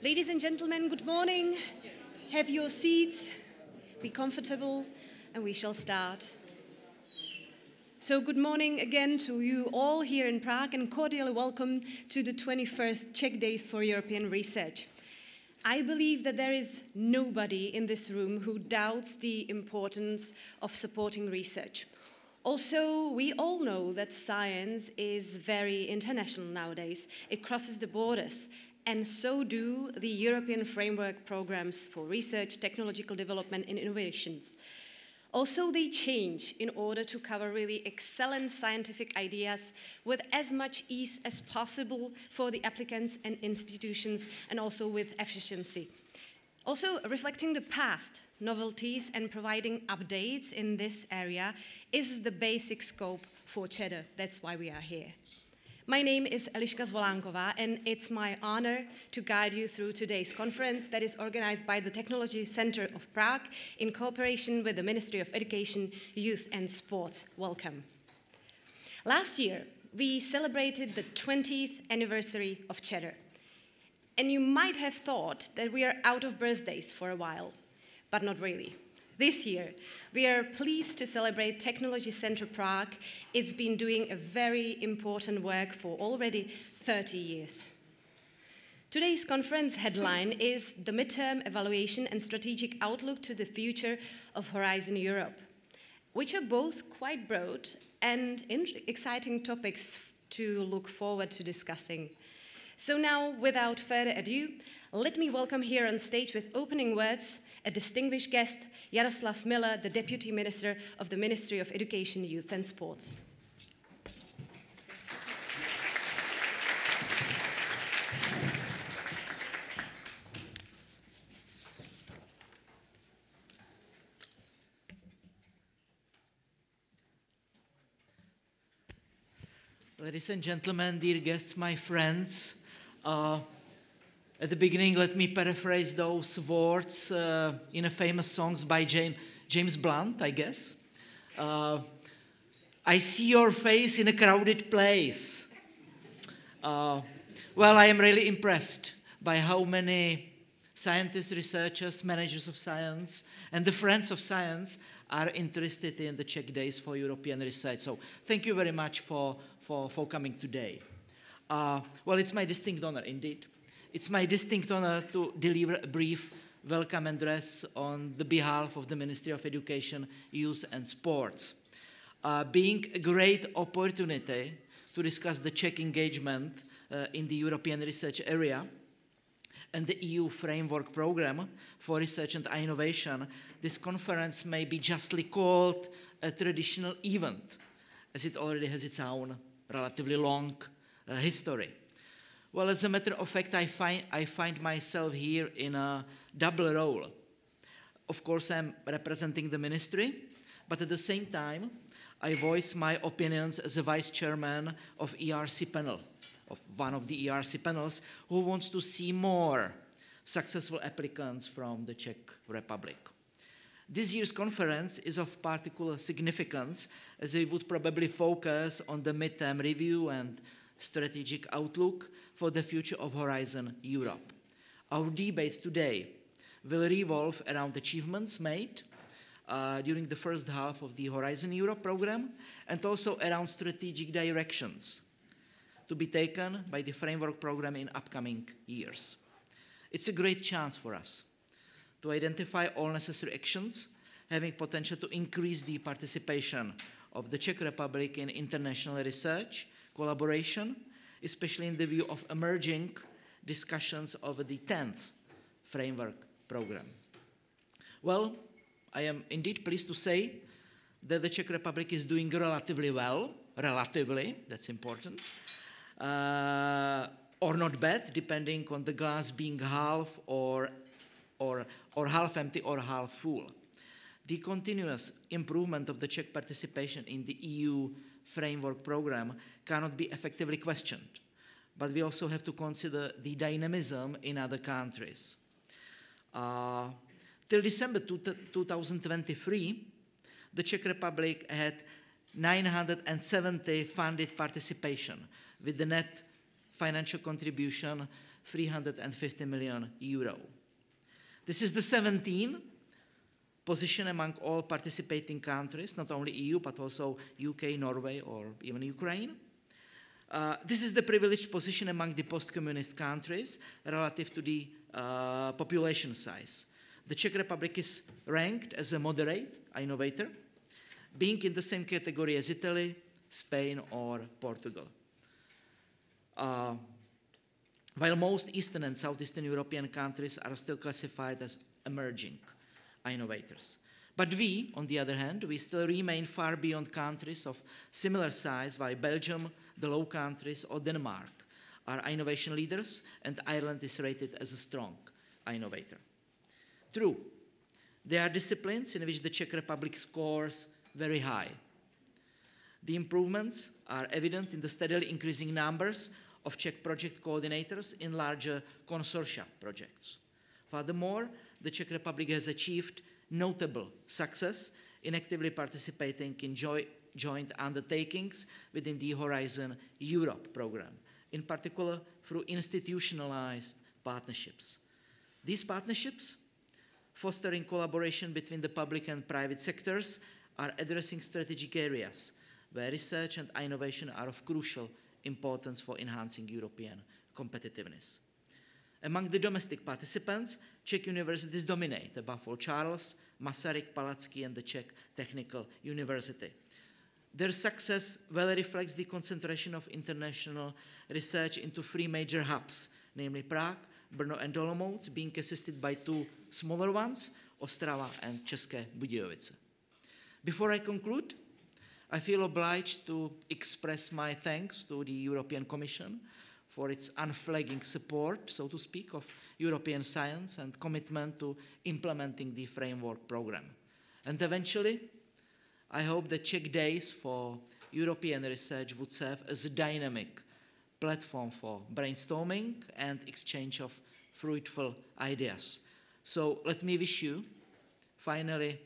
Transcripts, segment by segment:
Ladies and gentlemen, good morning. Have your seats, be comfortable, and we shall start. So good morning again to you all here in Prague, and cordially welcome to the 21st Czech Days for European Research. I believe that there is nobody in this room who doubts the importance of supporting research. Also, we all know that science is very international nowadays. It crosses the borders, and so do the European framework programs for research, technological development, and innovations. Also, they change in order to cover really excellent scientific ideas with as much ease as possible for the applicants and institutions, and also with efficiency. Also, reflecting the past, novelties, and providing updates in this area is the basic scope for CZEDER. That's why we are here. My name is Eliška Zvolánková, and it's my honor to guide you through today's conference that is organized by the Technology Center of Prague in cooperation with the Ministry of Education, Youth and Sports. Welcome. Last year, we celebrated the 20th anniversary of CZEDER. And you might have thought that we are out of birthdays for a while, but not really. This year, we are pleased to celebrate Technology Center Prague. It's been doing a very important work for already 30 years. Today's conference headline is the Midterm Evaluation and Strategic Outlook to the Future of Horizon Europe, which are both quite broad and exciting topics to look forward to discussing. So now, without further ado, let me welcome here on stage with opening words a distinguished guest, Jaroslav Miller, the Deputy Minister of the Ministry of Education, Youth and Sports. Ladies and gentlemen, dear guests, my friends, at the beginning, let me paraphrase those words in a famous song by James Blunt, I guess. I see your face in a crowded place. Well, I am really impressed by how many scientists, researchers, managers of science, and the friends of science are interested in the Czech Days for European Research. So thank you very much for coming today. Well, it's my distinct honor, indeed. It's my distinct honor to deliver a brief welcome address on the behalf of the Ministry of Education, Youth and Sports. Being a great opportunity to discuss the Czech engagement in the European research area and the EU framework program for research and innovation, this conference may be justly called a traditional event, as it already has its own relatively long history. Well, as a matter of fact, I find myself here in a double role. Of course, I'm representing the ministry, but at the same time, I voice my opinions as a vice chairman of ERC panel, of one of the ERC panels, who wants to see more successful applicants from the Czech Republic. This year's conference is of particular significance, as we would probably focus on the midterm review and strategic outlook for the future of Horizon Europe. Our debate today will revolve around achievements made during the first half of the Horizon Europe program, and also around strategic directions to be taken by the framework program in upcoming years. It's a great chance for us to identify all necessary actions having potential to increase the participation of the Czech Republic in international research, collaboration, especially in the view of emerging discussions over the 10th framework program. Well, I am indeed pleased to say that the Czech Republic is doing relatively well, that's important, or not bad, depending on the glass being half or half empty or half full. The continuous improvement of the Czech participation in the EU framework program cannot be effectively questioned, but we also have to consider the dynamism in other countries. Till December 2023, the Czech Republic had 970 funded participation, with the net financial contribution 350 million euro. This is the 17th position among all participating countries, not only EU, but also UK, Norway, or even Ukraine. This is the privileged position among the post-communist countries relative to the population size. The Czech Republic is ranked as a moderate innovator, being in the same category as Italy, Spain, or Portugal. While most Eastern and Southeastern European countries are still classified as emerging innovators. But we, on the other hand, we still remain far beyond countries of similar size, while Belgium, the Low Countries, or Denmark are innovation leaders, and Ireland is rated as a strong innovator. True, there are disciplines in which the Czech Republic scores very high. The improvements are evident in the steadily increasing numbers of Czech project coordinators in larger consortia projects. Furthermore, the Czech Republic has achieved notable success in actively participating in joint undertakings within the Horizon Europe program, in particular through institutionalized partnerships. These partnerships, fostering collaboration between the public and private sectors, are addressing strategic areas where research and innovation are of crucial importance for enhancing European competitiveness. Among the domestic participants, Czech universities dominate, above all Charles, Masaryk, Palacký, and the Czech Technical University. Their success well reflects the concentration of international research into three major hubs, namely Prague, Brno, and Olomouc, being assisted by two smaller ones, Ostrava and České Budějovice. Before I conclude, I feel obliged to express my thanks to the European Commission for its unflagging support, so to speak, of European science and commitment to implementing the framework program. And eventually, I hope that Czech Days for European Research would serve as a dynamic platform for brainstorming and exchange of fruitful ideas. So let me wish you, finally,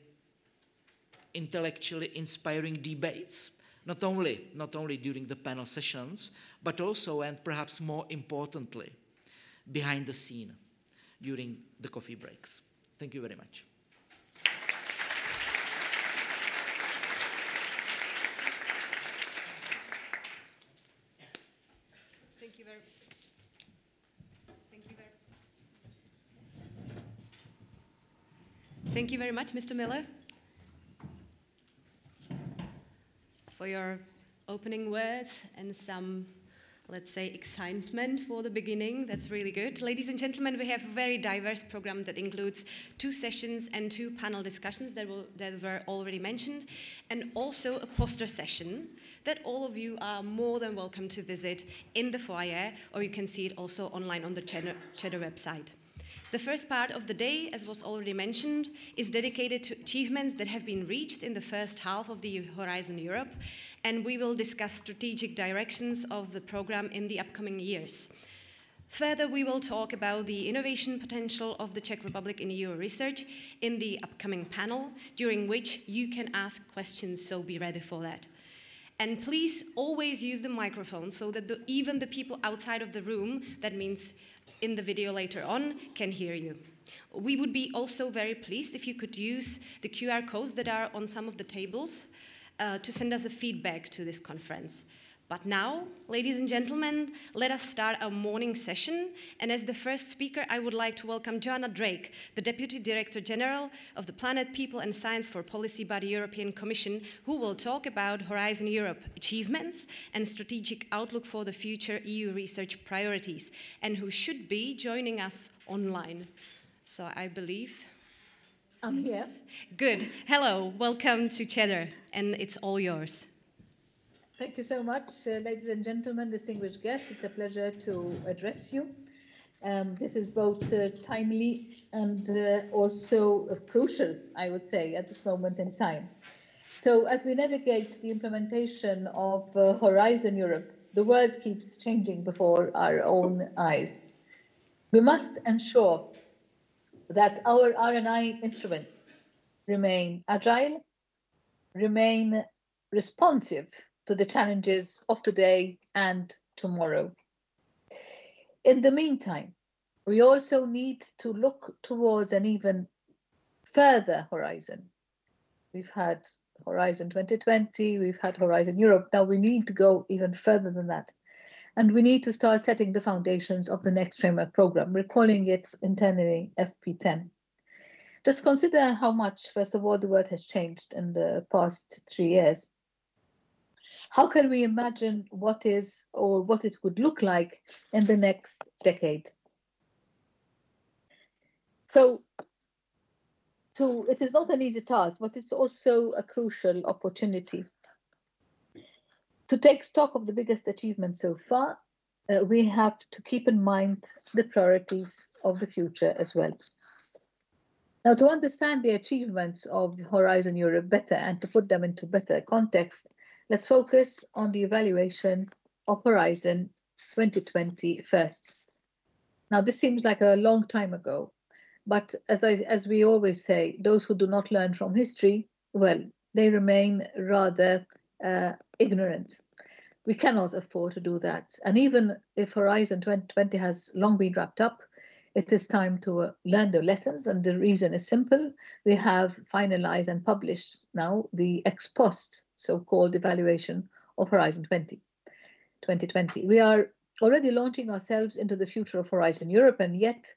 intellectually inspiring debates, not only during the panel sessions, but also, and perhaps more importantly, behind the scene during the coffee breaks. Thank you very much. Thank you very much, Mr. Miller, for your opening words and some, let's say, excitement for the beginning. That's really good. Ladies and gentlemen, we have a very diverse program that includes 2 sessions and 2 panel discussions that were already mentioned, and also a poster session that all of you are more than welcome to visit in the foyer, or you can see it also online on the CZEDER website. The first part of the day, as was already mentioned, is dedicated to achievements that have been reached in the first half of the Horizon Europe, and we will discuss strategic directions of the program in the upcoming years. Further, we will talk about the innovation potential of the Czech Republic in EU research in the upcoming panel, during which you can ask questions, so be ready for that. And please always use the microphone so that even the people outside of the room, that means in the video later on, can hear you. We would be also very pleased if you could use the QR codes that are on some of the tables to send us a feedback to this conference. But now, ladies and gentlemen, let us start our morning session. And as the first speaker, I would like to welcome Joanna Drake, the Deputy Director General of the Planet, People and Science for Policy by the European Commission, who will talk about Horizon Europe achievements and strategic outlook for the future EU research priorities, and who should be joining us online. So I believe... I'm here. Good. Hello, welcome to CZEDER, and it's all yours. Thank you so much, ladies and gentlemen, distinguished guests. It's a pleasure to address you. This is both timely and also crucial, I would say, at this moment in time. So as we navigate the implementation of Horizon Europe, the world keeps changing before our own eyes. We must ensure that our R&I instruments remain agile, remain responsive to the challenges of today and tomorrow. In the meantime, we also need to look towards an even further horizon. We've had Horizon 2020, we've had Horizon Europe. Now we need to go even further than that. And we need to start setting the foundations of the next framework program. We're calling it internally FP10. Just consider how much, first of all, the world has changed in the past 3 years. How can we imagine what is or what it would look like in the next decade? So it is not an easy task, but it's also a crucial opportunity. To take stock of the biggest achievements so far, we have to keep in mind the priorities of the future as well. Now, to understand the achievements of Horizon Europe better and to put them into better context, let's focus on the evaluation of Horizon 2020 first. Now, this seems like a long time ago, but as we always say, those who do not learn from history, well, they remain rather ignorant. We cannot afford to do that. And even if Horizon 2020 has long been wrapped up, it is time to learn the lessons. And the reason is simple. We have finalized and published now the ex post, so-called evaluation of Horizon 2020. We are already launching ourselves into the future of Horizon Europe, and yet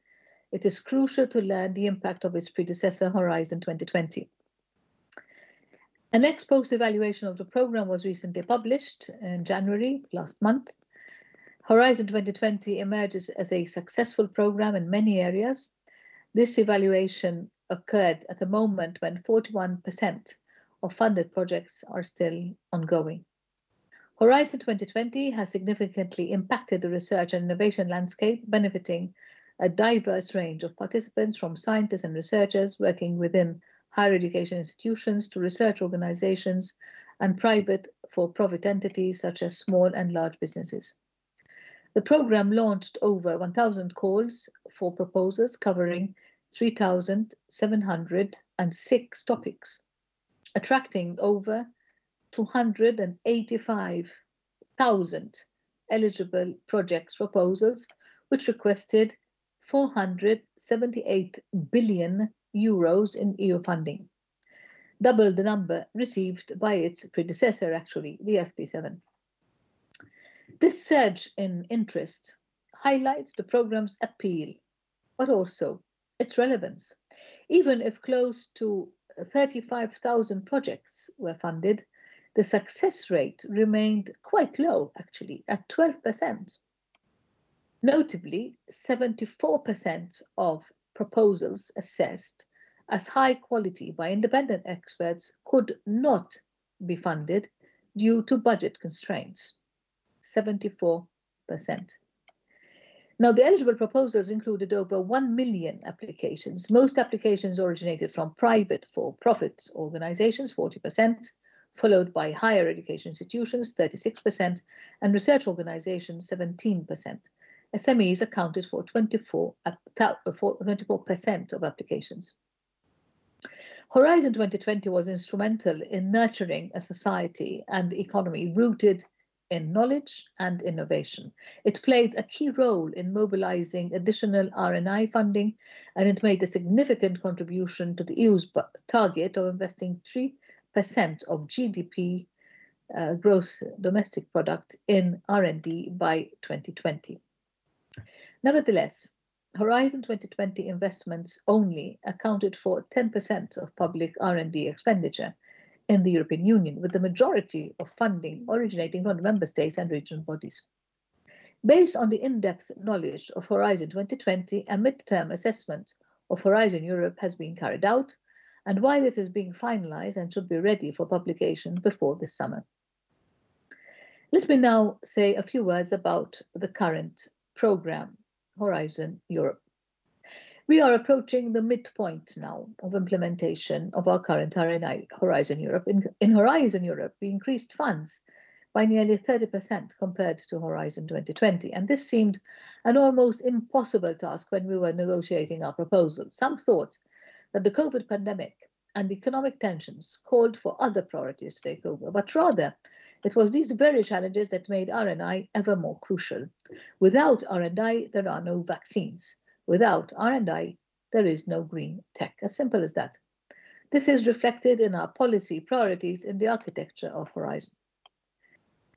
it is crucial to learn the impact of its predecessor, Horizon 2020. An ex post evaluation of the program was recently published in January last month. Horizon 2020 emerges as a successful program in many areas. This evaluation occurred at a moment when 41% of funded projects are still ongoing. Horizon 2020 has significantly impacted the research and innovation landscape, benefiting a diverse range of participants, from scientists and researchers working within higher education institutions to research organizations and private for-profit entities such as small and large businesses. The program launched over 1,000 calls for proposals covering 3,706 topics, attracting over 285,000 eligible projects proposals, which requested 478 billion euros in EU funding, double the number received by its predecessor, actually, the FP7. This surge in interest highlights the program's appeal, but also its relevance. Even if close to 35,000 projects were funded, the success rate remained quite low, actually, at 12%. Notably, 74% of proposals assessed as high quality by independent experts could not be funded due to budget constraints. 74%. Now, the eligible proposals included over 1 million applications. Most applications originated from private for-profit organizations, 40%, followed by higher education institutions, 36%, and research organizations, 17%. SMEs accounted for 24% of applications. Horizon 2020 was instrumental in nurturing a society and economy rooted in knowledge and innovation. It played a key role in mobilizing additional R&I funding, and it made a significant contribution to the EU's target of investing 3% of GDP, gross domestic product, in R&D by 2020. Nevertheless, Horizon 2020 investments only accounted for 10% of public R&D expenditure in the European Union, with the majority of funding originating from the member states and regional bodies. Based on the in-depth knowledge of Horizon 2020, a mid-term assessment of Horizon Europe has been carried out, and while it is being finalized and should be ready for publication before this summer. Let me now say a few words about the current program, Horizon Europe. We are approaching the midpoint now of implementation of our current Horizon Europe. In Horizon Europe, we increased funds by nearly 30% compared to Horizon 2020, and this seemed an almost impossible task when we were negotiating our proposal. Some thought that the COVID pandemic and economic tensions called for other priorities to take over, but rather it was these very challenges that made R&I ever more crucial. Without R&I, there are no vaccines. Without R&I, there is no green tech. As simple as that. This is reflected in our policy priorities in the architecture of Horizon.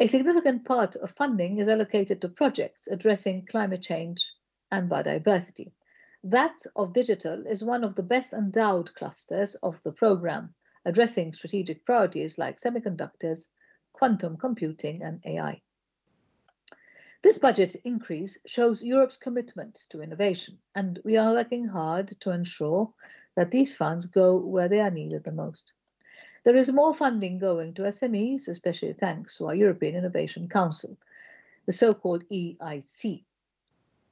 A significant part of funding is allocated to projects addressing climate change and biodiversity. That of digital is one of the best endowed clusters of the program, addressing strategic priorities like semiconductors, quantum computing, and AI. This budget increase shows Europe's commitment to innovation, and we are working hard to ensure that these funds go where they are needed the most. There is more funding going to SMEs, especially thanks to our European Innovation Council, the so-called EIC.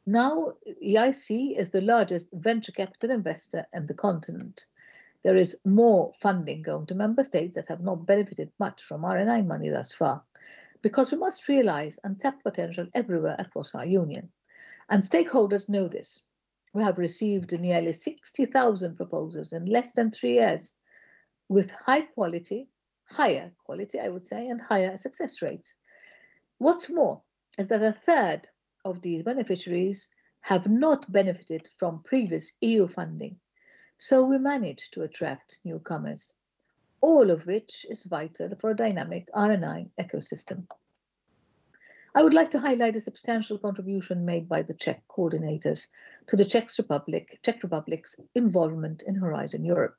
Now, EIC is the largest venture capital investor in the continent. There is more funding going to member states that have not benefited much from R&I money thus far, because we must realize untapped potential everywhere across our union. And stakeholders know this. We have received nearly 60,000 proposals in less than 3 years, with higher quality, I would say, and higher success rates. What's more is that a third of these beneficiaries have not benefited from previous EU funding. So we managed to attract newcomers, all of which is vital for a dynamic R&I ecosystem. I would like to highlight a substantial contribution made by the Czech coordinators to the Czech Republic's involvement in Horizon Europe.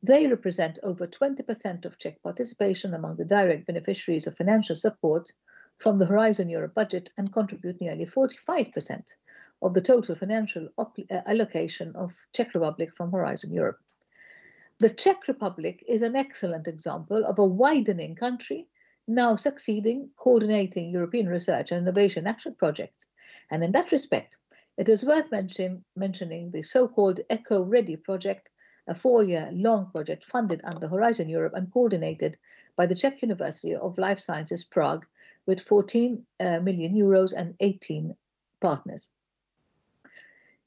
They represent over 20% of Czech participation among the direct beneficiaries of financial support from the Horizon Europe budget and contribute nearly 45% of the total financial allocation of Czech Republic from Horizon Europe. The Czech Republic is an excellent example of a widening country now succeeding coordinating European research and innovation action projects. And in that respect, it is worth mentioning the so-called Eco-Ready project, a 4-year-long project funded under Horizon Europe and coordinated by the Czech University of Life Sciences Prague with 14 million euros and 18 partners.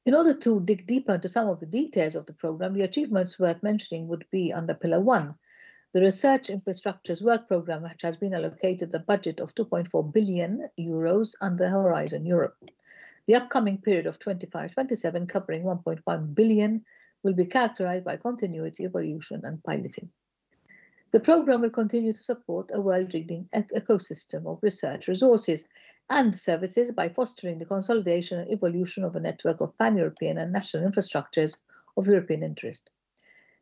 In order to dig deeper into some of the details of the program, the achievements worth mentioning would be under Pillar 1, the Research Infrastructures Work Programme, which has been allocated a budget of 2.4 billion euros under Horizon Europe. The upcoming period of 25-27, covering 1.1 billion, will be characterized by continuity, evolution, and piloting. The program will continue to support a world-leading ecosystem of research resources and services by fostering the consolidation and evolution of a network of pan-European and national infrastructures of European interest.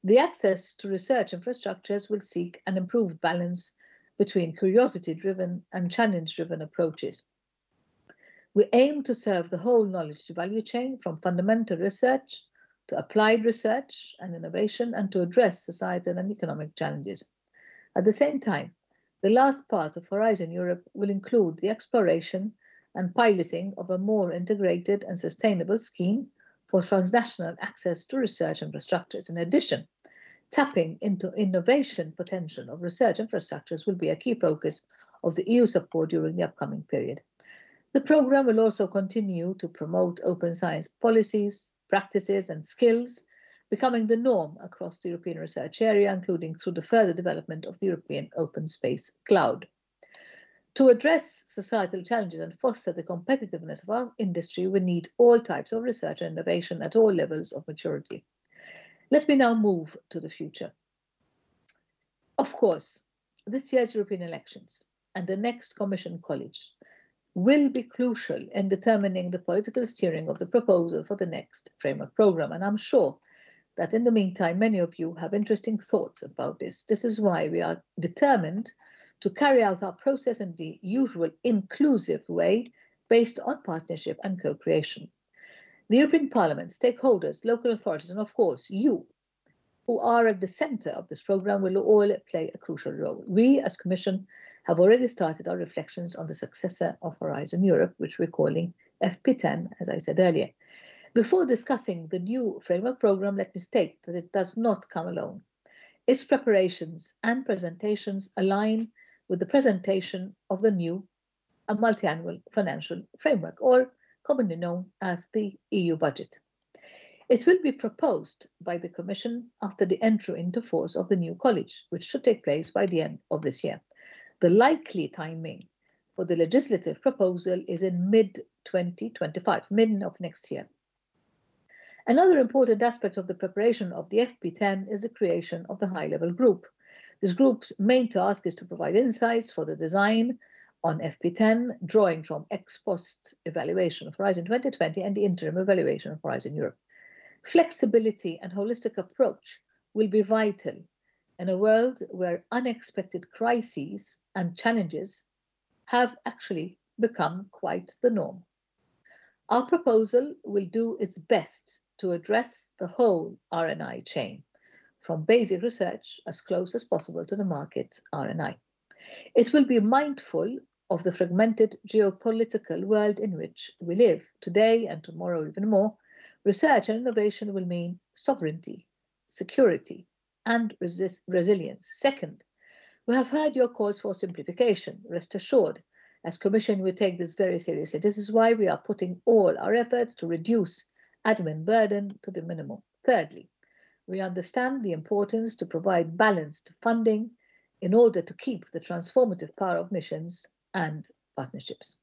The access to research infrastructures will seek an improved balance between curiosity-driven and challenge-driven approaches. We aim to serve the whole knowledge value chain from fundamental research to applied research and innovation and to address societal and economic challenges. At the same time, the last part of Horizon Europe will include the exploration and piloting of a more integrated and sustainable scheme for transnational access to research infrastructures. In addition, tapping into innovation potential of research infrastructures will be a key focus of the EU support during the upcoming period. The programme will also continue to promote open science policies, practices and skills, becoming the norm across the European research area, including through the further development of the European Open Space Cloud. To address societal challenges and foster the competitiveness of our industry, we need all types of research and innovation at all levels of maturity. Let me now move to the future. Of course, this year's European elections and the next Commission College will be crucial in determining the political steering of the proposal for the next framework programme, and I'm sure that in the meantime, many of you have interesting thoughts about this. This is why we are determined to carry out our process in the usual inclusive way based on partnership and co-creation. The European Parliament, stakeholders, local authorities, and of course you, who are at the centre of this programme, will all play a crucial role. We, as Commission, have already started our reflections on the successor of Horizon Europe, which we're calling FP10, as I said earlier. Before discussing the new framework programme, let me state that it does not come alone. Its preparations and presentations align with the presentation of the new multi-annual financial framework, or commonly known as the EU budget. It will be proposed by the Commission after the entry into force of the new college, which should take place by the end of this year. The likely timing for the legislative proposal is in mid-2025, mid of next year. Another important aspect of the preparation of the FP10 is the creation of the high-level group. This group's main task is to provide insights for the design on FP10, drawing from ex-post evaluation of Horizon 2020 and the interim evaluation of Horizon Europe. Flexibility and holistic approach will be vital in a world where unexpected crises and challenges have actually become quite the norm. Our proposal will do its best to address the whole RNI chain, from basic research as close as possible to the market RNI. It will be mindful of the fragmented geopolitical world in which we live today and tomorrow even more. Research and innovation will mean sovereignty, security, and resilience. Second, we have heard your calls for simplification. Rest assured, as Commission, we take this very seriously. This is why we are putting all our efforts to reduce admin burden to the minimum. Thirdly, we understand the importance to provide balanced funding in order to keep the transformative power of missions and partnerships.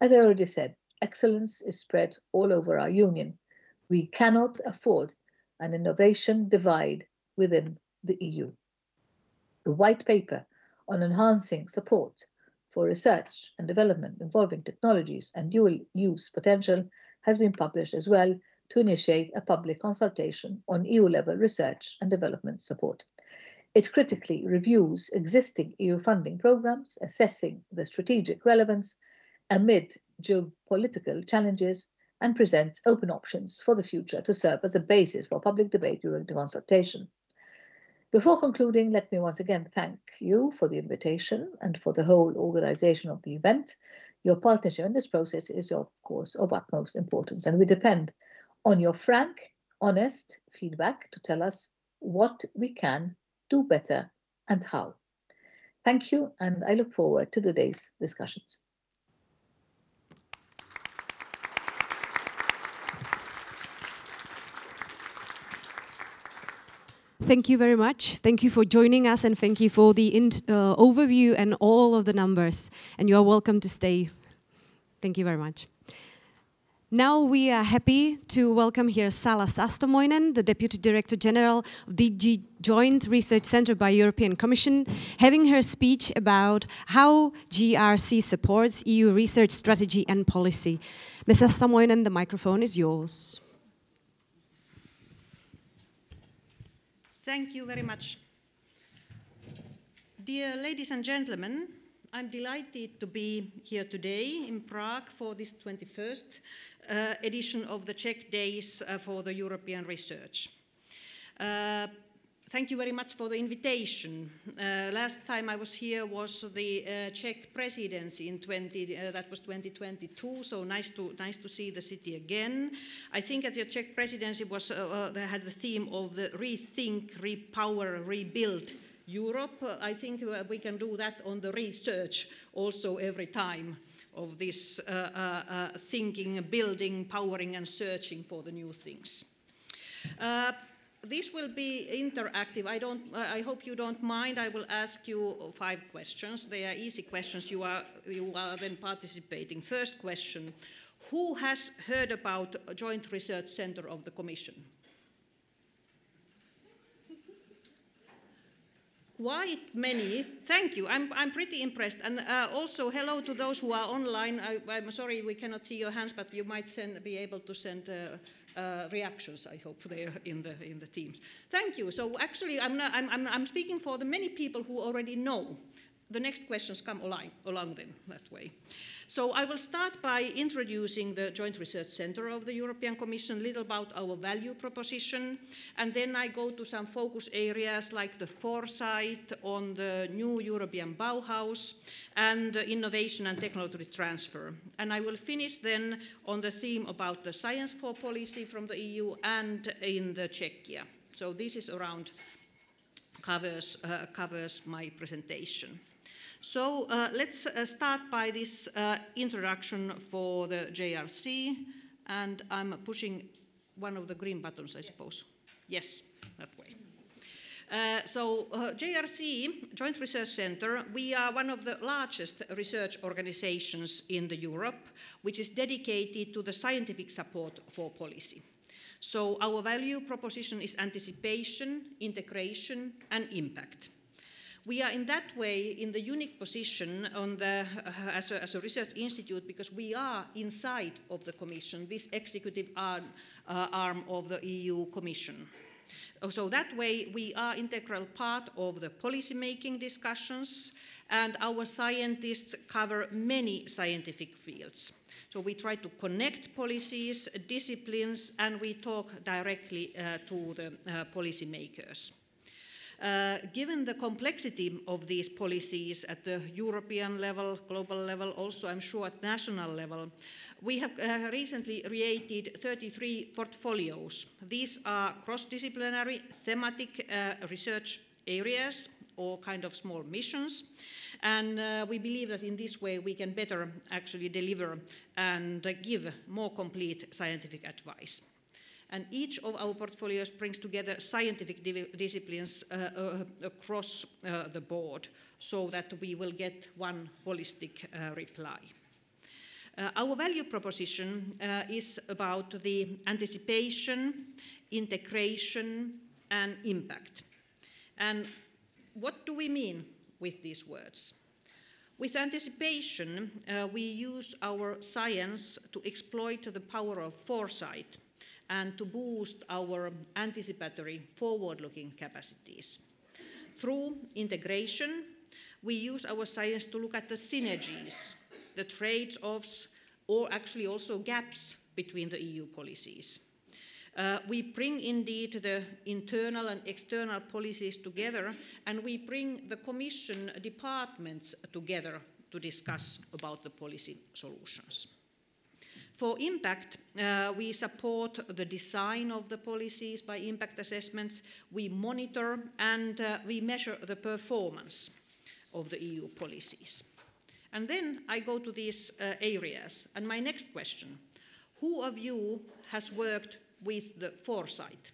As I already said, excellence is spread all over our union. We cannot afford an innovation divide within the EU. The white paper on enhancing support for research and development involving technologies and dual use potential has been published as well to initiate a public consultation on EU-level research and development support. It critically reviews existing EU funding programs, assessing the strategic relevance amid geopolitical challenges, and presents open options for the future to serve as a basis for public debate during the consultation. Before concluding, let me once again thank you for the invitation and for the whole organization of the event. Your partnership in this process is, of course, of utmost importance, and we depend on your frank, honest feedback to tell us what we can do better and how. Thank you, and I look forward to today's discussions. Thank you very much. Thank you for joining us, and thank you for the overview and all of the numbers. And you are welcome to stay. Thank you very much. Now we are happy to welcome here Sala Sastamoinen, the Deputy Director General of the Joint Research Centre by European Commission, having her speech about how GRC supports EU research strategy and policy. Ms. Sastamoinen, the microphone is yours. Thank you very much. Dear ladies and gentlemen, I'm delighted to be here today in Prague for this 21st edition of the Czech Days for the European Research. Thank you very much for the invitation. Last time I was here was the Czech presidency in that was 2022, so nice to see the city again. I think that the Czech presidency was they had the theme of the rethink, repower, rebuild Europe. I think we can do that on the research also every time of this thinking, building, powering and searching for the new things. This will be interactive. I hope you don't mind. I will ask you 5 questions. They are easy questions. You are then participating. First question, who has heard about a Joint Research Centre of the Commission? Quite many. Thank you. I'm pretty impressed. And also hello to those who are online. I'm sorry we cannot see your hands, but you might be able to send reactions, I hope, there in the Teams. Thank you. So actually, I'm speaking for the many people who already know. The next questions come along them that way. So I will start by introducing the Joint Research Centre of the European Commission, a little about our value proposition, and then I go to some focus areas like the foresight on the new European Bauhaus and innovation and technology transfer. And I will finish then on the theme about the science for policy from the EU and in the Czechia. So this is around covers my presentation. So let's start by this introduction for the JRC, and I'm pushing one of the green buttons, I suppose. Yes, that way. JRC, Joint Research Centre, we are one of the largest research organizations in Europe, which is dedicated to the scientific support for policy. So our value proposition is anticipation, integration, and impact. We are in that way in the unique position on as a research institute because we are inside of the Commission, this executive arm of the EU Commission. So that way we are integral part of the policy-making discussions, and our scientists cover many scientific fields. So we try to connect policies, disciplines, and we talk directly to the policymakers. Given the complexity of these policies at the European level, global level, also I'm sure at national level, we have recently created 33 portfolios. These are cross-disciplinary thematic research areas or kind of small missions. And we believe that in this way we can better actually deliver and give more complete scientific advice. And each of our portfolios brings together scientific disciplines across the board so that we will get one holistic reply. Our value proposition is about the anticipation, integration, and impact. And what do we mean with these words? With anticipation, we use our science to exploit the power of foresight and to boost our anticipatory forward-looking capacities. Through integration, we use our science to look at the synergies, the trade-offs, or actually also gaps between the EU policies. We bring indeed the internal and external policies together, and we bring the Commission departments together to discuss about the policy solutions. For impact, we support the design of the policies by impact assessments, we monitor and we measure the performance of the EU policies. And then I go to these areas, and my next question, who of you has worked with the foresight?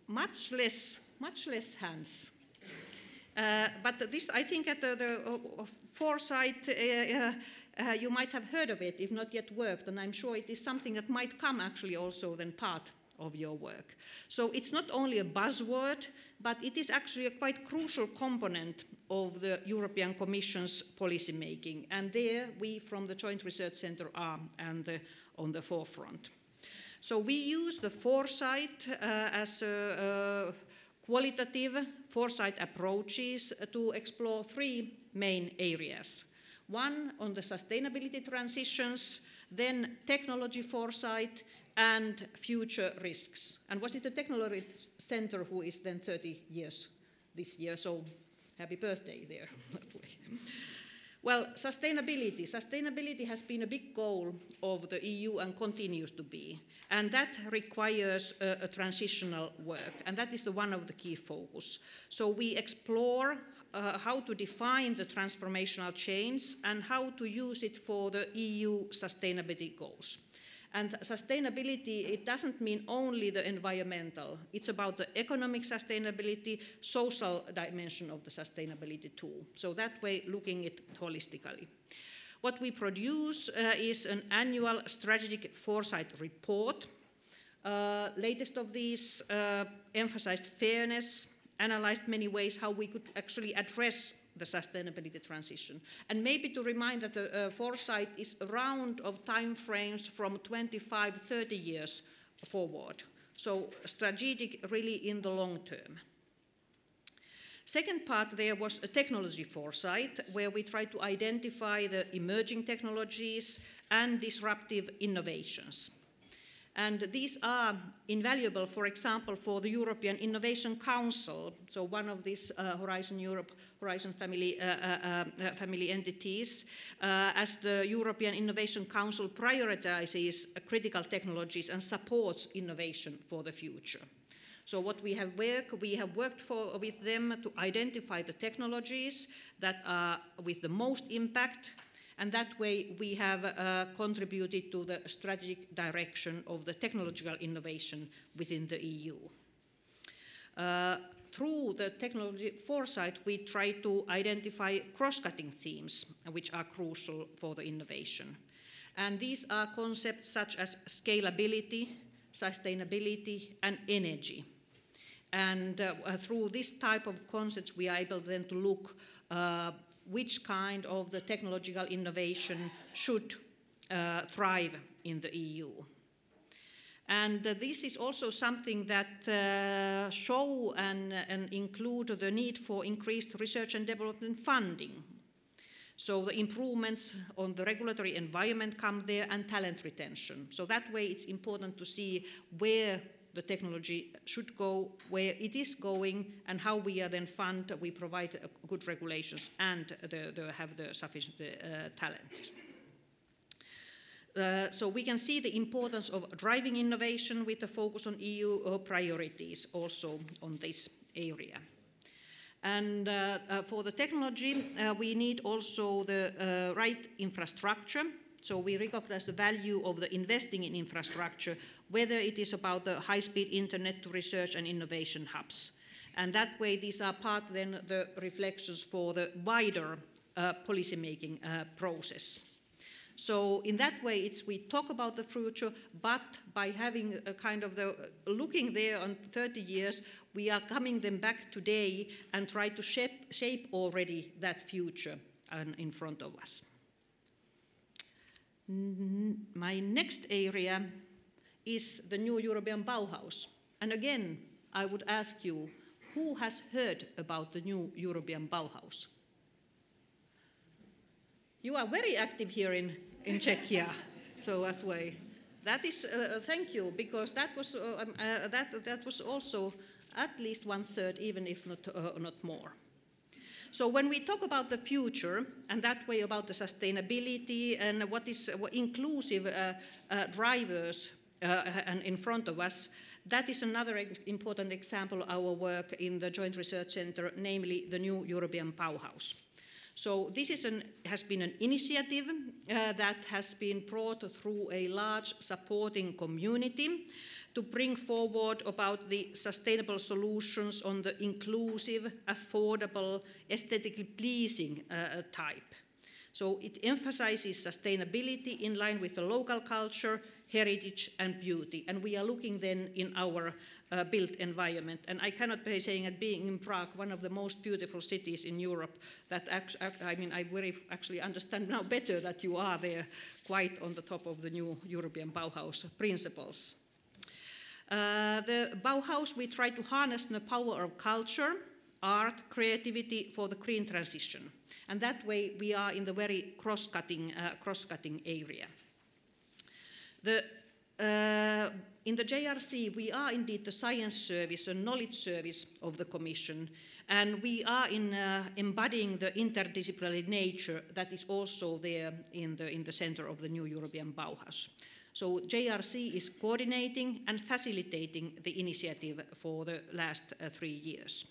Much less hands. But this, I think, at the foresight, you might have heard of it, if not yet worked, and I'm sure it is something that might come actually also then part of your work. So it's not only a buzzword, but it is actually a quite crucial component of the European Commission's policy making, and there we from the Joint Research Centre are on the forefront. So we use the foresight as a qualitative foresight approaches to explore three main areas. One on the sustainability transitions, then technology foresight, and future risks. And was it the Technology Centre who is then 30 years this year, so happy birthday there. Well, sustainability. Sustainability has been a big goal of the EU and continues to be. And that requires a transitional work, and that is one of the key focus. So we explore how to define the transformational change and how to use it for the EU sustainability goals. And sustainability, it doesn't mean only the environmental. It's about the economic sustainability, social dimension of the sustainability too. So that way, looking at it holistically. What we produce is an annual strategic foresight report. Latest of these emphasized fairness, analyzed many ways how we could actually address the sustainability transition. And maybe to remind that the foresight is a round of time frames from 25, 30 years forward. So strategic really in the long term. Second part there was a technology foresight, where we try to identify the emerging technologies and disruptive innovations. And these are invaluable, for example, for the European Innovation Council, so one of these Horizon Europe, Horizon family entities, as the European Innovation Council prioritizes critical technologies and supports innovation for the future. So what we have worked with them to identify the technologies that are with the most impact And that way we have contributed to the strategic direction of the technological innovation within the EU. Through the technology foresight, we try to identify cross-cutting themes which are crucial for the innovation. And these are concepts such as scalability, sustainability, and energy. And through this type of concepts, we are able then to look which kind of the technological innovation should thrive in the EU. And this is also something that show and include the need for increased research and development funding. So the improvements on the regulatory environment come there, and talent retention. So that way it's important to see where the technology should go, where it is going, and how we are then fund, we provide good regulations and have the sufficient talent. So we can see the importance of driving innovation with a focus on EU priorities also on this area. And for the technology, we need also the right infrastructure. So we recognize the value of the investing in infrastructure, whether it is about the high-speed internet to research and innovation hubs. And that way, these are part then the reflections for the wider policymaking process. So in that way, we talk about the future, but by having a kind of looking there on 30 years, we are coming then back today and try to shape already that future in front of us. My next area is the new European Bauhaus. And again, I would ask you, who has heard about the new European Bauhaus? You are very active here in Czechia, so that way. That is, thank you, because that was also at least 1/3, even if not more. So when we talk about the future, and that way about the sustainability and what inclusive drivers and in front of us, that is another important example of our work in the Joint Research Centre, namely the new European Bauhaus. So this has been an initiative that has been brought through a large supporting community to bring forward about the sustainable solutions on the inclusive, affordable, aesthetically pleasing type. So it emphasizes sustainability in line with the local culture, heritage and beauty. And we are looking then in our built environment. And I cannot be saying that being in Prague, one of the most beautiful cities in Europe, that I very actually understand now better that you are there quite on the top of the new European Bauhaus principles. The Bauhaus, we try to harness the power of culture, art, creativity for the green transition. And that way we are in the very cross-cutting area. In the JRC, we are indeed the science service, a knowledge service of the Commission, and we are embodying the interdisciplinary nature that is also there in the center of the new European Bauhaus. So JRC is coordinating and facilitating the initiative for the last 3 years.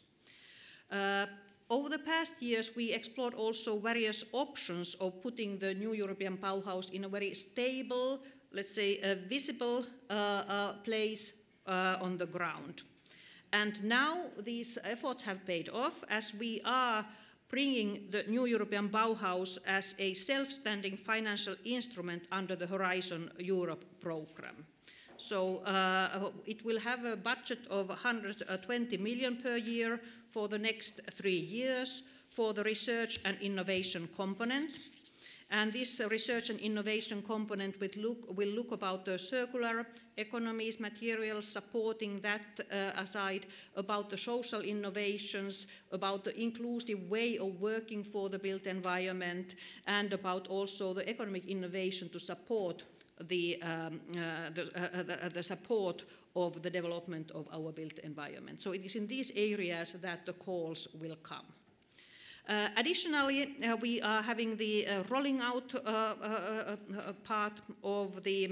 Over the past years, we explored also various options of putting the new European Bauhaus in a very stable, let's say, a visible place on the ground. And now these efforts have paid off as we are bringing the new European Bauhaus as a self-standing financial instrument under the Horizon Europe program. So it will have a budget of 120 million per year for the next 3 years for the research and innovation component. And this research and innovation component will look about the circular economies, materials, supporting that aside, about the social innovations, about the inclusive way of working for the built environment, and about also the economic innovation to support the support of the development of our built environment. So it is in these areas that the calls will come. Additionally, we are having the rolling out part of the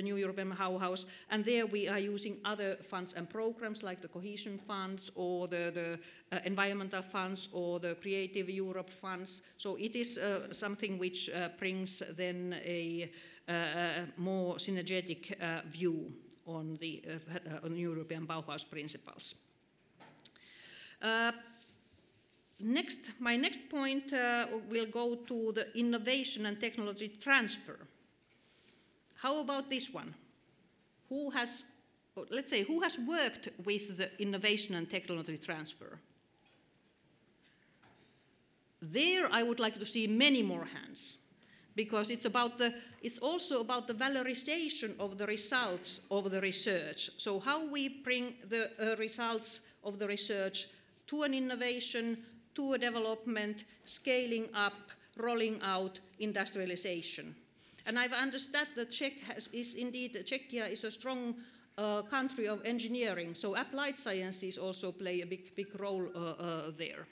new European Bauhaus, and there we are using other funds and programs like the cohesion funds or the environmental funds or the Creative Europe funds. So it is something which brings then a more synergetic view on the European Bauhaus principles. My next point will go to the innovation and technology transfer. How about this one? Who has worked with the innovation and technology transfer? There I would like to see many more hands, because it's also about the valorization of the results of the research. So how we bring the results of the research to an innovation, to a development, scaling up, rolling out, industrialization. And I understand that Czechia is a strong country of engineering, so applied sciences also play a big role there.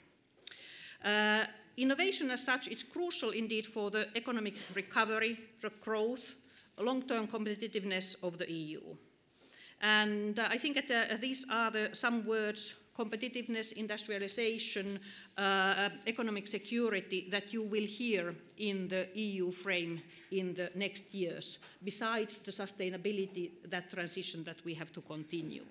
Innovation as such is crucial indeed for the economic recovery, the growth, long-term competitiveness of the EU. And I think that these are some words: competitiveness, industrialization, economic security, that you will hear in the EU frame in the next years, besides the sustainability, that transition that we have to continue.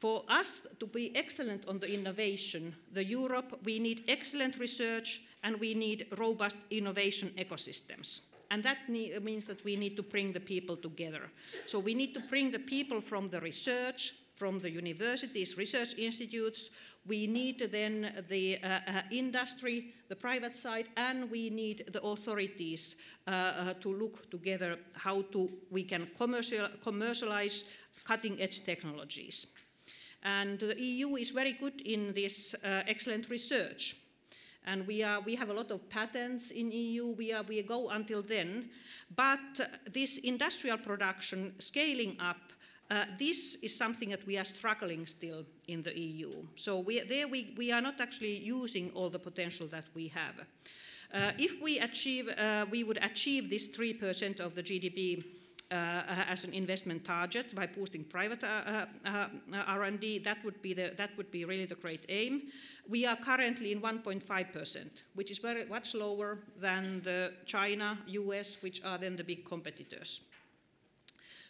For us to be excellent on the innovation, Europe, we need excellent research and we need robust innovation ecosystems. And that means that we need to bring the people together. So we need to bring the people from the research, from the universities, research institutes. We need then the industry, the private side, and we need the authorities to look together how we can commercialize cutting-edge technologies. And the EU is very good in this excellent research. And we have a lot of patents in EU, we go until then. But this industrial production scaling up, this is something that we are struggling still in the EU. So we are not actually using all the potential that we have. If we would achieve this 3% of the GDP as an investment target by boosting private R&D, that would be really the great aim. We are currently in 1.5%, which is very much lower than the China, US, which are then the big competitors.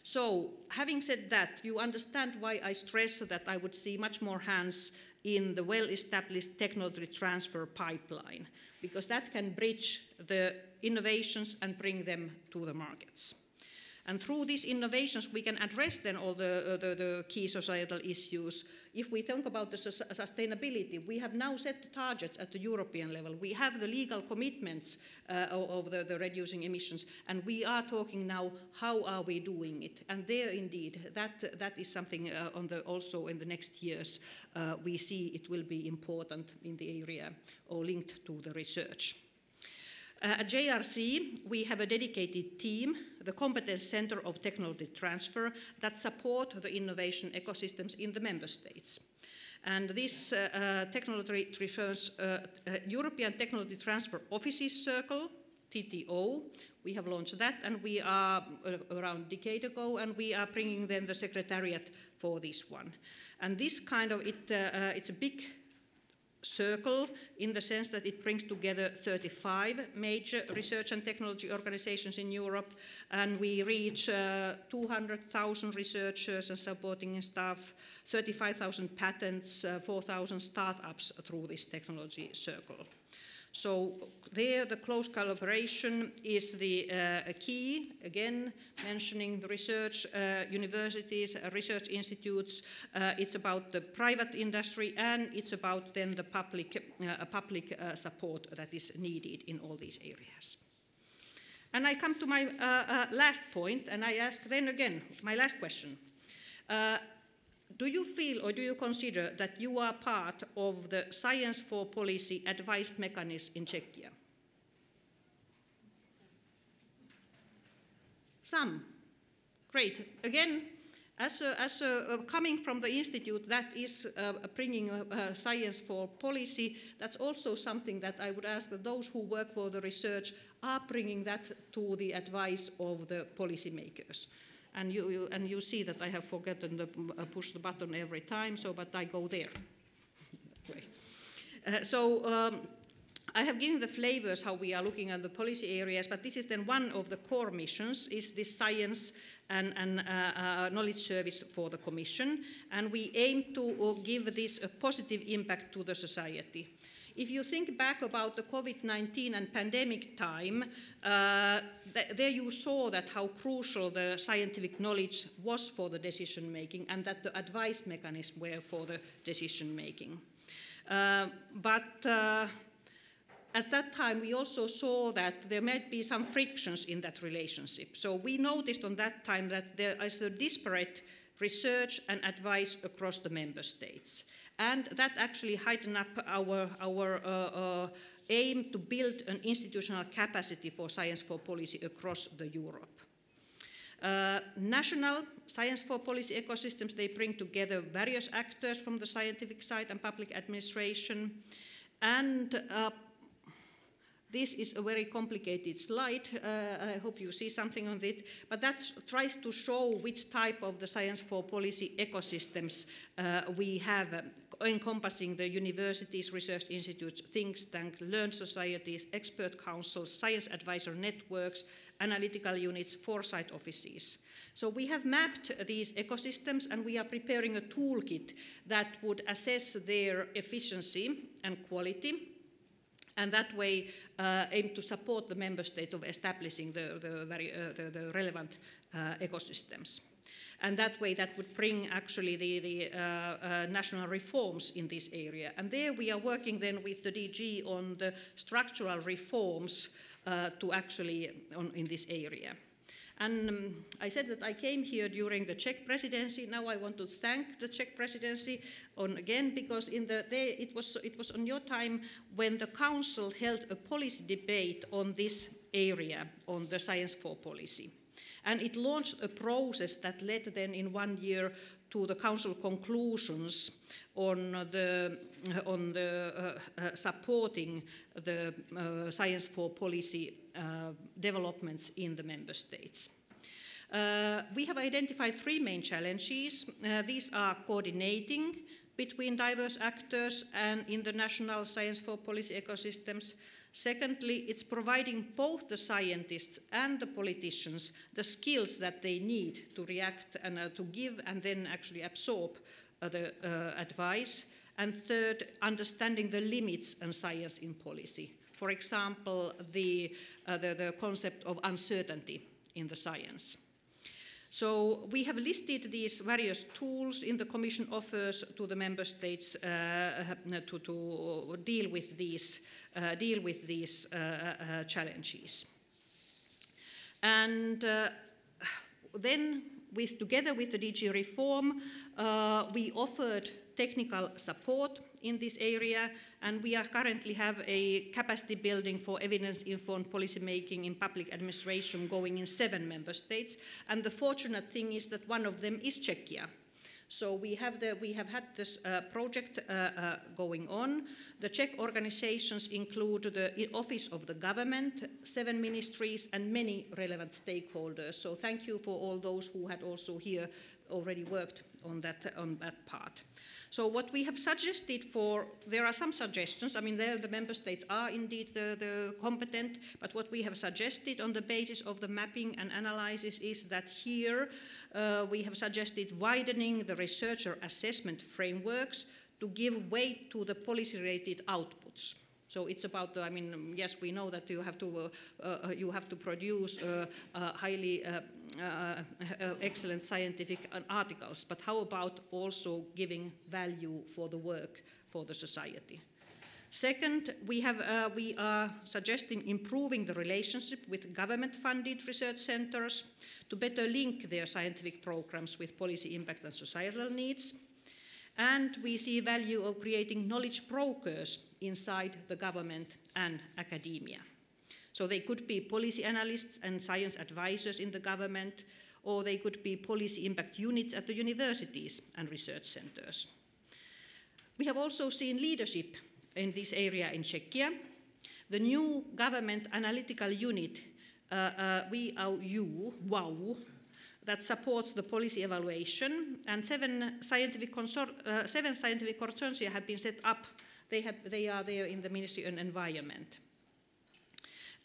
So, having said that, you understand why I stress that I would see much more hands in the well-established technology transfer pipeline, because that can bridge the innovations and bring them to the markets. And through these innovations, we can address then all the key societal issues. If we think about the sustainability, we have now set the targets at the European level. We have the legal commitments of the reducing emissions, and we are talking now, how are we doing it? And there, indeed, that is something also in the next years, we see it will be important in the area or linked to the research. At JRC, we have a dedicated team, the Competence Center of Technology Transfer, that support the innovation ecosystems in the member states. And this technology refers European Technology Transfer Offices Circle, TTO. We have launched that, and we are around a decade ago, and we are bringing then the secretariat for this one. And this kind of, it's a big circle in the sense that it brings together 35 major research and technology organizations in Europe, and we reach 200,000 researchers and supporting staff, 35,000 patents, 4,000 startups through this technology circle. So there the close collaboration is the key, again mentioning the research universities, research institutes. It's about the private industry, and it's about then the public support that is needed in all these areas. And I come to my last point, and I ask then again my last question. Do you feel or do you consider that you are part of the Science for Policy advice mechanism in Czechia? Some. Great. Again, Coming from the institute that is bringing science for policy, that's also something that I would ask that those who work for the research are bringing that to the advice of the policymakers. And you see that I have forgotten to push the button every time, but I go there. I have given the flavors how we are looking at the policy areas, but this is then one of the core missions, is this science and knowledge service for the Commission, and we aim to give this a positive impact to the society. If you think back about the COVID-19 and pandemic time, there you saw that how crucial the scientific knowledge was for the decision making, and that the advice mechanisms were for the decision making. At that time, we also saw that there might be some frictions in that relationship. So we noticed on that time that there is a disparate research and advice across the member states. And that actually heightened up our aim to build an institutional capacity for science for policy across Europe. National science for policy ecosystems, they bring together various actors from the scientific side and public administration. And this is a very complicated slide. I hope you see something on it, but that tries to show which type of the science for policy ecosystems we have, encompassing the universities, research institutes, think tanks, learned societies, expert councils, science advisor networks, analytical units, foresight offices. So we have mapped these ecosystems, and we are preparing a toolkit that would assess their efficiency and quality, and that way aim to support the member states of establishing the relevant ecosystems. And that way that would bring actually the national reforms in this area. And there we are working then with the DG on the structural reforms to actually in this area. And I said that I came here during the Czech presidency. Now I want to thank the Czech presidency again, because it was on your time when the council held a policy debate on this area, on the science for policy. And it launched a process that led then in 1 year to the council conclusions on supporting the science for policy developments in the member states. We have identified 3 main challenges. These are coordinating between diverse actors and in the national science for policy ecosystems. Secondly, it's providing both the scientists and the politicians the skills that they need to react and to give and then actually absorb the advice. And third, understanding the limits in science in policy. For example, the concept of uncertainty in the science. So we have listed these various tools in the Commission offers to the member states to deal with these challenges. And then, together with the DG Reform, we offered technical support in this area, and we are currently have a capacity building for evidence-informed policy making in public administration going in 7 member states. And the fortunate thing is that one of them is Czechia. So we have had this project going on. The Czech organizations include the Office of the Government, 7 ministries, and many relevant stakeholders. So thank you for all those who had also here already worked on that part. So what we have suggested there are some suggestions. I mean, the member states are indeed the competent, but what we have suggested on the basis of the mapping and analysis is that here we have suggested widening the researcher assessment frameworks to give weight to the policy-related outputs. So it's about, yes, we know that you have to produce highly excellent scientific articles, but how about also giving value for the work for the society? Second, we are suggesting improving the relationship with government-funded research centers to better link their scientific programs with policy impact and societal needs. And we see value of creating knowledge brokers inside the government and academia. So they could be policy analysts and science advisors in the government, or they could be policy impact units at the universities and research centers. We have also seen leadership in this area in Czechia. The new government analytical unit, WOW, that supports the policy evaluation, and seven scientific consortia have been set up. They are there in the Ministry of Environment.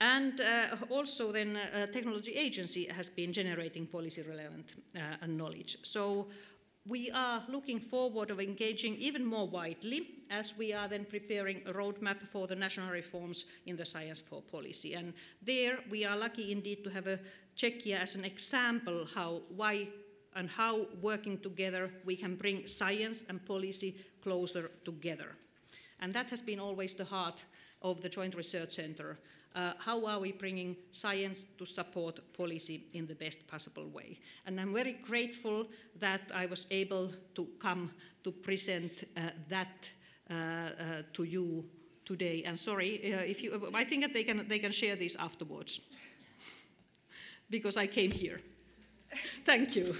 And also then Technology Agency has been generating policy relevant knowledge. So we are looking forward of engaging even more widely as we are then preparing a roadmap for the national reforms in the science for policy. And there we are lucky indeed to have Czechia as an example why working together we can bring science and policy closer together. And that has been always the heart of the Joint Research Center. How are we bringing science to support policy in the best possible way? And I'm very grateful that I was able to come to present that to you today. And sorry, I think that they can share this afterwards, because I came here. Thank you.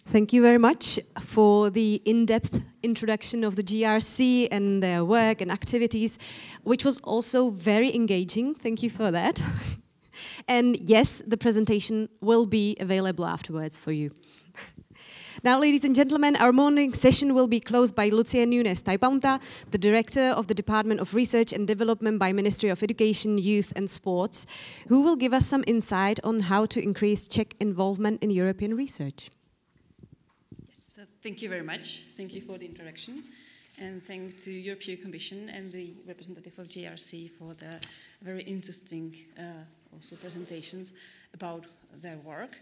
Thank you very much for the in-depth introduction of the GRC and their work and activities, which was also very engaging. Thank you for that. And yes, the presentation will be available afterwards for you. Now, ladies and gentlemen, our morning session will be closed by Lucie Nunes Taipaunta, the Director of the Department of Research and Development by Ministry of Education, Youth and Sports, who will give us some insight on how to increase Czech involvement in European research. Thank you very much. Thank you for the introduction. And thank to European Commission and the representative of JRC for the very interesting also presentations about their work.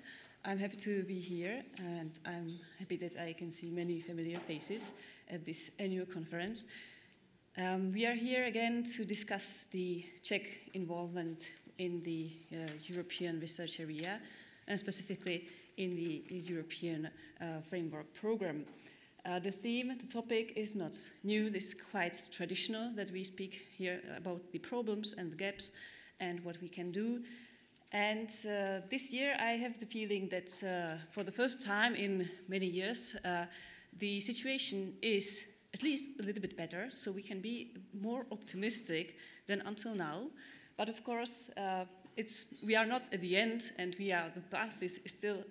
I'm happy to be here, and I'm happy that I can see many familiar faces at this annual conference. We are here again to discuss the Czech involvement in the European research area, and specifically in the European Framework Program. The theme, the topic is not new. This is quite traditional that we speak here about the problems and the gaps and what we can do. And this year I have the feeling that for the first time in many years, the situation is at least a little bit better, so we can be more optimistic than until now. But of course, we are not at the end, and the path is still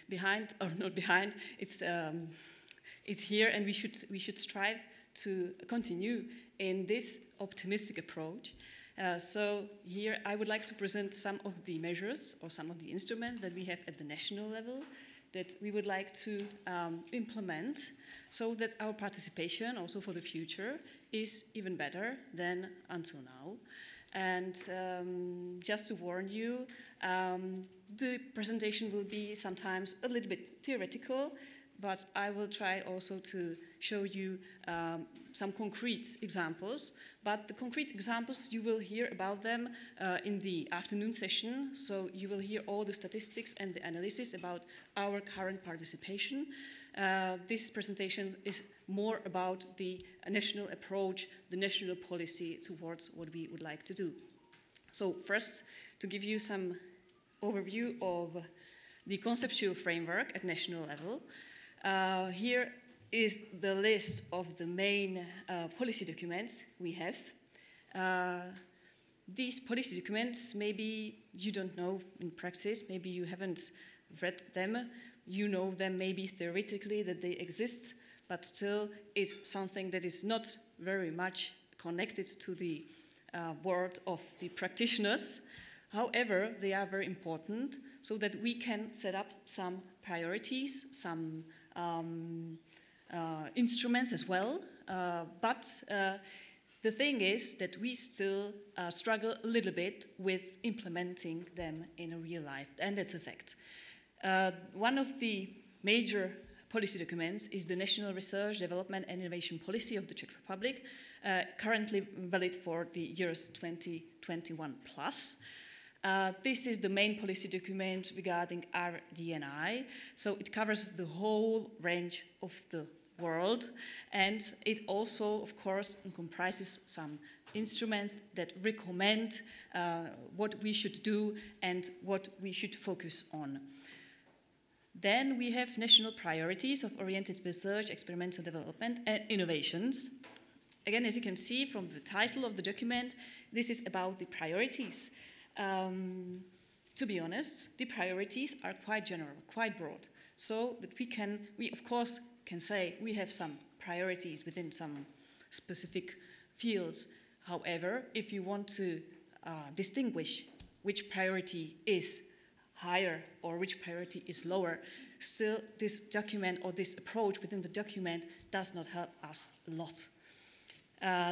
behind, or not behind. It's here, and we should strive to continue in this optimistic approach. So here I would like to present some of the measures or some of the instruments that we have at the national level that we would like to implement, so that our participation also for the future is even better than until now. And just to warn you, the presentation will be sometimes a little bit theoretical, but I will try also to show you some concrete examples. But the concrete examples, you will hear about them in the afternoon session. So you will hear all the statistics and the analysis about our current participation. This presentation is more about the national approach, the national policy towards what we would like to do. So first, to give you some overview of the conceptual framework at national level, here is the list of the main policy documents we have. These policy documents, maybe you don't know in practice, maybe you haven't read them, you know them maybe theoretically that they exist, but still it's something that is not very much connected to the world of the practitioners. However, they are very important so that we can set up some priorities, some instruments as well. But the thing is that we still struggle a little bit with implementing them in a real life, and that's a fact. One of the major policy documents is the National Research, Development and Innovation Policy of the Czech Republic, currently valid for the years 2021 plus. This is the main policy document regarding RD&I, so it covers the whole range of the world, and it also, of course, comprises some instruments that recommend what we should do and what we should focus on. Then we have national priorities of oriented research, experimental development, and innovations. Again, as you can see from the title of the document, this is about the priorities. To be honest, the priorities are quite general, quite broad, so that we of course can say we have some priorities within some specific fields. However, if you want to distinguish which priority is higher or which priority is lower, still this document or this approach within the document does not help us a lot.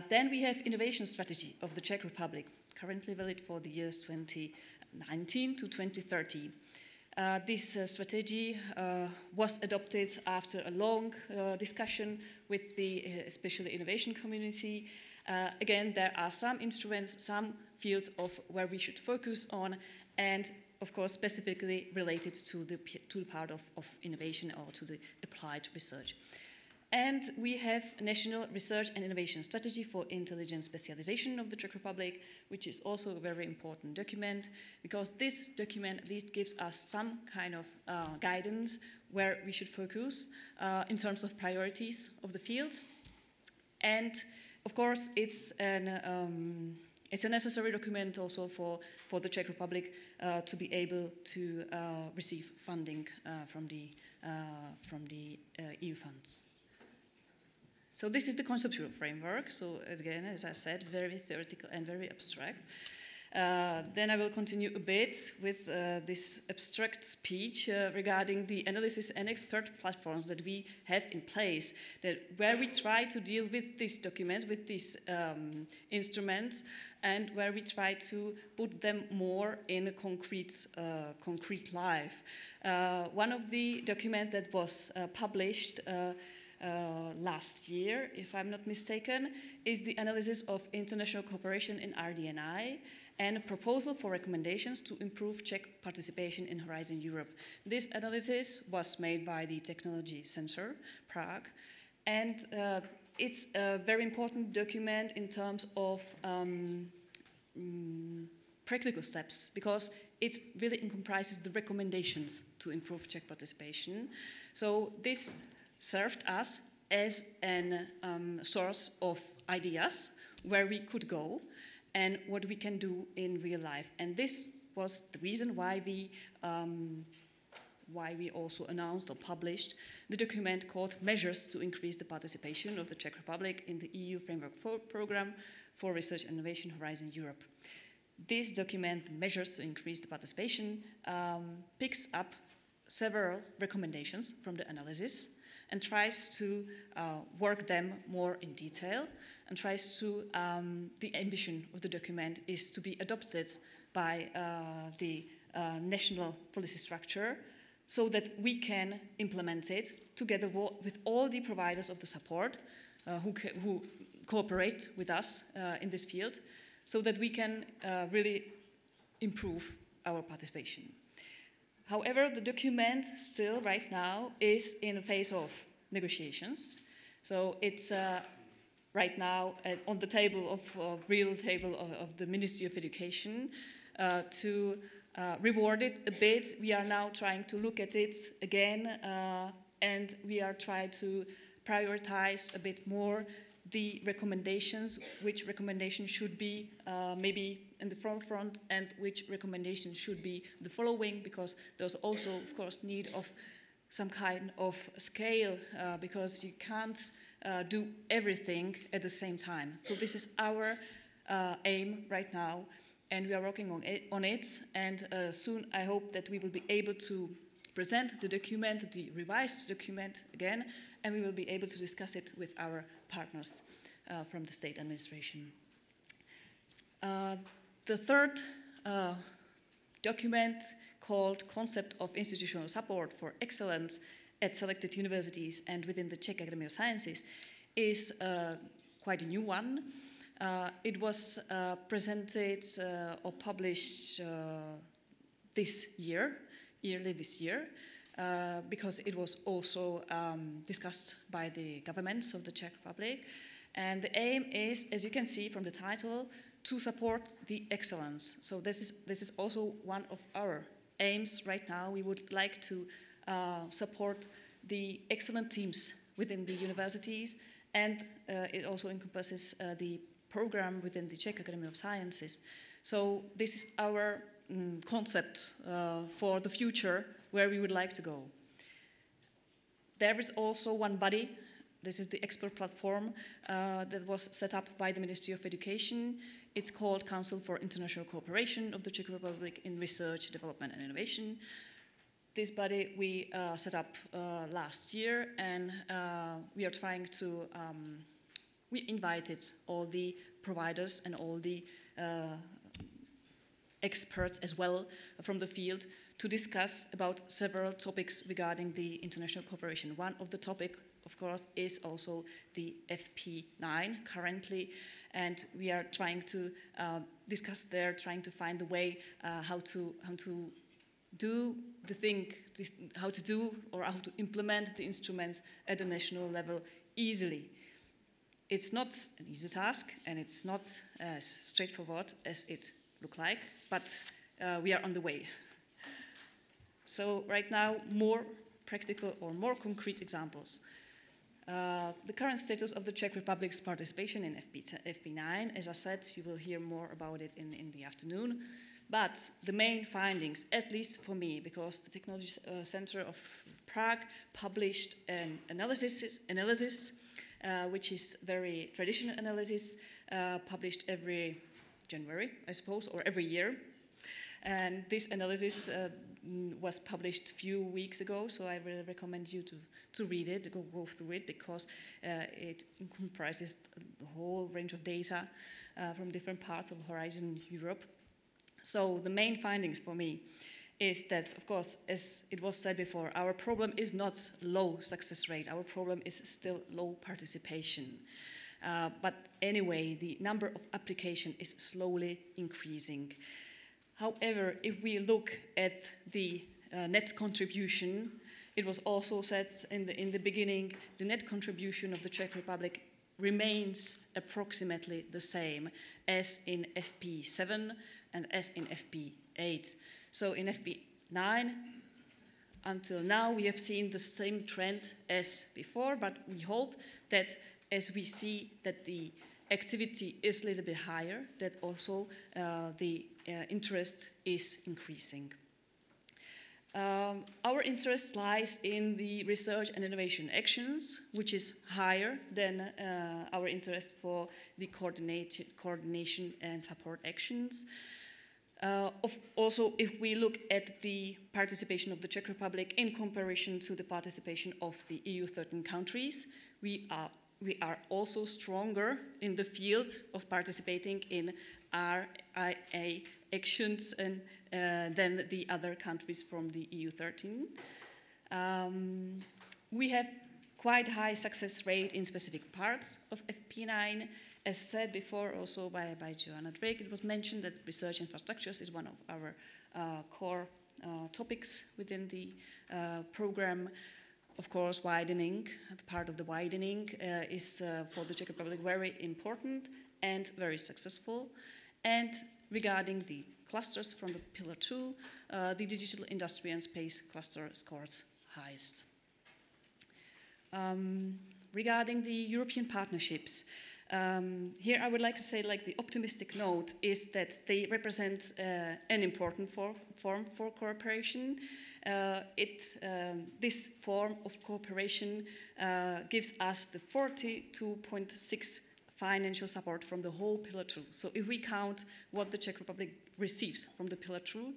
Then we have innovation strategy of the Czech Republic, currently valid for the years 2019 to 2030. This strategy was adopted after a long discussion with the especially innovation community. Again, there are some instruments, some fields of where we should focus on, and of course specifically related to the part of innovation or to the applied research. And we have National Research and Innovation Strategy for Intelligent Specialization of the Czech Republic, which is also a very important document, because this document at least gives us some kind of guidance where we should focus in terms of priorities of the fields. And of course, it's a necessary document also for the Czech Republic to be able to receive funding from the EU funds. So this is the conceptual framework. So again, as I said, very theoretical and very abstract. Then I will continue a bit with this abstract speech regarding the analysis and expert platforms that we have in place, where we try to deal with these documents, with these instruments, and where we try to put them more in a concrete life. One of the documents that was published last year, if I'm not mistaken, is the analysis of international cooperation in RD&I and a proposal for recommendations to improve Czech participation in Horizon Europe. This analysis was made by the Technology Center, Prague, and it's a very important document in terms of practical steps, because it really comprises the recommendations to improve Czech participation. So this served us as a source of ideas where we could go and what we can do in real life. And this was the reason why we also announced or published the document called Measures to Increase the Participation of the Czech Republic in the EU Framework Program for Research and Innovation Horizon Europe. This document, Measures to Increase the Participation, picks up several recommendations from the analysis and tries to work them more in detail, and tries to, the ambition of the document is to be adopted by the national policy structure so that we can implement it together with all the providers of the support who cooperate with us in this field, so that we can really improve our participation. However, the document still right now is in a phase of negotiations. So it's right now on the table of the Ministry of Education to reward it a bit. We are now trying to look at it again, and we are trying to prioritize a bit more the recommendations, which recommendations should be maybe in the forefront and which recommendations should be the following, because there's also, of course, need of some kind of scale, because you can't do everything at the same time. So this is our aim right now, and we are working on it, and soon I hope that we will be able to present the document, the revised document again, and we will be able to discuss it with our partners from the state administration. The third document, called Concept of Institutional Support for Excellence at Selected Universities and within the Czech Academy of Sciences, is quite a new one. It was presented or published early this year. because it was also discussed by the governments of the Czech Republic. And the aim is, as you can see from the title, to support the excellence. So this is also one of our aims right now. We would like to support the excellent teams within the universities, and it also encompasses the program within the Czech Academy of Sciences. So this is our concept for the future, where we would like to go. There is also one body. This is the expert platform that was set up by the Ministry of Education. It's called Council for International Cooperation of the Czech Republic in Research, Development and Innovation. This body we set up last year, and we are trying to, we invited all the providers and all the experts as well from the field to discuss about several topics regarding the international cooperation. One of the topics, of course, is also the FP9 currently, and we are trying to discuss there, trying to find the way how to do the thing, how to do or how to implement the instruments at the national level easily. It's not an easy task, and it's not as straightforward as it looks like, but we are on the way. So right now, more practical or more concrete examples. The current status of the Czech Republic's participation in FP9, as I said, you will hear more about it in the afternoon. But the main findings, at least for me, because the Technology Center of Prague published an analysis which is very traditional analysis, published every January, I suppose, or every year. And this analysis was published a few weeks ago, so I really recommend you to read it, go through it, because it comprises the whole range of data from different parts of Horizon Europe. So the main findings for me is that, of course, as it was said before, our problem is not low success rate, our problem is still low participation. But anyway, the number of applications is slowly increasing. However, if we look at the net contribution, it was also said in the beginning, the net contribution of the Czech Republic remains approximately the same as in FP7 and as in FP8. So in FP9, until now, we have seen the same trend as before, but we hope that as we see that the activity is a little bit higher, that also the interest is increasing. Our interest lies in the research and innovation actions, which is higher than our interest for the coordination and support actions. Also, if we look at the participation of the Czech Republic in comparison to the participation of the EU 13 countries, we are also stronger in the field of participating in RIA actions than the other countries from the EU 13. We have quite high success rate in specific parts of FP9. As said before also by Joanna Drake, it was mentioned that research infrastructures is one of our core topics within the program. Of course, widening, part of the widening is for the Czech Republic very important and very successful. And regarding the clusters from the Pillar 2, the digital industry and space cluster scores highest. Regarding the European partnerships, here I would like to say, like, the optimistic note is that they represent an important form for cooperation. This form of cooperation gives us the 42.6 financial support from the whole Pillar 2. So if we count what the Czech Republic receives from the Pillar 2,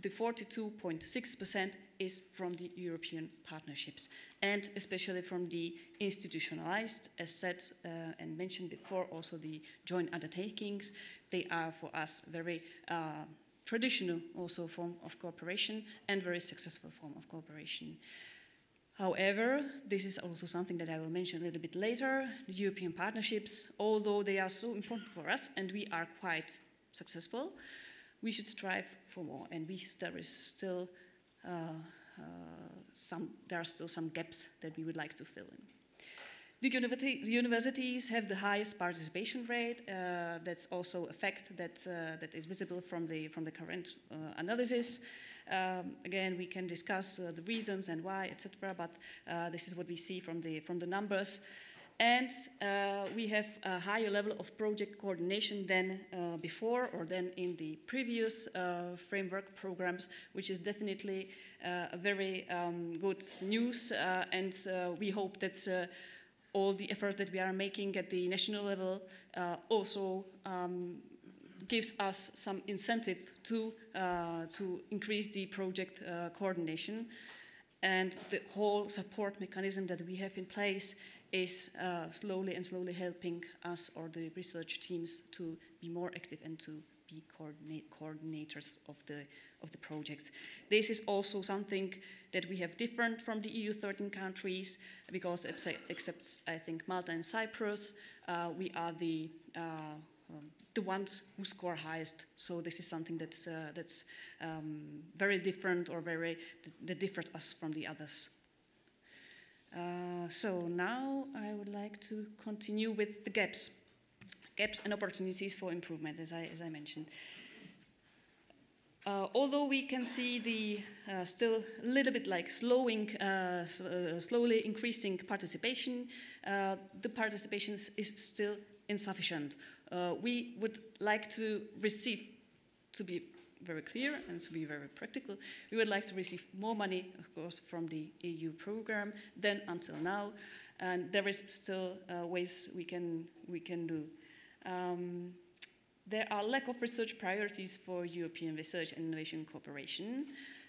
the 42.6% is from the European partnerships, and especially from the institutionalized, as said and mentioned before, also the joint undertakings. They are for us very traditional also form of cooperation and very successful form of cooperation. However, this is also something that I will mention a little bit later. The European partnerships, although they are so important for us and we are quite successful, we should strive for more, and there is still there are still some gaps that we would like to fill in. The universities have the highest participation rate. That's also a fact that is visible from the current analysis. Again, we can discuss the reasons and why, etc. But this is what we see from the numbers. And we have a higher level of project coordination than before or than in the previous framework programs, which is definitely a very good news. And we hope that all the effort that we are making at the national level also gives us some incentive to increase the project coordination. And the whole support mechanism that we have in place is slowly helping us or the research teams to be more active and to be coordinators of the projects. This is also something that we have different from the EU 13 countries, because except I think Malta and Cyprus, we are the ones who score highest. So this is something that's very different or that differs us from the others. So now I would like to continue with the gaps and opportunities for improvement, as I mentioned. Although we can see the still a little bit like slowly increasing participation, the participation is still insufficient. We would like to receive, to be very clear and to be very practical, we would like to receive more money, of course, from the EU program than until now, and there is still ways we can do. There are lack of research priorities for European research and innovation cooperation.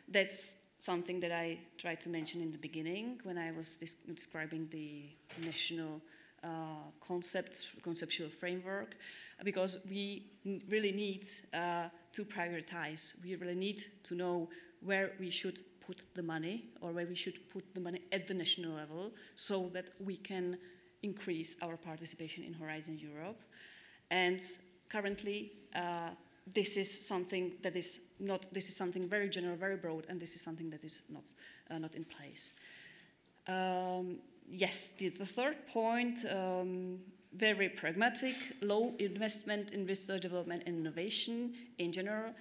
That's something that I tried to mention in the beginning when I was describing the national conceptual framework, because we really need to prioritize. We really need to know where we should put the money, or where we should put the money at the national level, so that we can increase our participation in Horizon Europe. And currently, this is something that is not. This is something very general, very broad, and this is something that is not in place. Yes, the third point, very pragmatic, low investment in research, development, and innovation in general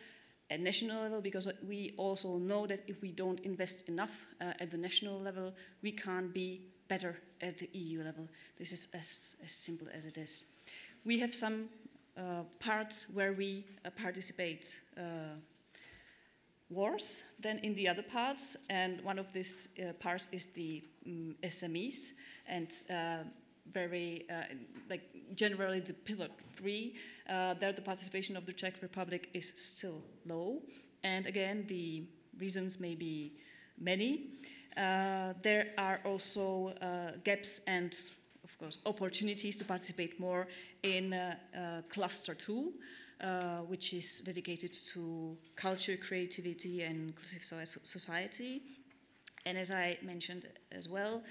at national level, because we also know that if we don't invest enough at the national level, we can't be better at the EU level. This is as simple as it is. We have some parts where we participate worse than in the other parts, and one of these parts is the SMEs, and like generally the pillar 3, there the participation of the Czech Republic is still low, and again the reasons may be many. There are also gaps and of course opportunities to participate more in cluster 2, which is dedicated to culture, creativity, and inclusive society. And as I mentioned as well,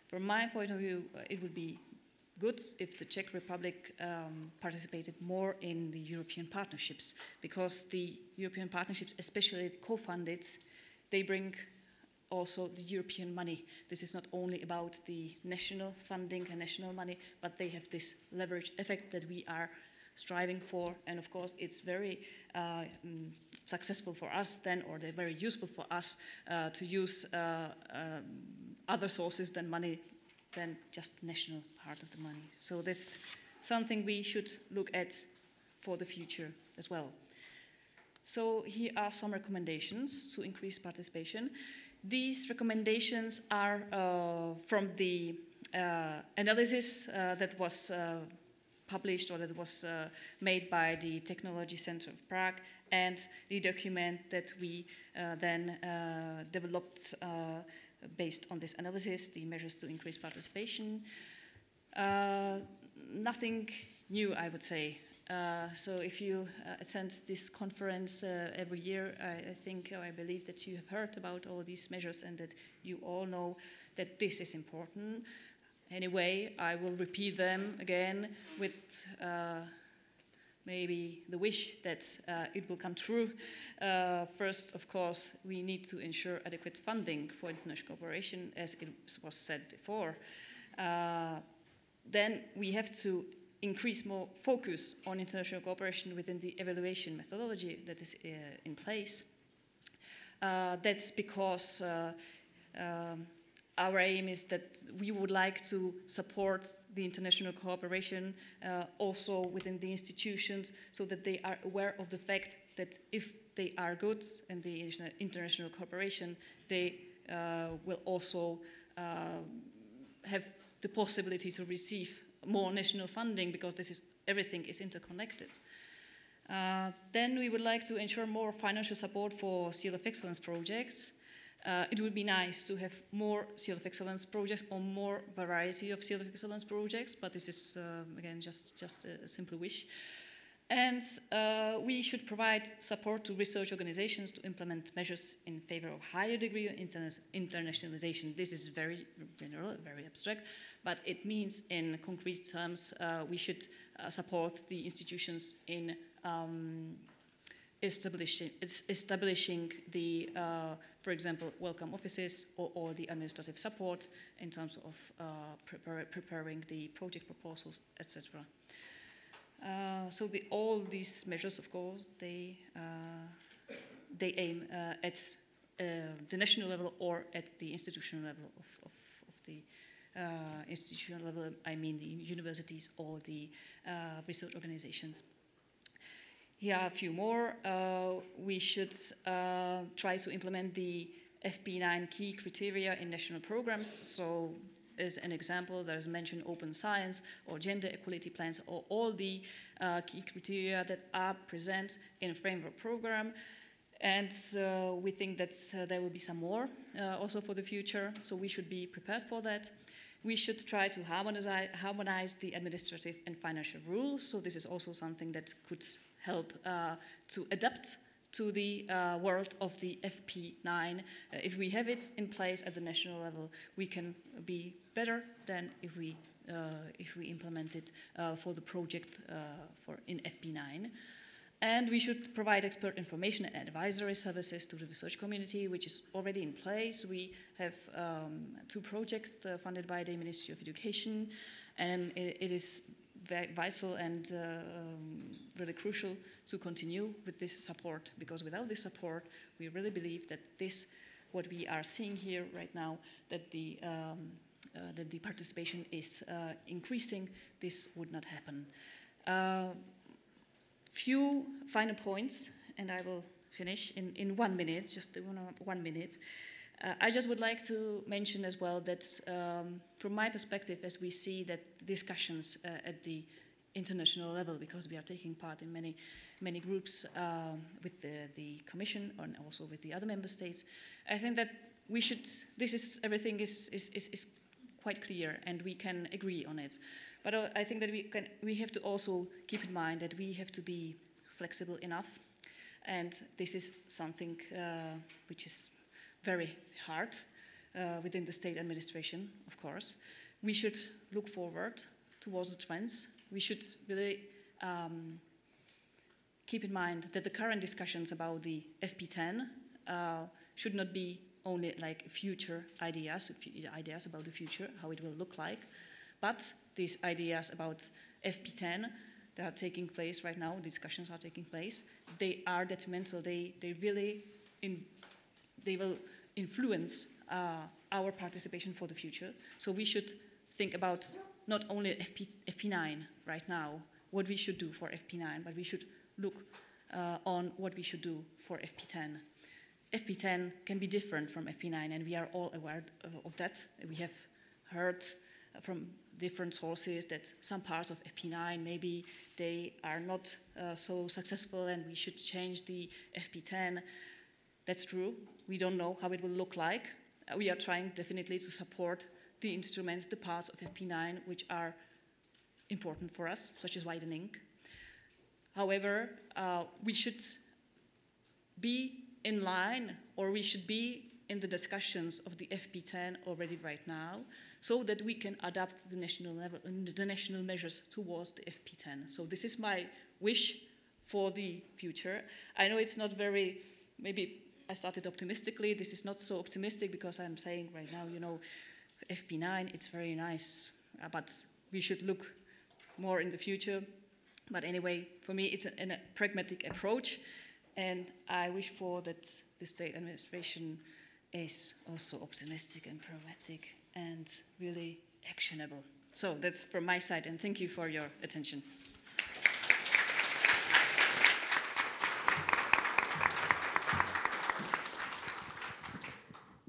from my point of view, it would be good if the Czech Republic participated more in the European partnerships, because the European partnerships, especially co-funded, they bring also the European money. This is not only about the national funding and national money, but they have this leverage effect that we are striving for, and of course it's very successful for us then, or they're very useful for us to use other sources than money, than just national part of the money. So that's something we should look at for the future as well. So here are some recommendations to increase participation. These recommendations are from the analysis that was published, or that was made by the Technology Center of Prague, and the document that we then developed based on this analysis, the measures to increase participation. Nothing new, I would say. So if you attend this conference every year, I believe that you have heard about all these measures and that you all know that this is important. Anyway, I will repeat them again with maybe the wish that it will come true. First, of course, we need to ensure adequate funding for international cooperation, as it was said before. Then we have to increase more focus on international cooperation within the evaluation methodology that is in place. That's because our aim is that we would like to support the international cooperation also within the institutions, so that they are aware of the fact that if they are good in the international cooperation, they will also have the possibility to receive more national funding, because everything is interconnected. Then we would like to ensure more financial support for Seal of Excellence projects. It would be nice to have more Seal of Excellence projects, or more variety of Seal of Excellence projects, but this is, again, just a simple wish. And we should provide support to research organizations to implement measures in favor of higher degree of internationalization. This is very general, very abstract, but it means in concrete terms we should support the institutions in establishing the, for example, welcome offices, or the administrative support in terms of preparing the project proposals, etc. So all these measures, of course, they aim at the national level or at the institutional level of the institutional level. I mean the universities or the research organizations. Here are a few more. We should try to implement the FP9 key criteria in national programs. So, as an example, there's mentioned open science or gender equality plans, or all the key criteria that are present in a framework program. And we think that there will be some more also for the future, so we should be prepared for that. We should try to harmonize the administrative and financial rules, so this is also something that could help to adapt to the world of the FP9. If we have it in place at the national level, we can be better than if we implement it for the project in FP9. And we should provide expert information and advisory services to the research community, which is already in place. We have 2 projects funded by the Ministry of Education, and it is very vital and really crucial to continue with this support, because without this support, we really believe that what we are seeing here right now, that the participation is increasing, this would not happen. Few final points, and I will finish in 1 minute, just 1 minute. I just would like to mention as well that from my perspective, as we see that discussions at the international level, because we are taking part in many groups with the Commission and also with the other member states, I think that everything is quite clear and we can agree on it. But I think that we have to also keep in mind that we have to be flexible enough, and this is something which is very hard within the state administration, of course. We should look forward towards the trends. We should really keep in mind that the current discussions about the FP10 should not be only like future ideas about the future, how it will look like, but these ideas about FP10 that are taking place right now, discussions are taking place, they are detrimental, they will influence our participation for the future. So we should think about not only FP9 right now, what we should do for FP9, but we should look on what we should do for FP10. FP10 can be different from FP9, and we are all aware of that. We have heard from different sources that some parts of FP9, maybe they are not so successful and we should change the FP10. That's true. We don't know how it will look like. We are trying definitely to support the instruments, the parts of FP9 which are important for us, such as widening. However, we should be in line, or we should be in the discussions of the FP10 already right now, so that we can adapt the national level and the national measures towards the FP10. So this is my wish for the future. I know it's not very, maybe I started optimistically. This is not so optimistic because I'm saying right now, you know, FP9, it's very nice, but we should look more in the future. But anyway, for me, it's a pragmatic approach, and I wish for that the state administration is also optimistic and pragmatic and really actionable. So that's from my side, and thank you for your attention.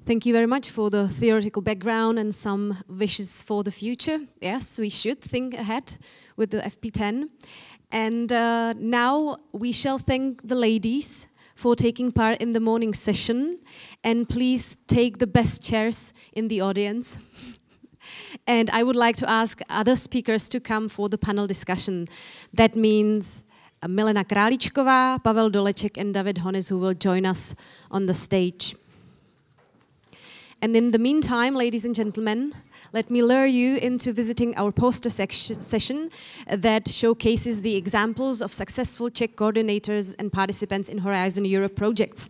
Thank you very much for the theoretical background and some wishes for the future. Yes, we should think ahead with the FP10. And now we shall thank the ladies for taking part in the morning session. And please take the best chairs in the audience. And I would like to ask other speakers to come for the panel discussion. That means Milena Králíčková, Pavel Doleček, and David Honis, who will join us on the stage. And in the meantime, ladies and gentlemen, let me lure you into visiting our poster session that showcases the examples of successful Czech coordinators and participants in Horizon Europe projects.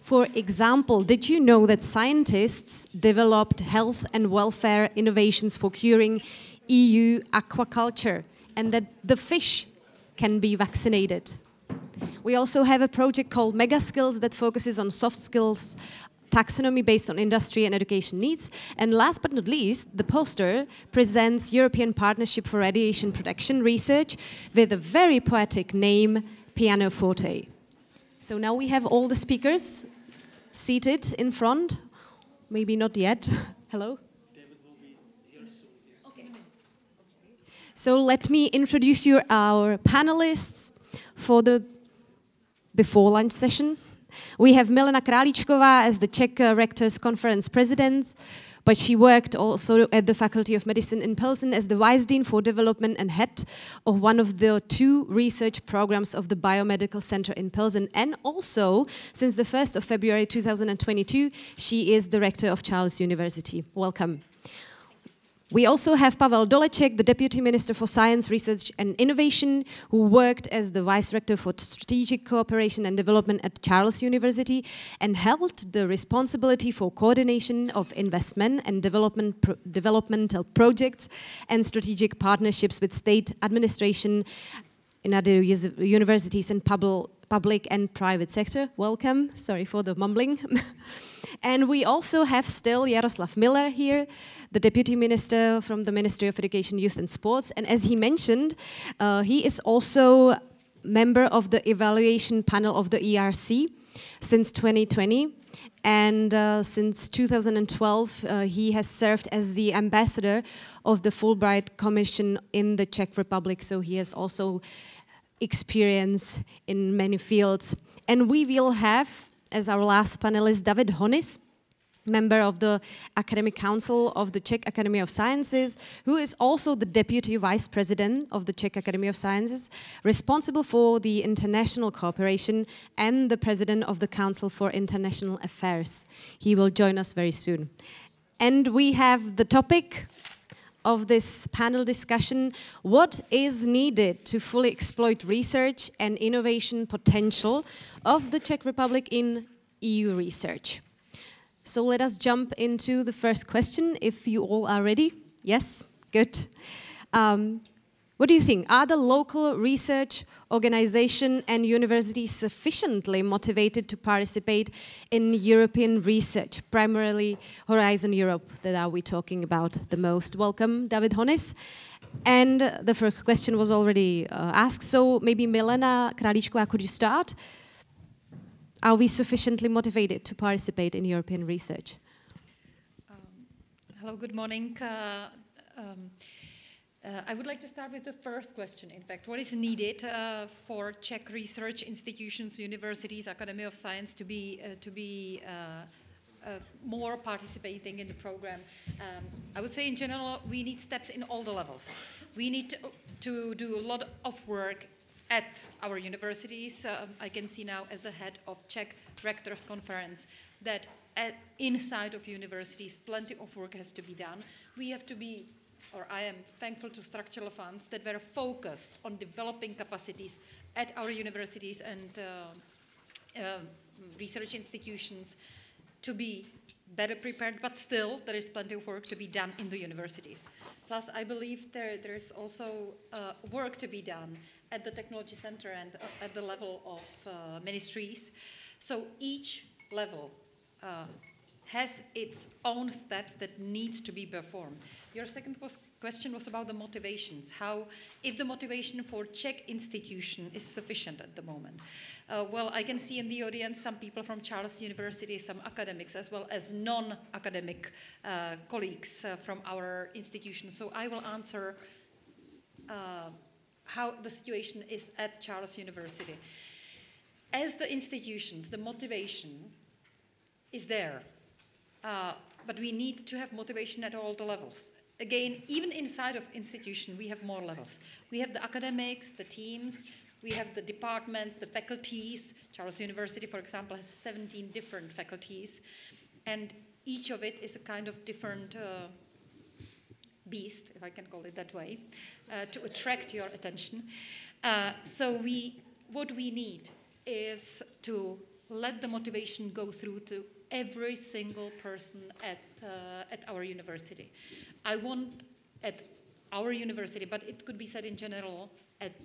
For example, did you know that scientists developed health and welfare innovations for curing EU aquaculture and that the fish can be vaccinated? We also have a project called Mega Skills that focuses on soft skills, taxonomy based on industry and education needs. And last but not least, the poster presents European Partnership for Radiation Protection Research with a very poetic name, Pianoforte. So now we have all the speakers seated in front. Maybe not yet. Hello? David will be here soon. Okay. So let me introduce you our panelists for the before lunch session. We have Milena Králíčková as the Czech Rectors Conference President, but she worked also at the Faculty of Medicine in Pilsen as the Vice Dean for Development and head of one of the 2 research programs of the Biomedical Center in Pilsen. And also, since the 1st of February 2022, she is the Rector of Charles University. Welcome. We also have Pavel Doleček, the Deputy Minister for Science, Research and Innovation, who worked as the Vice Rector for Strategic Cooperation and Development at Charles University and held the responsibility for coordination of investment and developmental projects and strategic partnerships with state administration in other universities and public and private sector. Welcome. Sorry for the mumbling. And we also have still Jaroslav Miller here, the Deputy Minister from the Ministry of Education, Youth and Sports. And as he mentioned, he is also member of the evaluation panel of the ERC since 2020. And since 2012, he has served as the ambassador of the Fulbright Commission in the Czech Republic. So he has also experience in many fields. And we will have, as our last panelist, David Honis, member of the Academic Council of the Czech Academy of Sciences, who is also the Deputy Vice President of the Czech Academy of Sciences, responsible for the international cooperation and the President of the Council for International Affairs. He will join us very soon. And we have the topic of this panel discussion: what is needed to fully exploit research and innovation potential of the Czech Republic in EU research? So let us jump into the first question, if you all are ready. Yes? Good. What do you think? Are the local research organization and universities sufficiently motivated to participate in European research, primarily Horizon Europe, that are we talking about the most? Welcome, David Honis. And the first question was already asked, so maybe Milena Králíčková, could you start? Are we sufficiently motivated to participate in European research? Hello, good morning. I would like to start with the first question. In fact, what is needed for Czech research institutions, universities, Academy of Science to be more participating in the program? I would say in general, we need steps in all the levels. We need to do a lot of work at our universities. I can see now as the head of Czech Rectors Conference that inside of universities, plenty of work has to be done. We have to be, or I am thankful to structural funds that were focused on developing capacities at our universities and research institutions to be better prepared, but still there is plenty of work to be done in the universities. Plus, I believe there is also work to be done at the technology center and at the level of ministries. So each level has its own steps that needs to be performed. Your second question was about the motivations. How, if the motivation for Czech institution is sufficient at the moment. Well, I can see in the audience some people from Charles University, some academics, as well as non-academic colleagues from our institution. So I will answer how the situation is at Charles University. As the institutions, the motivation is there. But we need to have motivation at all the levels. Again, even inside of institution, we have more levels. We have the academics, the teams, we have the departments, the faculties. Charles University, for example, has 17 different faculties. And each of it is a kind of different beast, if I can call it that way, to attract your attention. So what we need is to let the motivation go through to every single person at our university. I want at our university, but it could be said in general at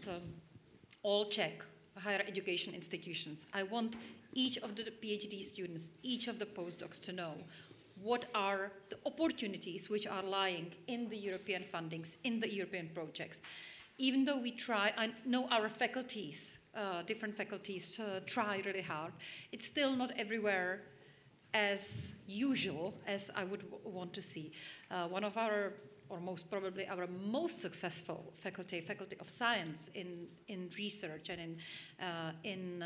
all Czech higher education institutions. I want each of the PhD students, each of the postdocs to know what are the opportunities which are lying in the European fundings, in the European projects. Even though we try, I know our faculties, different faculties try really hard, it's still not everywhere as usual as I would want to see. One of our, or most probably our most successful faculty of science in research and in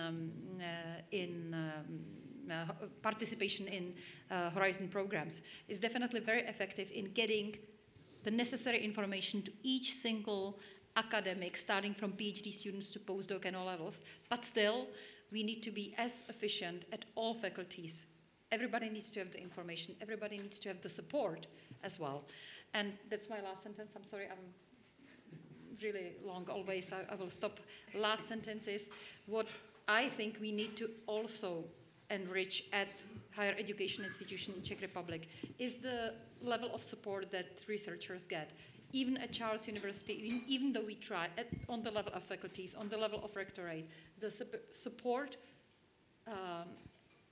participation in Horizon programs is definitely very effective in getting the necessary information to each single academic, starting from PhD students to postdoc and all levels. But still, we need to be as efficient at all faculties. Everybody needs to have the information. Everybody needs to have the support as well. And that's my last sentence. I'm sorry, I'm really long always. I will stop. Last sentence is what I think we need to also enrich at higher education institution in Czech Republic is the level of support that researchers get. Even at Charles University, even though we try on the level of faculties, on the level of rectorate, the support,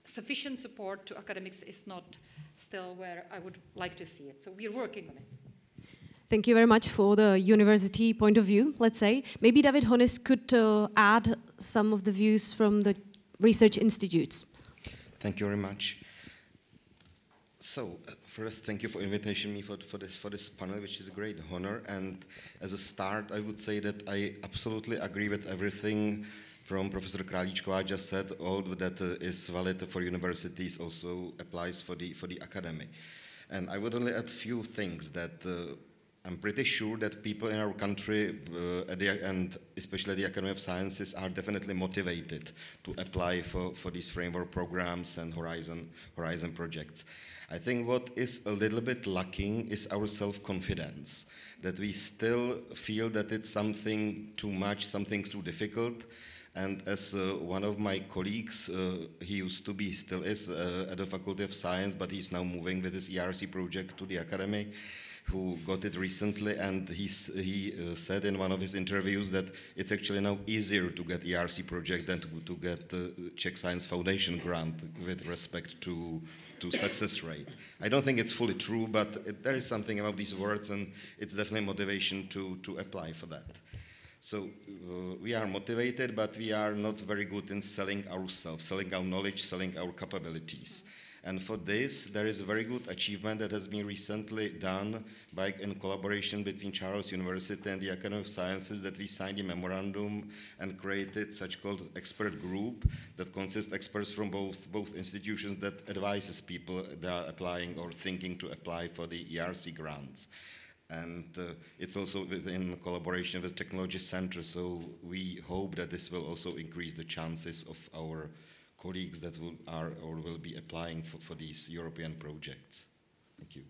sufficient support to academics is not still where I would like to see it. So we're working on it. Thank you very much for the university point of view, let's say. Maybe David Honis could add some of the views from the research institutes. Thank you very much. So, first, thank you for inviting me for this panel, which is a great honor. And as a start, I would say that I absolutely agree with everything from Professor Králíčková just said. All that is valid for universities also applies for the academy. And I would only add a few things that I'm pretty sure that people in our country, and especially the Academy of Sciences, are definitely motivated to apply for these framework programs and Horizon projects. I think what is a little bit lacking is our self-confidence, that we still feel that it's something too much, something too difficult. And as one of my colleagues, he used to be, still is, at the Faculty of Science, but he's now moving with his ERC project to the Academy, who got it recently, and he said in one of his interviews that it's actually now easier to get ERC project than to get the Czech Science Foundation grant with respect to success rate. I don't think it's fully true, but there is something about these words, and it's definitely motivation to apply for that. So we are motivated, but we are not very good in selling ourselves, selling our knowledge, selling our capabilities. And for this, there is a very good achievement that has been recently done in collaboration between Charles University and the Academy of Sciences, that we signed a memorandum and created such called expert group that consists of experts from both institutions that advises people that are applying or thinking to apply for the ERC grants. And it's also within collaboration with Technology Center, so we hope that this will also increase the chances of our colleagues that are or will be applying for these European projects. Thank you.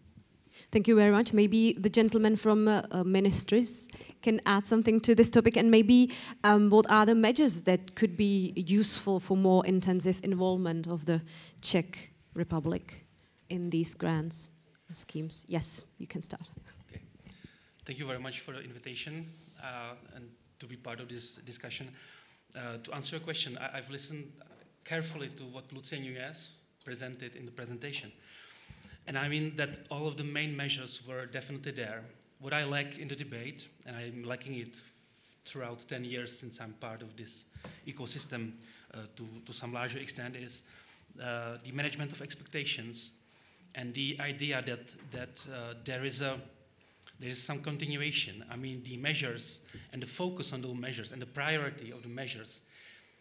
Thank you very much. Maybe the gentleman from ministries can add something to this topic, and maybe what are the measures that could be useful for more intensive involvement of the Czech Republic in these grants and schemes? Yes, you can start. Okay. Thank you very much for the invitation and to be part of this discussion. To answer your question, I've listened carefully to what Lucie Nunez presented in the presentation. And I mean that all of the main measures were definitely there. What I lack in the debate, and I'm lacking it throughout 10 years since I'm part of this ecosystem to some larger extent, is the management of expectations and the idea that there is some continuation. I mean, the measures and the focus on those measures and the priority of the measures,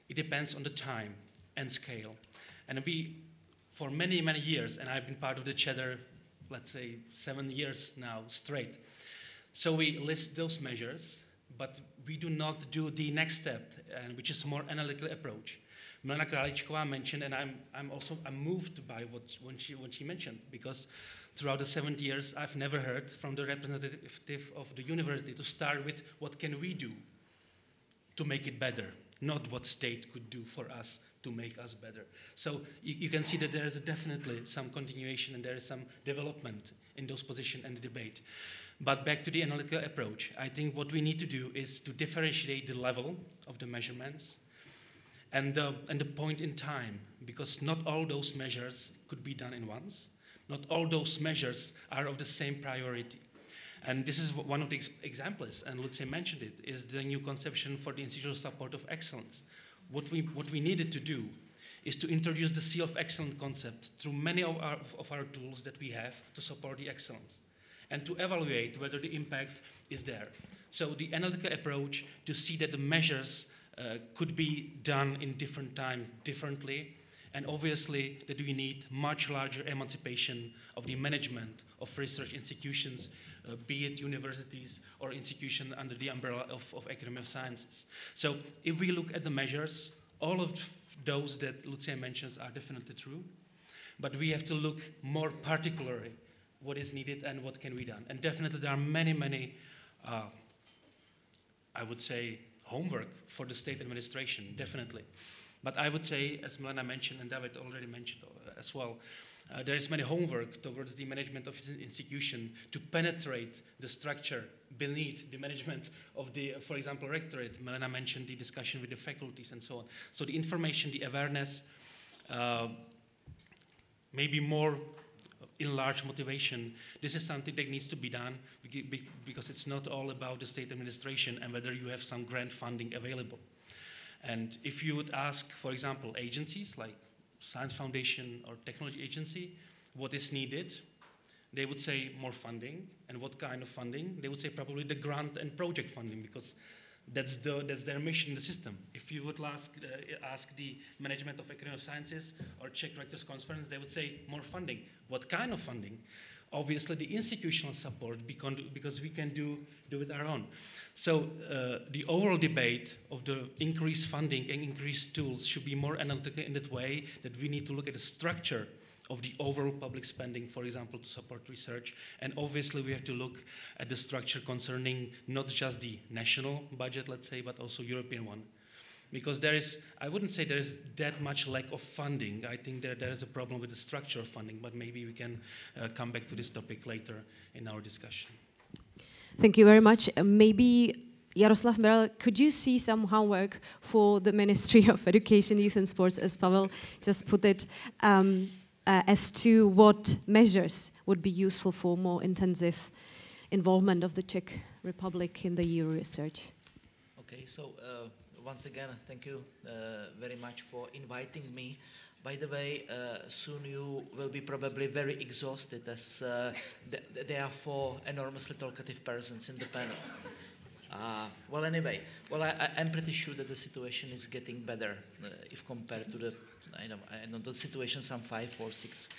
it depends on the time and scale. And for many, many years, and I've been part of the CZEDER, let's say 7 years now straight. So we list those measures, but we do not do the next step, which is a more analytical approach. Milena Kraličková mentioned, and I'm moved by what she mentioned, because throughout the 7 years, I've never heard from the representative of the university to start with what can we do to make it better, not what state could do for us to make us better. So you can see that there is definitely some continuation and there is some development in those positions and the debate. But back to the analytical approach, I think what we need to do is to differentiate the level of the measurements and the point in time, because not all those measures could be done in once. Not all those measures are of the same priority. And this is one of the examples, and Lucie mentioned it, is the new conception for the institutional support of excellence. What we needed to do is to introduce the Seal of Excellence concept through many of our tools that we have to support the excellence and to evaluate whether the impact is there. So the analytical approach to see that the measures could be done in different times differently, and obviously that we need much larger emancipation of the management of research institutions, be it universities or institutions under the umbrella of Academy of Sciences. So if we look at the measures, all of those that Lucie mentions are definitely true, but we have to look more particularly what is needed and what can be done. And definitely there are many, I would say, homework for the state administration, definitely. But I would say, as Milena mentioned and David already mentioned as well, there is many homework towards the management of the institution to penetrate the structure beneath the management of the, for example, rectorate. Milena mentioned the discussion with the faculties and so on. So the information, the awareness, maybe more enlarged motivation. This is something that needs to be done because it's not all about the state administration and whether you have some grant funding available. And if you would ask, for example, agencies like Science Foundation or Technology Agency, what is needed, they would say more funding. And what kind of funding? They would say probably the grant and project funding, because that's their mission in the system. If you would ask the management of Academy of Sciences or Czech Rectors Conference, they would say more funding. What kind of funding? Obviously the institutional support, because we can do it our own. So the overall debate of the increased funding and increased tools should be more analytical in that way that we need to look at the structure of the overall public spending, for example, to support research. And obviously we have to look at the structure concerning not just the national budget, let's say, but also European one. Because I wouldn't say there is that much lack of funding. I think there is a problem with the structure of funding, but maybe we can come back to this topic later in our discussion. Thank you very much. Maybe Jaroslav Merel, could you see some homework for the Ministry of Education, Youth and Sports, as Pavel just put it, as to what measures would be useful for more intensive involvement of the Czech Republic in the EU research? Okay, so once again, thank you very much for inviting me. By the way, soon you will be probably very exhausted, as there are 4 enormously talkative persons in the panel. Well, anyway, I'm pretty sure that the situation is getting better if compared to the, I know the situation some 5 or 6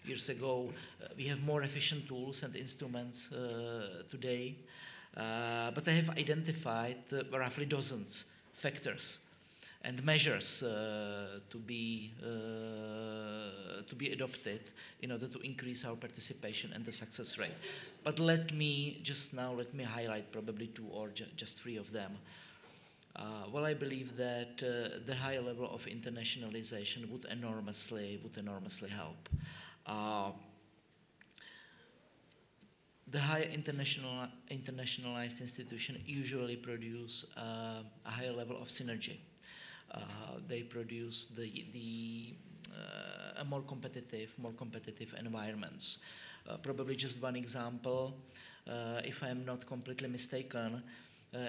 years ago. We have more efficient tools and instruments today, but I have identified roughly dozens factors and measures to be adopted in order to increase our participation and the success rate. But let me highlight probably two or just three of them. Well, I believe that the higher level of internationalization would enormously help. The higher internationalized institutions usually produce a higher level of synergy. They produce a more competitive environments. Probably just one example, if I am not completely mistaken,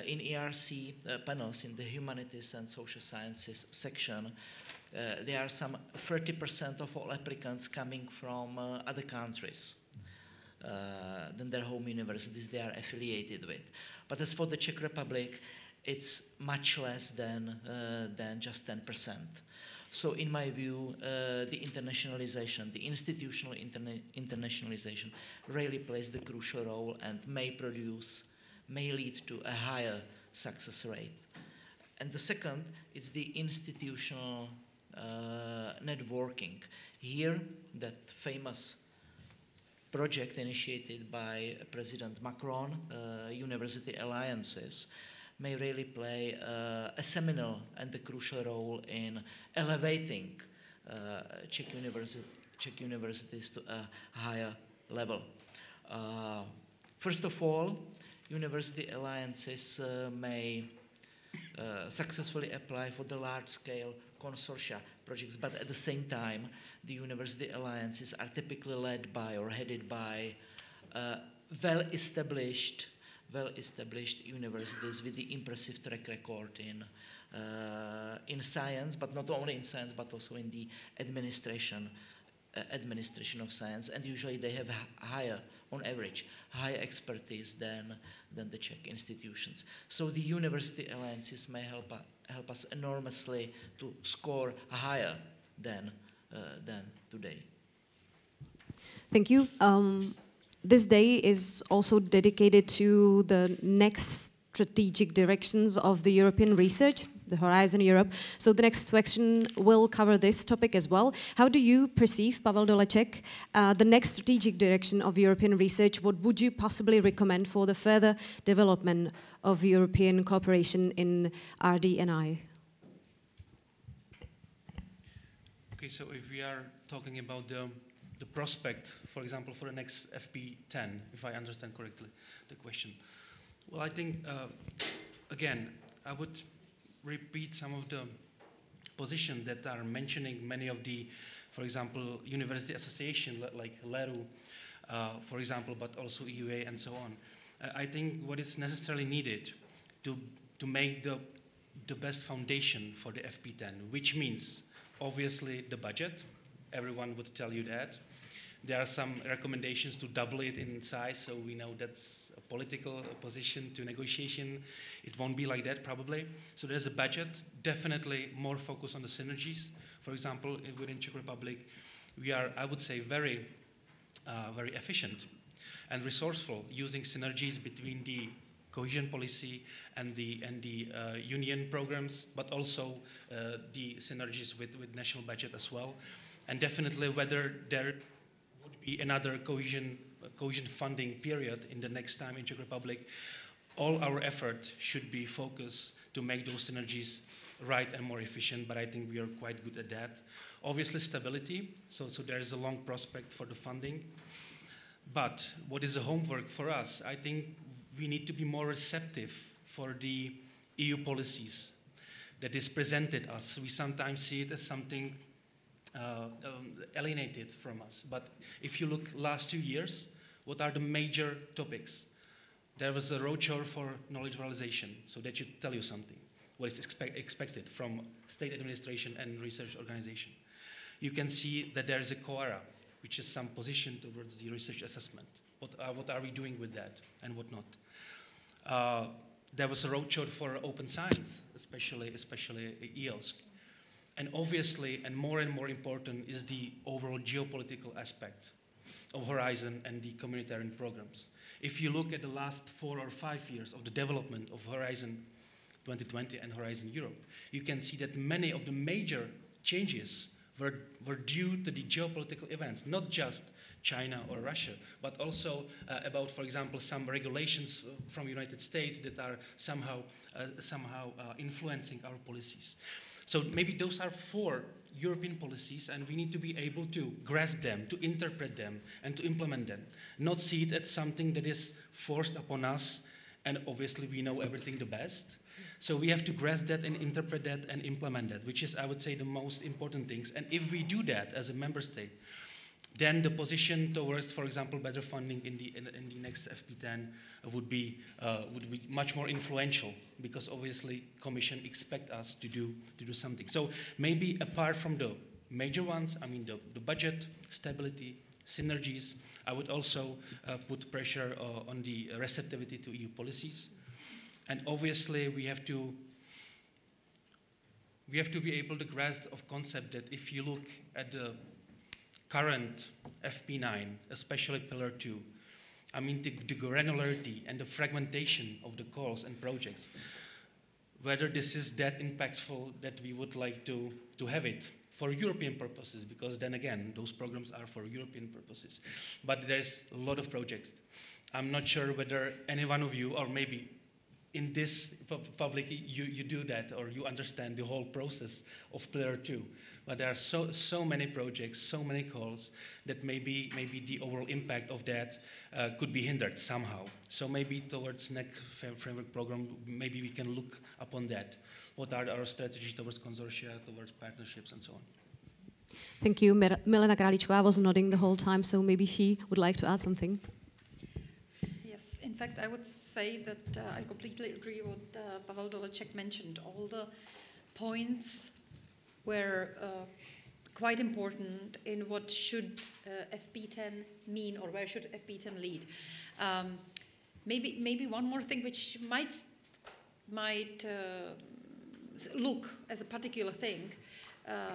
in ERC panels in the humanities and social sciences section, there are some 30% of all applicants coming from other countries than their home universities they are affiliated with. But as for the Czech Republic, it's much less than just 10%. So in my view, the internationalization, the institutional internationalization really plays the crucial role and may lead to a higher success rate. And the second is the institutional networking. Here, that famous project initiated by President Macron, University Alliances, may really play a seminal and a crucial role in elevating Czech universities to a higher level. First of all, University Alliances may successfully apply for the large-scale consortia projects, but at the same time, the University Alliances are typically led by or headed by well-established universities with the impressive track record in science, but not only in science, but also in the administration of science, and usually they have on average, higher expertise than the Czech institutions. So the University Alliances may help us enormously to score higher than today. Thank you. This day is also dedicated to the next strategic directions of the European research, the Horizon Europe. So the next question will cover this topic as well. How do you perceive, Pavel Doleček, the next strategic direction of European research? What would you possibly recommend for the further development of European cooperation in RD&I? Okay, so if we are talking about the prospect, for example, for the next FP10, if I understand correctly the question. Well, I think, again, I would repeat some of the positions that are mentioning many of the, for example, university association like LERU, for example, but also EUA and so on. I think what is necessarily needed to make the best foundation for the FP10, which means obviously the budget. Everyone would tell you that. There are some recommendations to double it in size, so we know that's a political position to negotiation. It won't be like that, probably. So there's a budget, definitely more focus on the synergies. For example, within Czech Republic, we are, I would say, very efficient and resourceful, using synergies between the cohesion policy and the union programs, but also the synergies with national budget as well. And definitely whether there would be another cohesion funding period in the next time in Czech Republic, all our effort should be focused to make those synergies right and more efficient, but I think we are quite good at that. Obviously stability, so there is a long prospect for the funding. But what is the homework for us? I think we need to be more receptive for the EU policies that is presented us. We sometimes see it as something alienated from us. But if you look last 2 years, what are the major topics? There was a roadshow for knowledge realization, so that should tell you something, what is expected from state administration and research organization. You can see that there is a COARA, which is some position towards the research assessment. What are we doing with that and what not? There was a roadshow for open science, especially EOSC. And obviously, and more important, is the overall geopolitical aspect of Horizon and the communitarian programs. If you look at the last 4 or 5 years of the development of Horizon 2020 and Horizon Europe, you can see that many of the major changes were due to the geopolitical events, not just China or Russia, but also about, for example, some regulations from the United States that are somehow influencing our policies. So maybe those are 4 European policies, and we need to be able to grasp them, to interpret them, and to implement them. Not see it as something that is forced upon us, and obviously we know everything the best. So we have to grasp that and interpret that and implement that, which is, I would say, the most important things. And if we do that as a member state, then the position towards, for example, better funding in the next FP10 would be much more influential, because obviously Commission expect us to do something. So maybe apart from the major ones, I mean the budget, stability, synergies, I would also put pressure on the receptivity to EU policies. And obviously we have to be able to grasp of concept that if you look at the current FP9, especially Pillar 2, I mean the granularity and the fragmentation of the calls and projects, whether this is that impactful that we would like to have it for European purposes, because then again, those programs are for European purposes. But there's a lot of projects. I'm not sure whether any one of you, or maybe in this public, you do that, or you understand the whole process of Pillar 2. But there are so many projects, so many calls, that maybe the overall impact of that could be hindered somehow. So maybe towards next framework program, maybe we can look upon that. What are our strategies towards consortia, towards partnerships, and so on? Thank you. Milena Kraličková was nodding the whole time, so maybe she would like to add something. Yes, in fact, I would say that I completely agree with what Pavel Doleček mentioned. All the points were quite important in what should FP10 mean, or where should FP10 lead. Maybe one more thing which might look as a particular thing,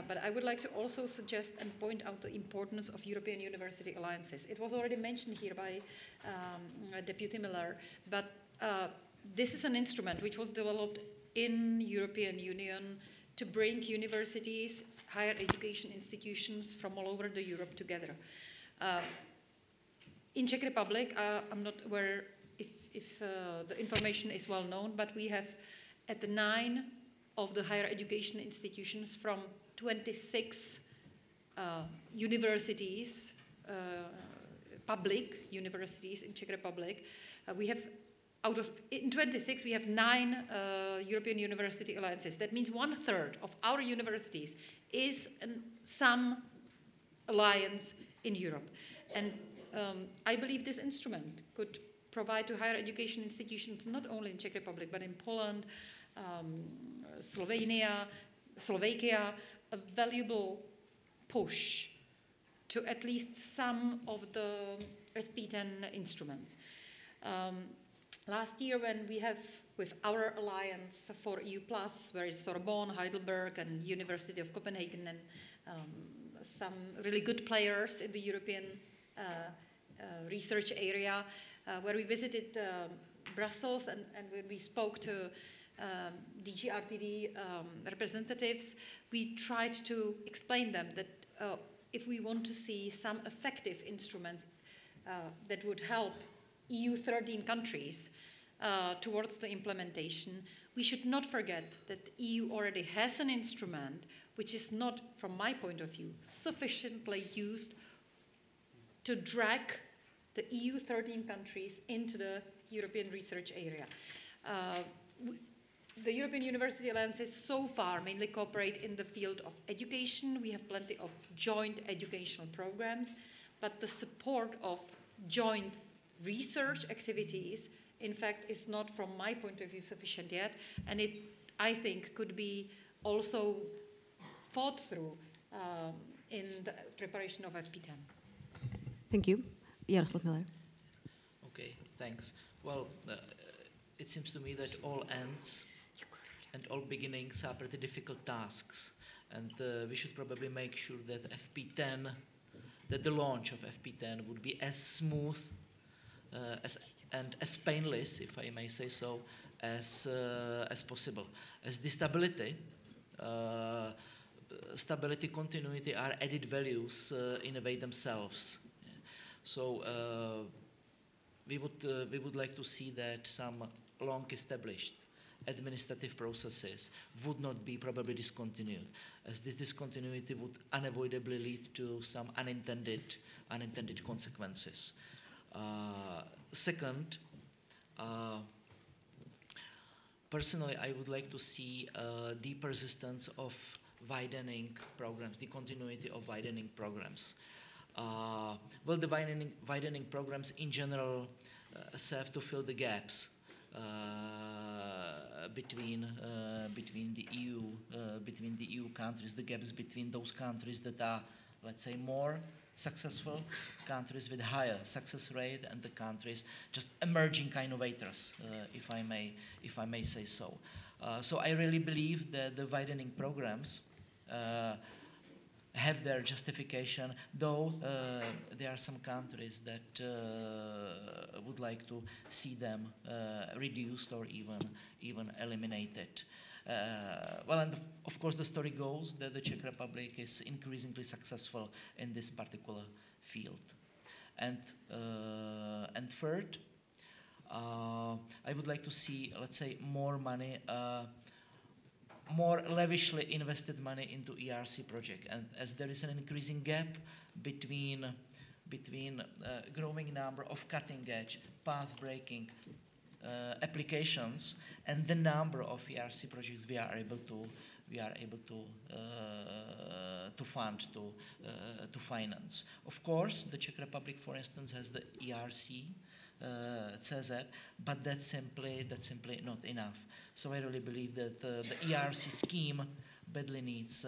but I would like to also suggest and point out the importance of European university alliances. It was already mentioned here by Deputy Miller, but this is an instrument which was developed in European Union to bring universities, higher education institutions from all over the Europe together. In Czech Republic, I'm not aware if the information is well known, but we have at the 9 of the higher education institutions from 26 universities, public universities in Czech Republic. We have in 26, we have 9 European University Alliances. That means 1/3 of our universities is some alliance in Europe. And I believe this instrument could provide to higher education institutions, not only in Czech Republic, but in Poland, Slovakia, a valuable push to at least some of the FP10 instruments. Last year, when we have, with our alliance for EU+, where is Sorbonne, Heidelberg, and University of Copenhagen, and some really good players in the European research area, where we visited Brussels and when we spoke to DG RTD representatives, we tried to explain them that if we want to see some effective instruments that would help EU 13 countries towards the implementation, we should not forget that the EU already has an instrument which is not, from my point of view, sufficiently used to drag the EU 13 countries into the European research area. The European University Alliances so far mainly cooperate in the field of education. We have plenty of joint educational programs, but the support of joint research activities, in fact, is not, from my point of view, sufficient yet, and it, I think, could be also thought through in the preparation of FP10. Thank you. Jaroslav Miller. Okay, thanks. Well, it seems to me that all ends and all beginnings are pretty difficult tasks, and we should probably make sure that FP10, that the launch of FP10 would be as smooth and as painless, if I may say so, as possible. As the stability, continuity are added values in a way themselves. So we would like to see that some long established administrative processes would not be probably discontinued, as this discontinuity would unavoidably lead to some unintended consequences. Second, personally, I would like to see the persistence of widening programs, the continuity of widening programs. Well, the widening programs in general serve to fill the gaps between the EU countries, the gaps between those countries that are, let's say, more successful, countries with higher success rate, and the countries just emerging innovators, if I may say so. So I really believe that the widening programs have their justification, though there are some countries that would like to see them reduced or even eliminated. Well, and of course the story goes that the Czech Republic is increasingly successful in this particular field. And third, I would like to see, let's say, more money, more lavishly invested money into ERC project, and as there is an increasing gap between growing number of cutting-edge, path-breaking applications and the number of ERC projects we are able to fund, to finance. Of course, the Czech Republic, for instance, has the ERC CZEDER, but that's simply not enough. So I really believe that the ERC scheme badly needs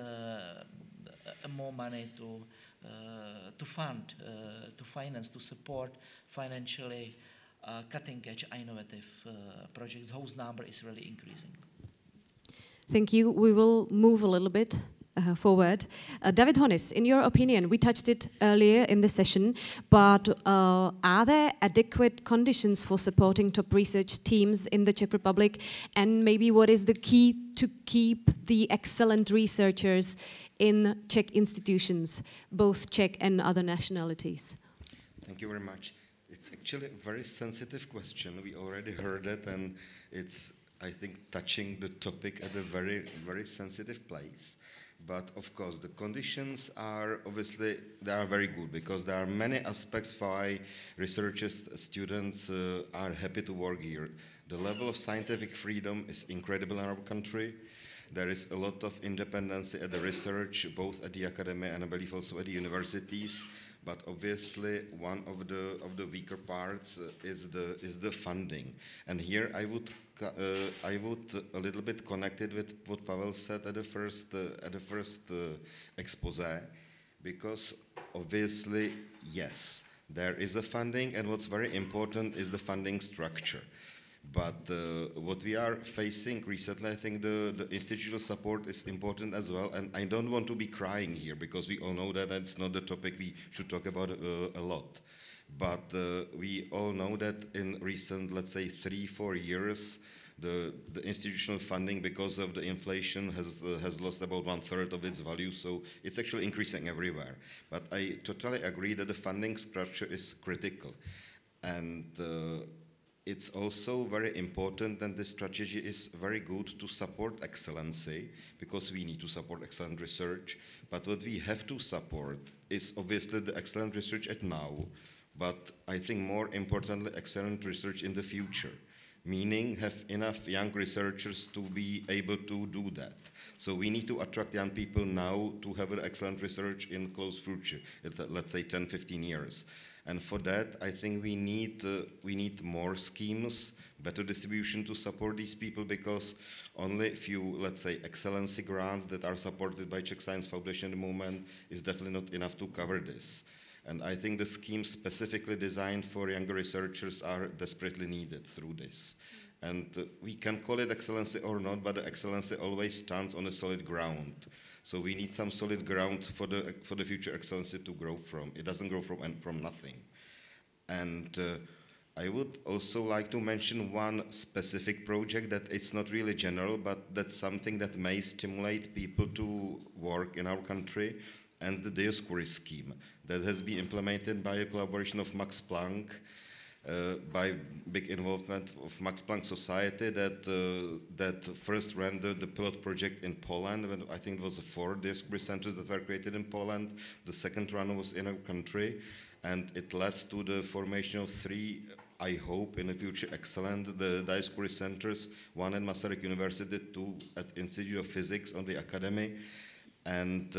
more money to fund, to finance, to support financially cutting-edge, innovative projects whose number is really increasing. Thank you. We will move a little bit forward. David Honis, in your opinion, we touched it earlier in the session, but are there adequate conditions for supporting top research teams in the Czech Republic? And maybe what is the key to keep the excellent researchers in Czech institutions, both Czech and other nationalities? Thank you very much. It's actually a very sensitive question. We already heard it, and it's, I think, touching the topic at a very, very sensitive place. But of course, the conditions are obviously, they are very good, because there are many aspects why researchers, students are happy to work here. The level of scientific freedom is incredible in our country. There is a lot of independence at the research, both at the academy and I believe also at the universities. But obviously, one of the weaker parts is the funding. And here I would a little bit connect it with what Pavel said at the first expose, because obviously, yes, there is a funding, and what's very important is the funding structure. But what we are facing recently, I think the institutional support is important as well. And I don't want to be crying here, because we all know that it's not the topic we should talk about a lot. But we all know that in recent, let's say, 3-4 years, the institutional funding, because of the inflation, has lost about 1/3 of its value. So it's actually increasing everywhere. But I totally agree that the funding structure is critical. And it's also very important, and this strategy is very good to support excellency, because we need to support excellent research. But what we have to support is obviously the excellent research at now, but I think more importantly, excellent research in the future. Meaning have enough young researchers to be able to do that. So we need to attract young people now to have an excellent research in close future, let's say 10-15 years. And for that, I think we need more schemes, better distribution to support these people, because only few, let's say, excellency grants that are supported by Czech Science Foundation at the moment is definitely not enough to cover this. And I think the schemes specifically designed for younger researchers are desperately needed through this. And we can call it excellency or not, but the excellency always stands on a solid ground. So we need some solid ground for the future excellency to grow from. It doesn't grow from nothing. And I would also like to mention one specific project that it's not really general, but that's something that may stimulate people to work in our country, and the Dioscuri scheme that has been implemented by a collaboration of Max Planck, by big involvement of Max Planck Society that first ran the pilot project in Poland. When I think it was 4 Dioscuri centers that were created in Poland. The second run was in our country, and it led to the formation of 3, I hope, in the future excellent, the Dioscuri centers, 1 at Masaryk University, 2 at Institute of Physics on the Academy. And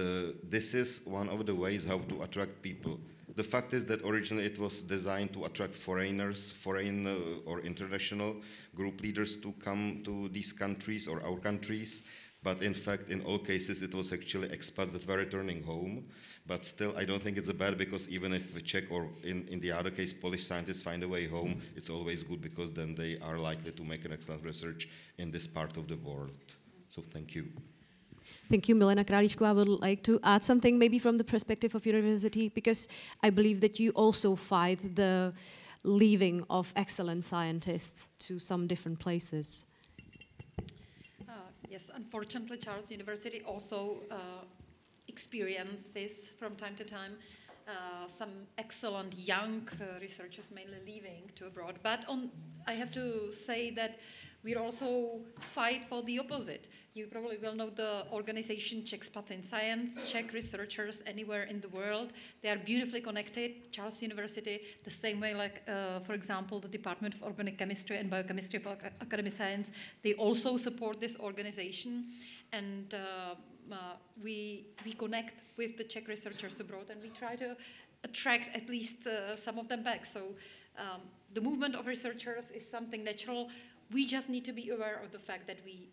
this is one of the ways how to attract people. The fact is that originally it was designed to attract foreigners, foreign or international group leaders to come to these countries or our countries. But in fact, in all cases, it was actually expats that were returning home. But still, I don't think it's bad, because even if Czech or in the other case, Polish scientists find a way home, it's always good, because then they are likely to make an excellent research in this part of the world. So thank you. Thank you, Milena Králíčková. I would like to add something maybe from the perspective of university, because I believe that you also fight the leaving of excellent scientists to some different places. Yes, unfortunately, Charles University also experiences from time to time some excellent young researchers mainly leaving to abroad. But I have to say that we also fight for the opposite. You probably will know the organization Czech Expats in Science, Czech researchers anywhere in the world. They are beautifully connected. Charles University, the same way like, for example, the Department of Organic Chemistry and Biochemistry of Academic Science, they also support this organization. And we connect with the Czech researchers abroad, and we try to attract at least some of them back. So the movement of researchers is something natural. We just need to be aware of the fact that we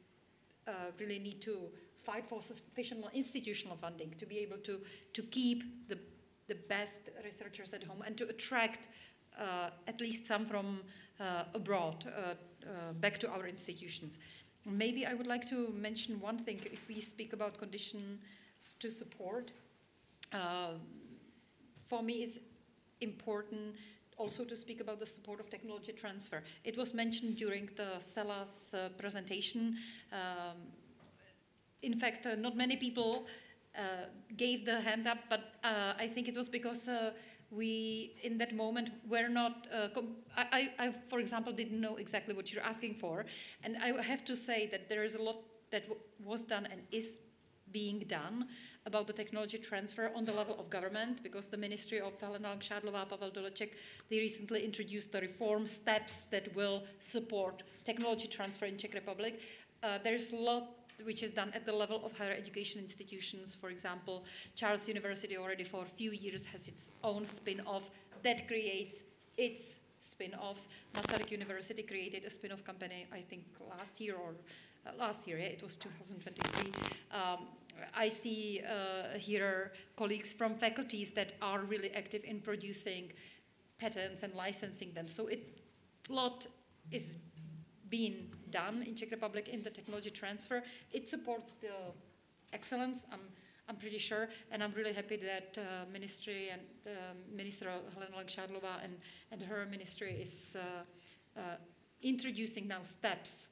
really need to fight for sufficient institutional funding to be able to keep the best researchers at home and to attract at least some from abroad back to our institutions. Maybe I would like to mention one thing. If we speak about conditions to support, for me it's important also to speak about the support of technology transfer. It was mentioned during the CELA's presentation. In fact, not many people gave the hand up, but I think it was because we, in that moment, were not, I, for example, didn't know exactly what you're asking for. And I have to say that there is a lot that was done and is being done about the technology transfer on the level of government, because the Ministry of Helena Langšádlová, Pavel Doleček, they recently introduced the reform steps that will support technology transfer in Czech Republic. There's a lot which is done at the level of higher education institutions. For example, Charles University already for a few years has its own spin-off that creates its spin-offs. Masaryk University created a spin-off company, I think last year, yeah, it was 2023. I see here colleagues from faculties that are really active in producing patents and licensing them. So a lot is being done in Czech Republic in the technology transfer. It supports the excellence, I'm pretty sure, and I'm really happy that Ministry and Minister Helena Langšádlová and her ministry is introducing now steps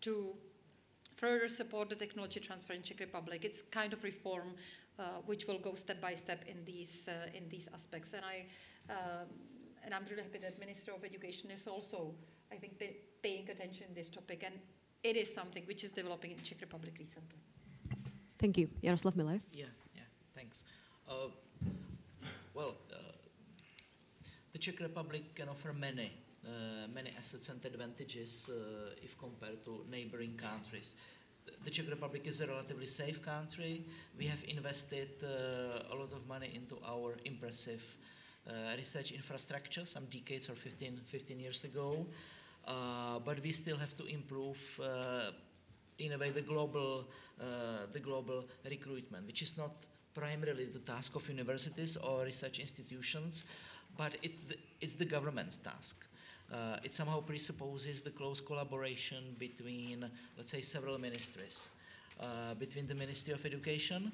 to further support the technology transfer in Czech Republic. It's kind of reform which will go step by step in these aspects. And I'm really happy that Minister of Education is also, I think, paying attention to this topic, and it is something which is developing in Czech Republic recently. Thank you. Jaroslav Miller. Yeah, thanks. The Czech Republic can offer many assets and advantages if compared to neighboring countries. The Czech Republic is a relatively safe country. We have invested a lot of money into our impressive research infrastructure some decades or 15 years ago, but we still have to improve in a way the global recruitment, which is not primarily the task of universities or research institutions, but it's the government's task. It somehow presupposes the close collaboration between, let's say, several ministries, between the Ministry of Education,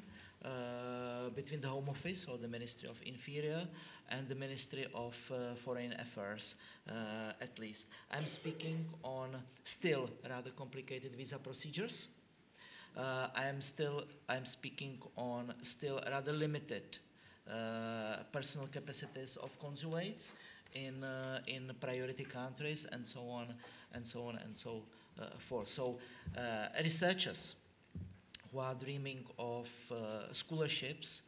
between the Home Office, or the Ministry of Interior, and the Ministry of Foreign Affairs, at least. I'm speaking on still rather complicated visa procedures. I'm speaking on still rather limited personal capacities of consulates in priority countries, and so on and so on and so forth. So researchers who are dreaming of scholarships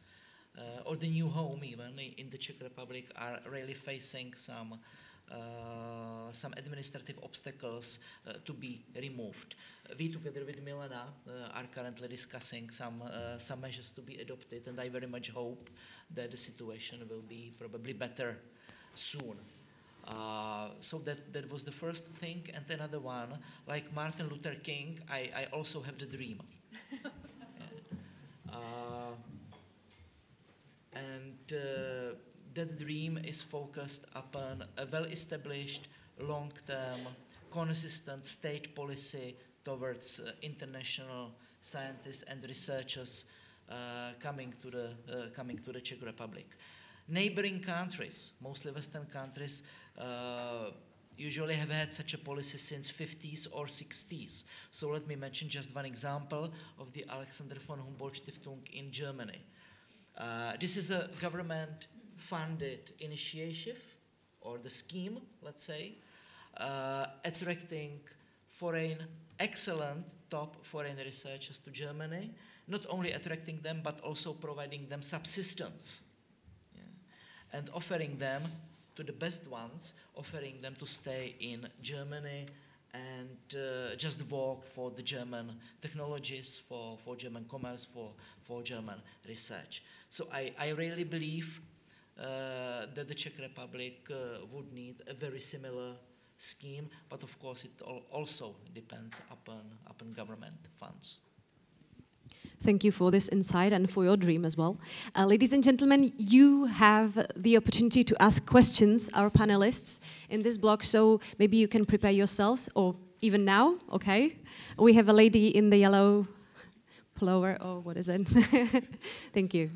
or the new home even in the Czech Republic are really facing some administrative obstacles to be removed. We, together with Milena, are currently discussing some measures to be adopted, and I very much hope that the situation will be probably better soon. So that was the first thing. And another one, like Martin Luther King, I also have the dream. That dream is focused upon a well-established, long-term, consistent state policy towards international scientists and researchers coming to the Czech Republic. Neighboring countries, mostly Western countries, usually have had such a policy since 50s or 60s. So let me mention just one example of the Alexander von Humboldt Stiftung in Germany. This is a government-funded initiative, or the scheme, let's say, attracting excellent top foreign researchers to Germany, not only attracting them, but also providing them subsistence, and offering them to the best ones, offering them to stay in Germany and just work for the German technologies, for German commerce, for German research. So I really believe that the Czech Republic would need a very similar scheme, but of course it also depends upon government funds. Thank you for this insight and for your dream as well. Ladies and gentlemen, you have the opportunity to ask questions, our panelists, in this block, so maybe you can prepare yourselves, or even now, okay? We have a lady in the yellow pullover, or what is it? Thank you.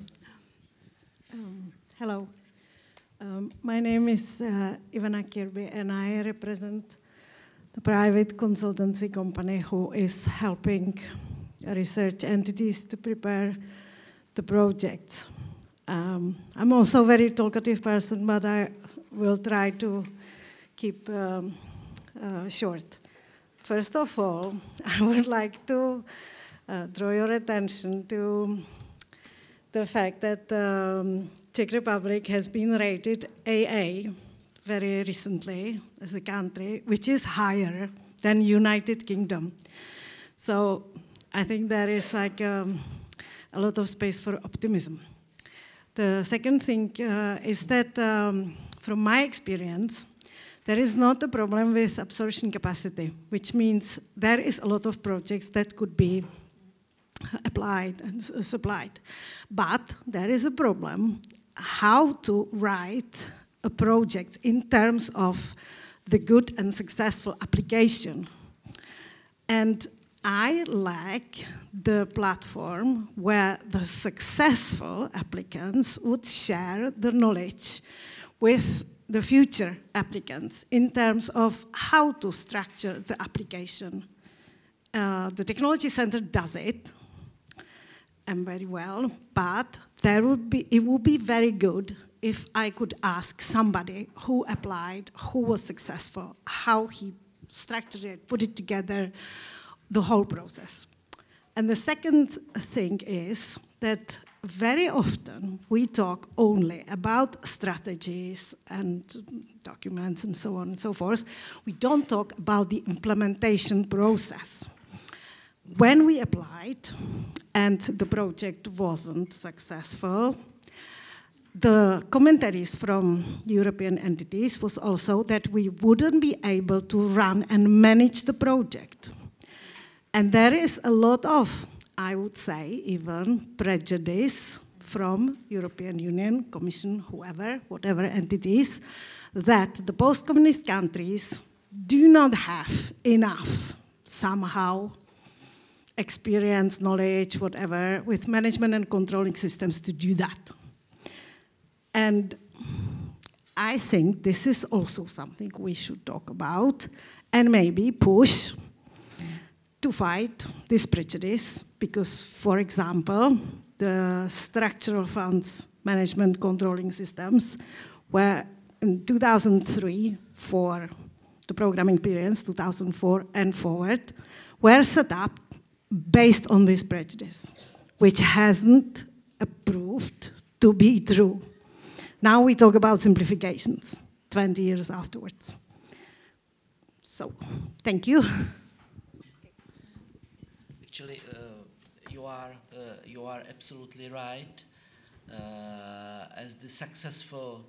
Hello. My name is Ivana Kirby, and I represent the private consultancy company who is helping research entities to prepare the projects. I'm also a very talkative person, but I will try to keep short. First of all, I would like to draw your attention to the fact that Czech Republic has been rated AA very recently as a country, which is higher than United Kingdom. So I think there is like a lot of space for optimism. The second thing is that from my experience, there is not a problem with absorption capacity, which means there is a lot of projects that could be applied and supplied. But there is a problem how to write a project in terms of the good and successful application. And I like the platform where the successful applicants would share the knowledge with the future applicants in terms of how to structure the application. The Technology Center does it, and very well, but it would be very good if I could ask somebody who applied, who was successful, how he structured it, put it together, the whole process. And the second thing is that very often we talk only about strategies and documents and so on and so forth. We don't talk about the implementation process. When we applied and the project wasn't successful, the commentaries from European entities was also that we wouldn't be able to run and manage the project. And there is a lot of, I would say, even prejudice from European Union, Commission, whoever, whatever entities, that the post-communist countries do not have enough, somehow, experience, knowledge, whatever, with management and controlling systems to do that. And I think this is also something we should talk about and maybe push to fight this prejudice, because, for example, the structural funds management controlling systems were in 2003 for the programming periods, 2004 and forward, were set up based on this prejudice, which hasn't proved to be true. Now we talk about simplifications 20 years afterwards. So, thank you. Actually, you are absolutely right. As the successful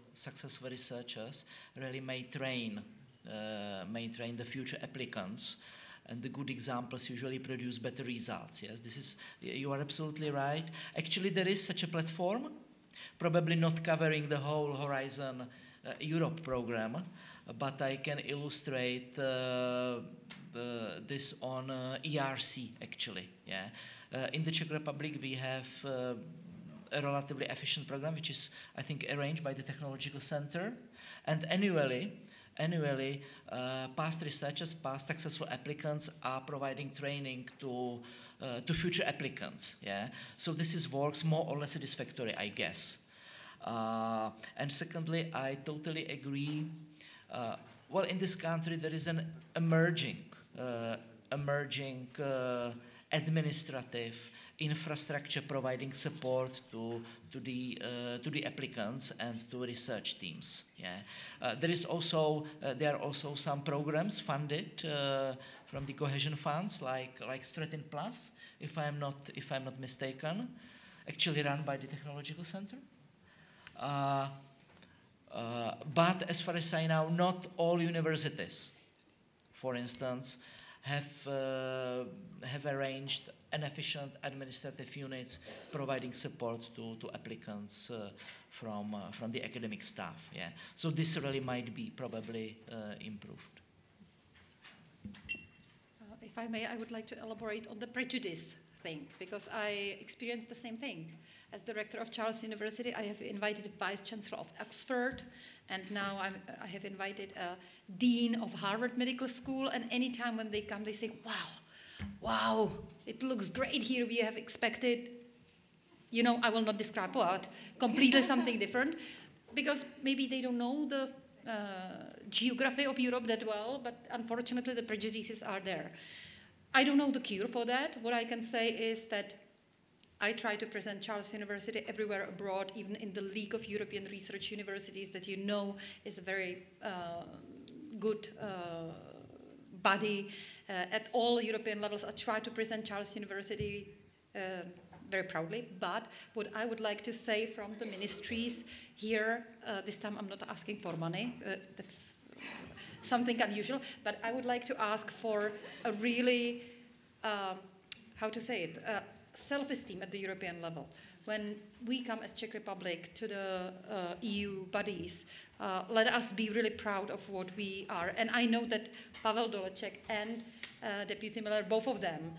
researchers really may train the future applicants, and the good examples usually produce better results. Yes, you are absolutely right. Actually, there is such a platform, probably not covering the whole Horizon Europe program, but I can illustrate this on ERC actually. Yeah, in the Czech Republic we have a relatively efficient program, which is, I think, arranged by the Technological Center, and annually, past researchers, past successful applicants are providing training to future applicants. Yeah, so this works more or less satisfactory, I guess. And secondly, I totally agree. Well, in this country there is an emerging administrative infrastructure providing support to the applicants and to research teams. Yeah, there are also some programs funded from the cohesion funds, like Stretin Plus, if I'm not mistaken, actually run by the Technological Center. But as far as I know, not all universities, for instance, have arranged an efficient administrative units providing support to applicants from the academic staff. Yeah, so this really might be probably improved. If I may, I would like to elaborate on the prejudice thing, because I experienced the same thing. As director of Charles University, I have invited Vice Chancellor of Oxford, and now I have invited a Dean of Harvard Medical School, and anytime when they come, they say, wow, it looks great here. We have expected, I will not describe what, completely something different, because maybe they don't know the geography of Europe that well, but unfortunately the prejudices are there. I don't know the cure for that. What I can say is that I try to present Charles University everywhere abroad, even in the League of European Research Universities that is a very good body at all European levels. I try to present Charles University very proudly, but what I would like to say from the ministries here, this time I'm not asking for money, that's something unusual, but I would like to ask for a really, self-esteem at the European level. When we come as Czech Republic to the EU bodies, let us be really proud of what we are. And I know that Pavel Doleček and Deputy Miller, both of them,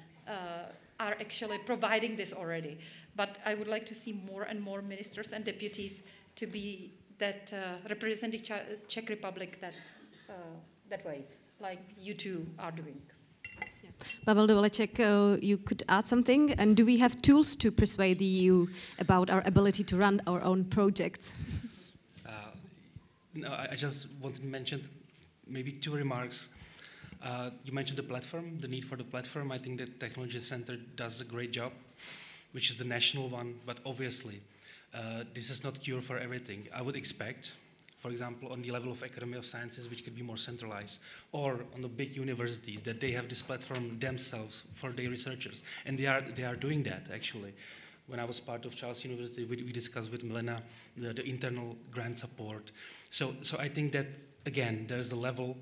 are actually providing this already. But I would like to see more and more ministers and deputies to be that representing Czech Republic that way, like you two are doing. Pavel Doleček, you could add something. And do we have tools to persuade the EU about our ability to run our own projects? No, I just wanted to mention maybe two remarks. You mentioned the platform, the need for the platform. I think the Technology Center does a great job, which is the national one, but obviously this is not cure for everything. I would expect, for example, on the level of Academy of Sciences, which could be more centralized, or on the big universities, that they have this platform themselves for their researchers. And they are doing that, actually. When I was part of Charles University, we discussed with Milena the internal grant support. So I think that, again, there's a level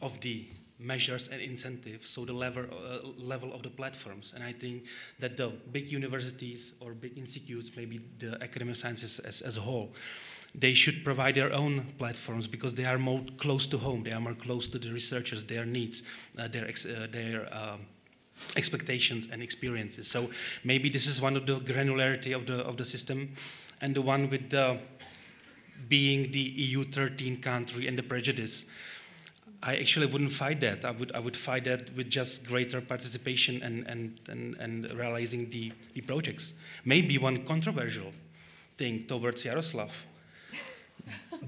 of the measures and incentives, so the level of the platforms. And I think that the big universities or big institutes, maybe the Academy of Sciences as a whole, they should provide their own platforms because they are more close to home. They are more close to the researchers, their needs, their expectations and experiences. So maybe this is one of the granularity of the system, and the one with being the EU 13 country and the prejudice. I actually wouldn't fight that. I would fight that with just greater participation and realizing the projects. Maybe one controversial thing towards Jaroslav.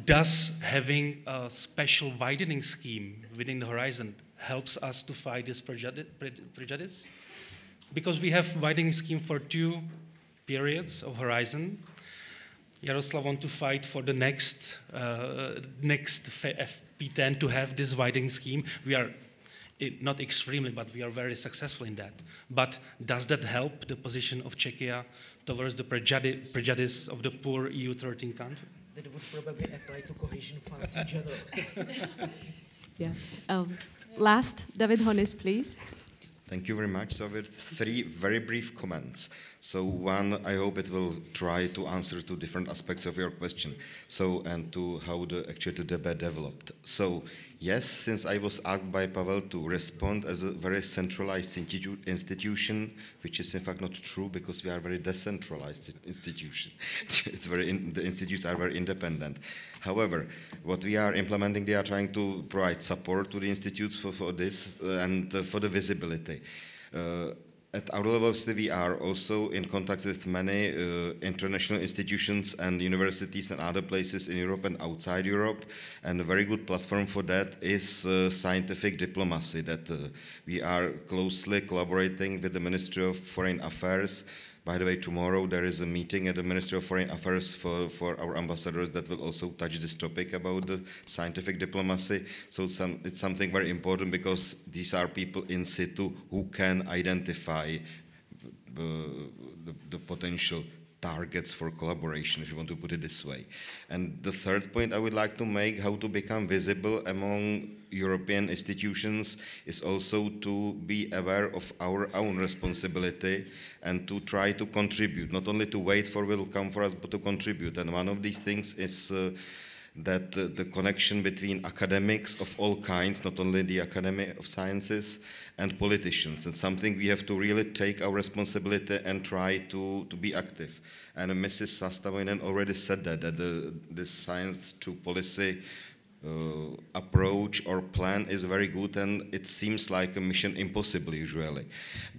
Does having a special widening scheme within the horizon helps us to fight this prejudice? Because we have widening scheme for 2 periods of horizon. Jaroslav want to fight for the next FP10 to have this widening scheme. We are not extremely, but we are very successful in that. But does that help the position of Czechia towards the prejudice of the poor EU 13 country? That would probably apply to cohesion funds in general. Yeah. Last, David Honis, please. Thank you very much. So with 3 very brief comments. So one, I hope it will try to answer to different aspects of your question. So, and to how the debate developed. So yes, since I was asked by Pavel to respond as a very centralized institution, which is in fact not true because we are a very decentralized institution. The institutes are very independent. However, what we are implementing, they are trying to provide support to the institutes for this and for the visibility. At our level, we are also in contact with many international institutions and universities and other places in Europe and outside Europe. And a very good platform for that is scientific diplomacy, that we are closely collaborating with the Ministry of Foreign Affairs. By the way, tomorrow there is a meeting at the Ministry of Foreign Affairs for our ambassadors that will also touch this topic about the scientific diplomacy. So it's something very important because these are people in situ who can identify the potential targets for collaboration, if you want to put it this way. And the third point I would like to make, how to become visible among European institutions, is also to be aware of our own responsibility and to try to contribute, not only to wait for what will come for us, but to contribute. And one of these things is that the connection between academics of all kinds, not only the Academy of Sciences, and politicians, and something we have to really take our responsibility and try to be active. And Mrs. Sastavoinen already said that this science to policy approach or plan is very good, and it seems like a mission impossible usually.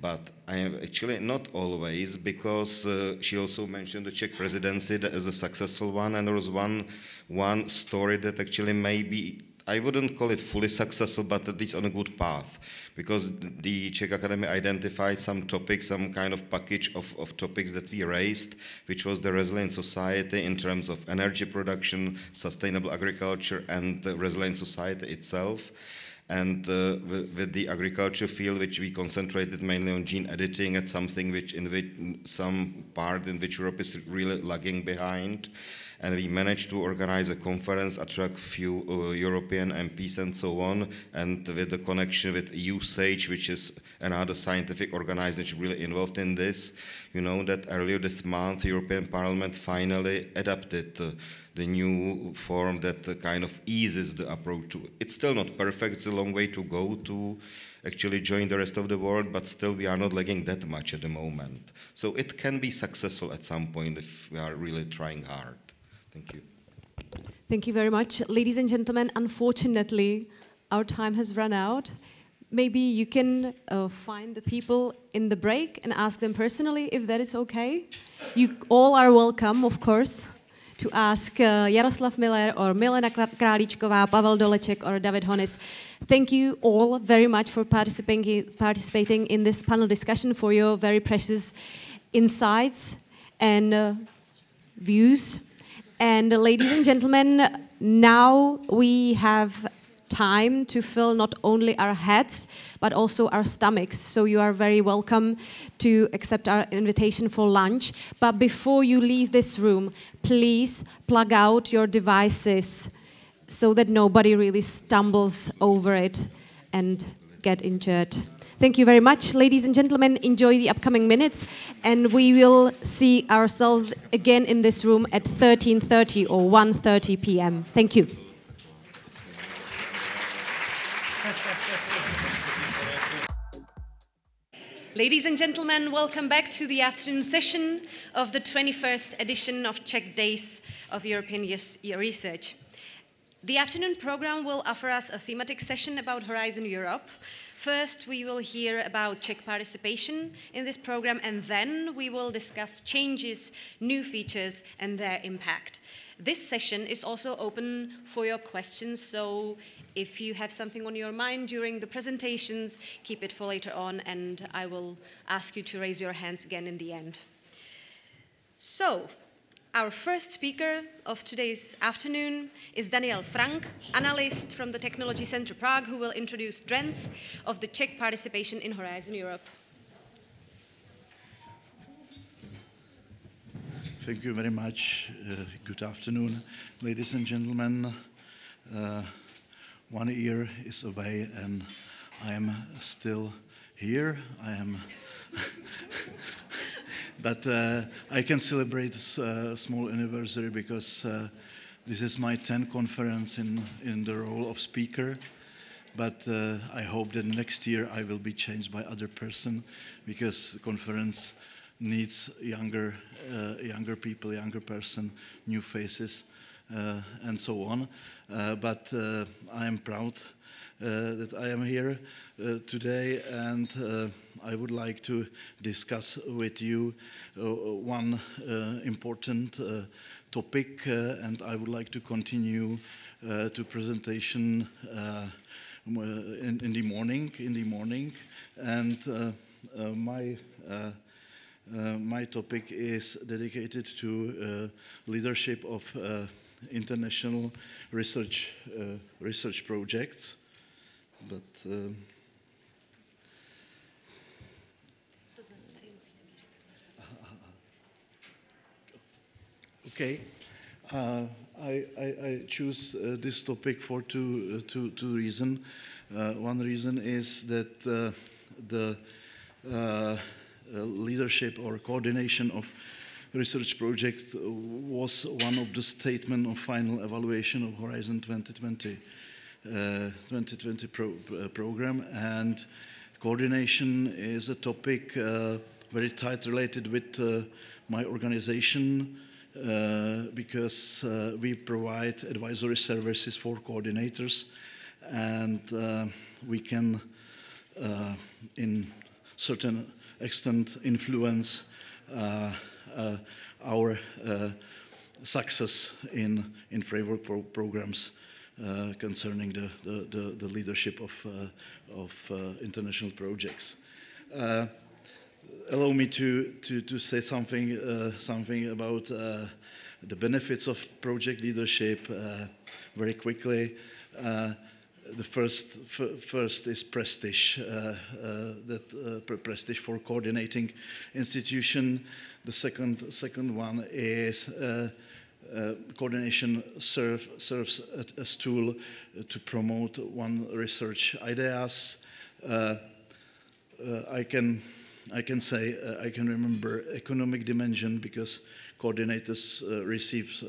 But I am actually not always, because she also mentioned the Czech presidency as a successful one, and there was one story that actually maybe, I wouldn't call it fully successful, but at least on a good path, because the Czech Academy identified some topics, some kind of package of topics that we raised, which was the resilient society in terms of energy production, sustainable agriculture, and the resilient society itself. And with the agriculture field, which we concentrated mainly on gene editing, at something which some part in which Europe is really lagging behind. And we managed to organize a conference, attract few European MPs and so on, and with the connection with USAGE, which is another scientific organization really involved in this. You know that earlier this month, the European Parliament finally adopted the new form that kind of eases the approach to it. It's still not perfect, it's a long way to go to actually join the rest of the world, but still we are not lagging that much at the moment. So it can be successful at some point if we are really trying hard. Thank you. Thank you very much. Ladies and gentlemen, unfortunately, our time has run out. Maybe you can find the people in the break and ask them personally if that is okay. You all are welcome, of course, to ask Jaroslav Miller or Milena Králíčková, Pavel Doleček or David Honis. Thank you all very much for participating in this panel discussion, for your very precious insights and views. And ladies and gentlemen, now we have time to fill not only our heads, but also our stomachs. So you are very welcome to accept our invitation for lunch. But before you leave this room, please plug out your devices so that nobody really stumbles over it and get injured. Thank you very much, ladies and gentlemen. Enjoy the upcoming minutes, and we will see ourselves again in this room at 13:30 or 1:30 p.m. Thank you. Ladies and gentlemen, welcome back to the afternoon session of the 21st edition of Czech Days of European Research. The afternoon program will offer us a thematic session about Horizon Europe. First, we will hear about Czech participation in this program, and then we will discuss changes, new features, and their impact. This session is also open for your questions, so if you have something on your mind during the presentations, keep it for later on, and I will ask you to raise your hands again in the end. So, our first speaker of today's afternoon is Daniel Frank, analyst from the Technology Center Prague, who will introduce strengths of the Czech participation in Horizon Europe. Thank you very much. Good afternoon, ladies and gentlemen. 1 year is away and I am still here. I am, but I can celebrate this small anniversary because this is my 10th conference in the role of speaker. But I hope that next year I will be changed by other person because the conference needs younger people, younger person, new faces, and so on. But I am proud that I am here today, and I would like to discuss with you one important topic, and I would like to continue to presentation in the morning, and my topic is dedicated to leadership of international research projects. But okay, I choose this topic for two reasons. One reason is that the leadership or coordination of research project was one of the statement of final evaluation of Horizon 2020 program, and coordination is a topic very tight related with my organization because we provide advisory services for coordinators, and we can in certain extent influence our success in framework programs concerning the leadership of international projects. Allow me to say something about the benefits of project leadership very quickly. The first is prestige, prestige for coordinating institution. The second one is coordination serves as tool to promote one research ideas. I can remember economic dimension because coordinators receive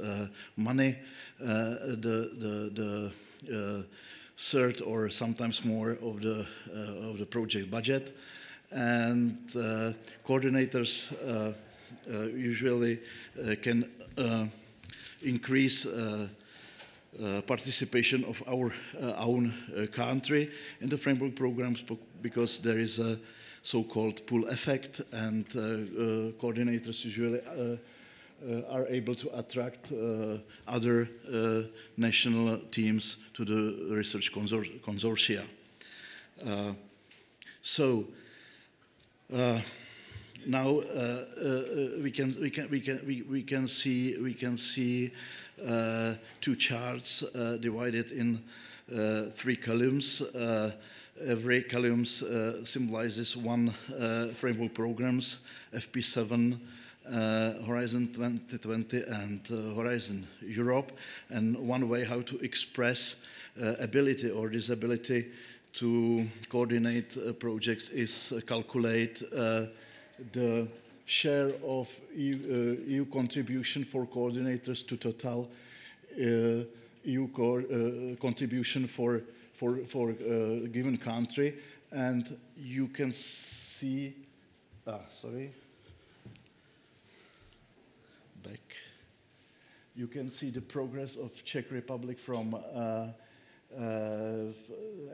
money. The third or sometimes more of the project budget, and coordinators usually can increase participation of our own country in the framework programs because there is a so-called pull effect, and coordinators usually are able to attract other national teams to the research consortia. So now we can see two charts divided in 3 columns. Every column symbolizes one framework programs, FP7, Horizon 2020 and Horizon Europe, and one way how to express ability or disability to coordinate projects is calculate the share of EU contribution for coordinators to total EU contribution for a given country, and you can see sorry. Back. You can see the progress of Czech Republic from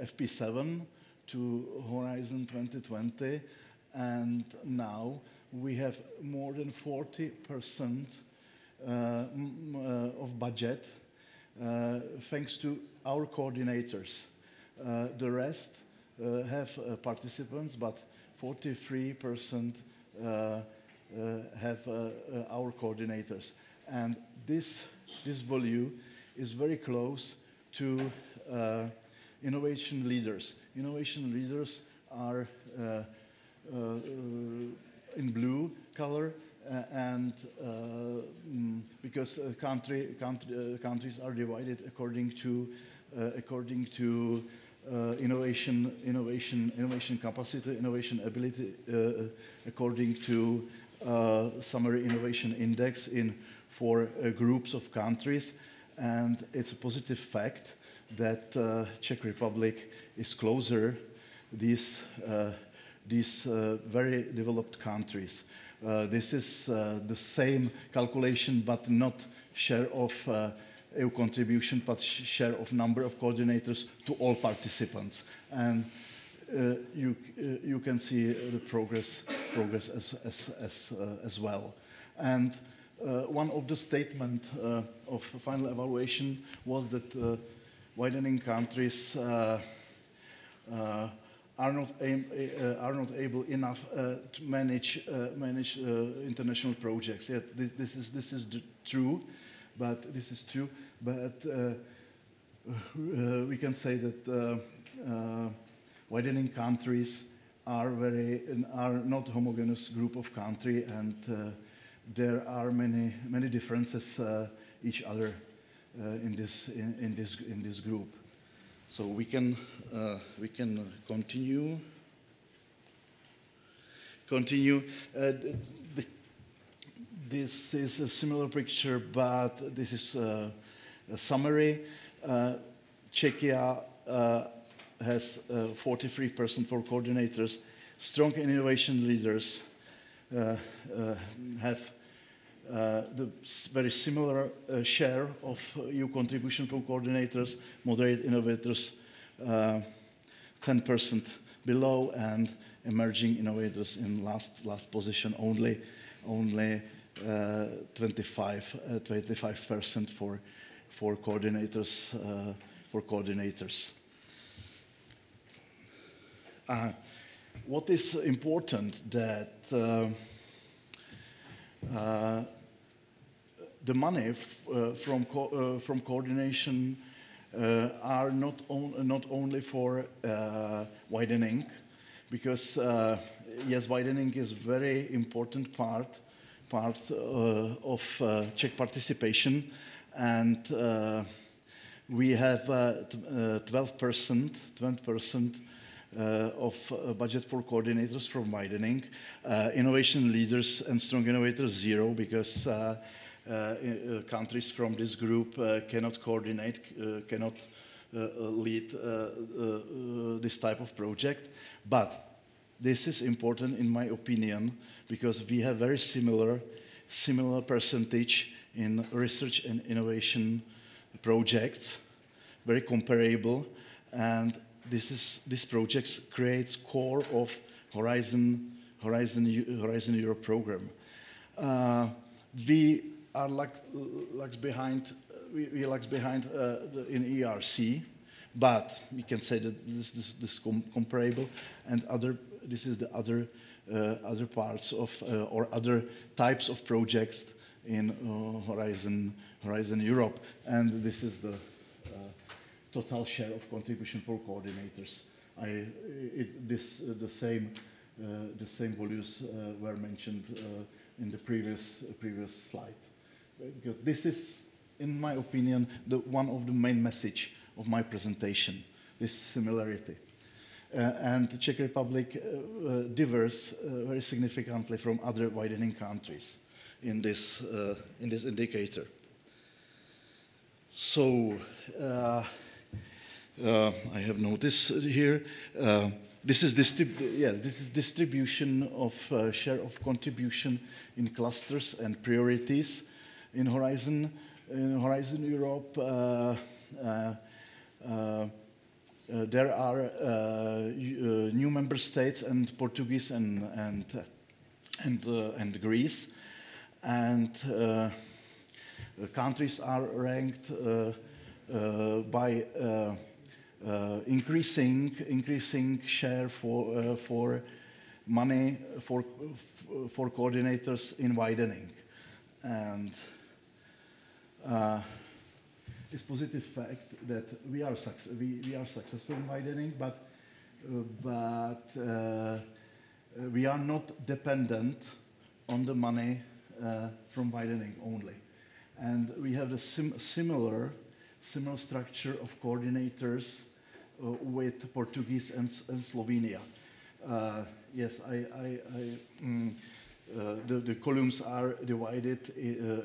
FP7 to Horizon 2020, and now we have more than 40% of budget thanks to our coordinators. The rest have participants, but 43% have our coordinators. And this value is very close to innovation leaders. Innovation leaders are in blue color, and because countries are divided according to innovation capacity, innovation ability, according to summary innovation index in 4 groups of countries. And it's a positive fact that Czech Republic is closer these very developed countries. This is the same calculation, but not share of EU contribution, but share of number of coordinators to all participants. And you can see the progress as well. And one of the statements of final evaluation was that widening countries are not able enough to manage international projects. Yet this is true, but we can say that widening countries are not homogeneous group of country, and there are many differences each other in this group. So we can continue. This is a similar picture, but this is a summary. Czechia has 43% for coordinators. Strong innovation leaders have the very similar share of EU contribution from coordinators, moderate innovators 10% below, and emerging innovators in last position, only 25% for coordinators. What is important that the money from coordination are not only for widening, because yes, widening is very important part of Czech participation, and we have 12% of budget for coordinators from widening. Innovation leaders and strong innovators 0, because countries from this group cannot coordinate, cannot lead this type of project. But this is important in my opinion, because we have very similar percentage in research and innovation projects, very comparable, and this project creates core of Horizon Europe program. We are lags behind in ERC, but we can say that this is comparable, and this is the other parts of or other types of projects in Horizon Europe, and this is the total share of contribution for coordinators. The same values were mentioned in the previous slide. Because this is, in my opinion, one of the main message of my presentation, this similarity. And the Czech Republic differs very significantly from other widening countries in this indicator. So I have noticed here this is distribution of share of contribution in clusters and priorities in Horizon Europe. There are new member states and Portuguese and Greece, and countries are ranked by increasing share for money for coordinators in widening, and it's positive fact that we are successful in widening, but we are not dependent on the money from widening only, and we have the similar structure of coordinators with Portuguese and Slovenia. Yes, the columns are divided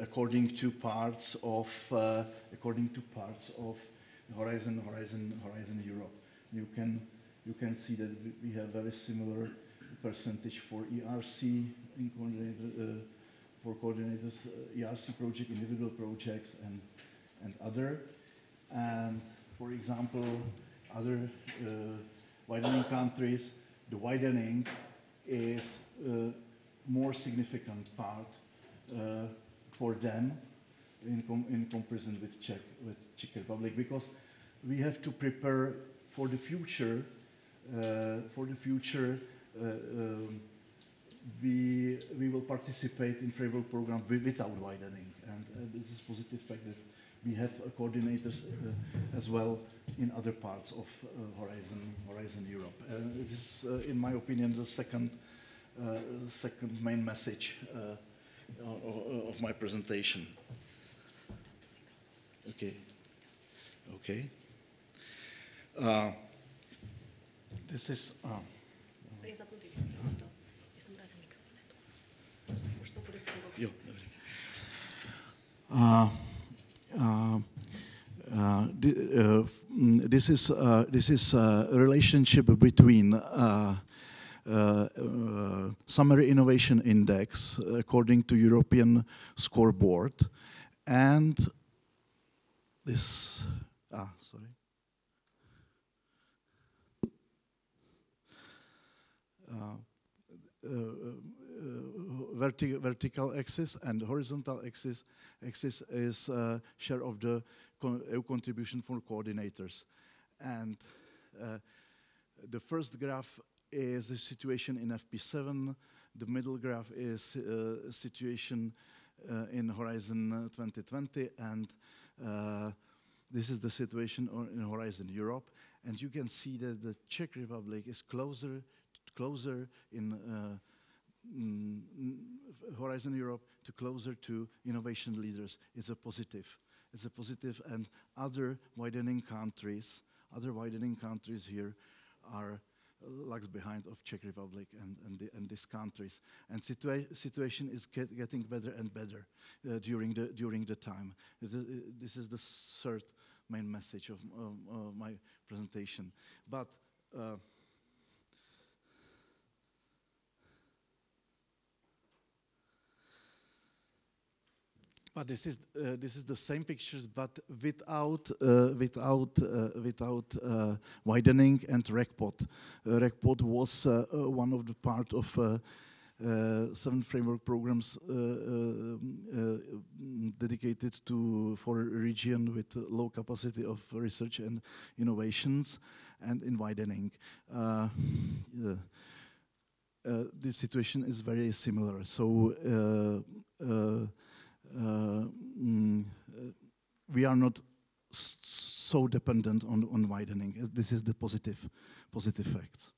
according to parts of Horizon Europe. You can see that we have very similar percentage for ERC in for coordinators, ERC project, individual projects, and other. And for example, other widening countries, the widening is more significant part for them in comparison with Czech Republic, because we have to prepare for the future. We will participate in framework program without widening, and this is positive fact that we have coordinators as well in other parts of Horizon Europe. This is, in my opinion, the second main message of my presentation. Okay. This is. This is a relationship between Summer Innovation Index according to European scoreboard and this. Sorry. Vertical axis and horizontal axis is share of the EU contribution for coordinators, and the first graph is the situation in FP7. The middle graph is situation in Horizon 2020, and this is the situation in Horizon Europe. And you can see that the Czech Republic is closer in Horizon Europe closer to innovation leaders. It's a positive, and other widening countries here are lags behind of Czech Republic and these countries. And situation is getting better and better during the time. This is the third main message of my presentation. But this is the same pictures, but without widening and RECPOT. RECPOT was one of the part of 7 framework programs dedicated for a region with low capacity of research and innovations, and in widening. The situation is very similar. So. We are not so dependent on widening. This is the positive facts.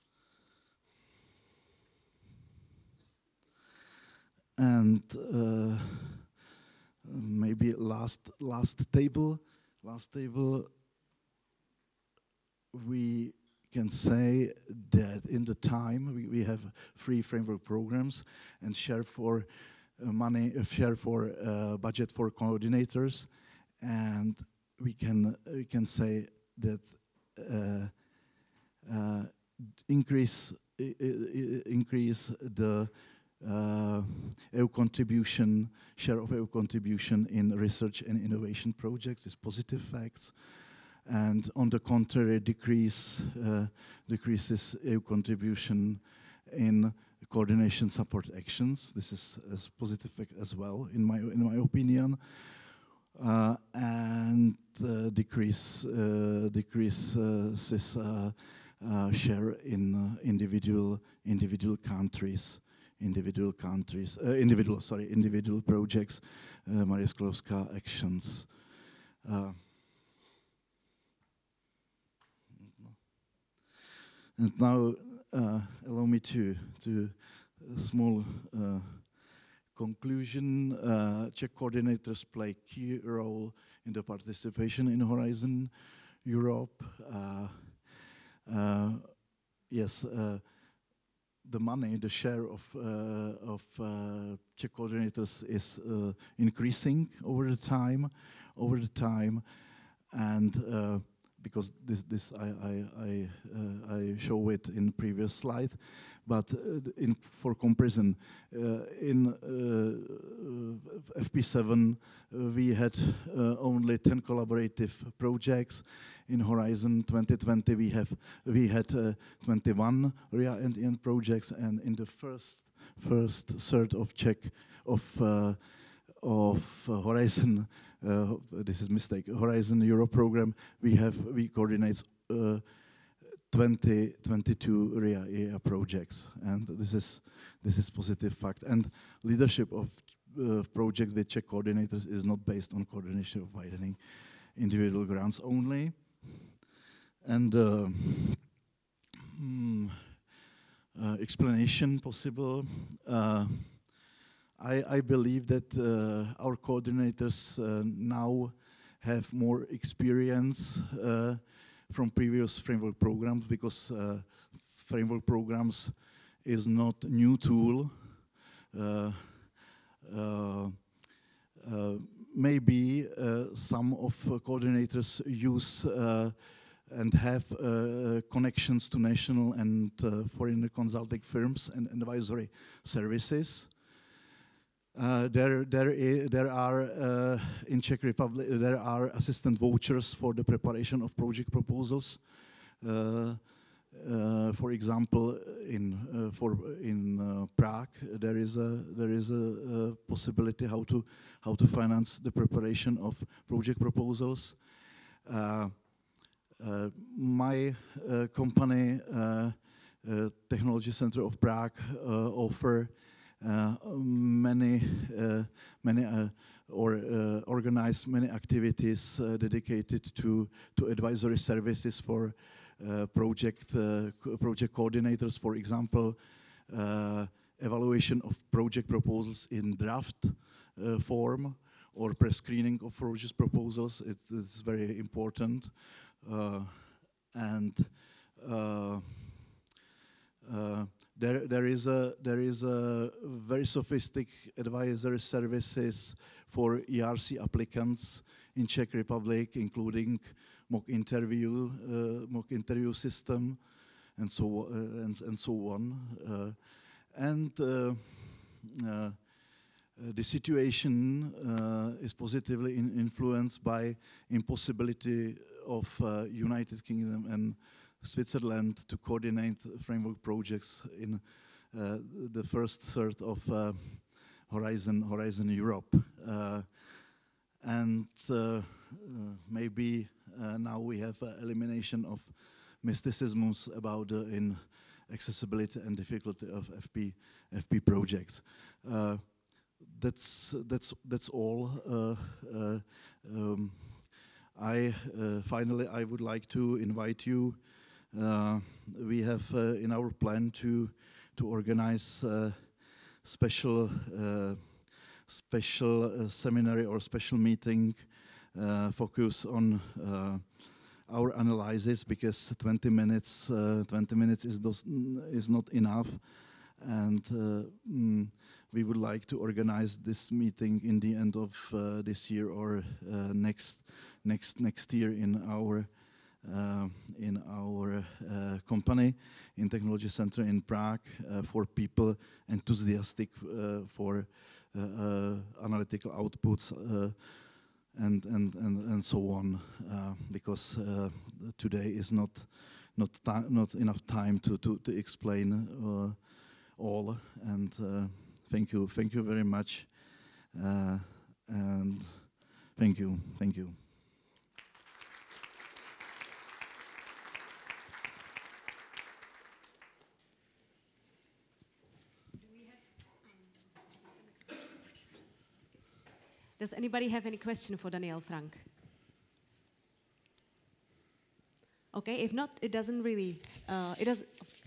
And maybe last table, we can say that in the time we have 3 framework programs and share for share for budget for coordinators, and we can say that increase the EU contribution, share of EU contribution in research and innovation projects is positive facts, and on the contrary, decreases EU contribution in coordination support actions. This is a positive fact as well, in my opinion, and decreases share in individual projects, Maria Skłodowska actions. And now allow me to a small conclusion. Czech coordinators play key role in the participation in Horizon Europe. Yes, the money, the share of Czech coordinators is increasing over the time, and because this I show it in previous slide, but for comparison, in FP7 we had only 10 collaborative projects. In Horizon 2020 we had 21 RIA and EN projects, and in the first third of Horizon, this is mistake, Horizon Europe program, we coordinate 22 RIA projects, and this is positive fact. And leadership of projects with Czech coordinators is not based on coordination of widening individual grants only. And explanation possible. I believe that our coordinators now have more experience from previous framework programs, because framework programs is not a new tool. Maybe some of coordinators use and have connections to national and foreign consulting firms and advisory services. There are in Czech Republic there are assistant vouchers for the preparation of project proposals. For example, in Prague, there is a possibility how to finance the preparation of project proposals. My company, Technology Center of Prague, offer organize many activities dedicated to advisory services for project coordinators. For example, evaluation of project proposals in draft form, or pre-screening of project proposals. It is very important, and there is a very sophisticated advisory services for ERC applicants in Czech Republic, including mock interview system, and so on. The situation is positively influenced by impossibility of United Kingdom and Switzerland to coordinate framework projects in the first third of Horizon Europe. Maybe now we have elimination of mysticisms about inaccessibility and difficulty of FP projects. That's all. Finally, I would like to invite you. We have in our plan to organize special seminar or special meeting focus on our analysis, because 20 minutes is not enough, and we would like to organize this meeting in the end of this year or next year in our in our company in Technology Center in Prague for people enthusiastic for analytical outputs and so on, because today is not enough time to explain all. And thank you very much, and thank you. Does anybody have any question for Daniel Frank? Okay, if not, it doesn't really,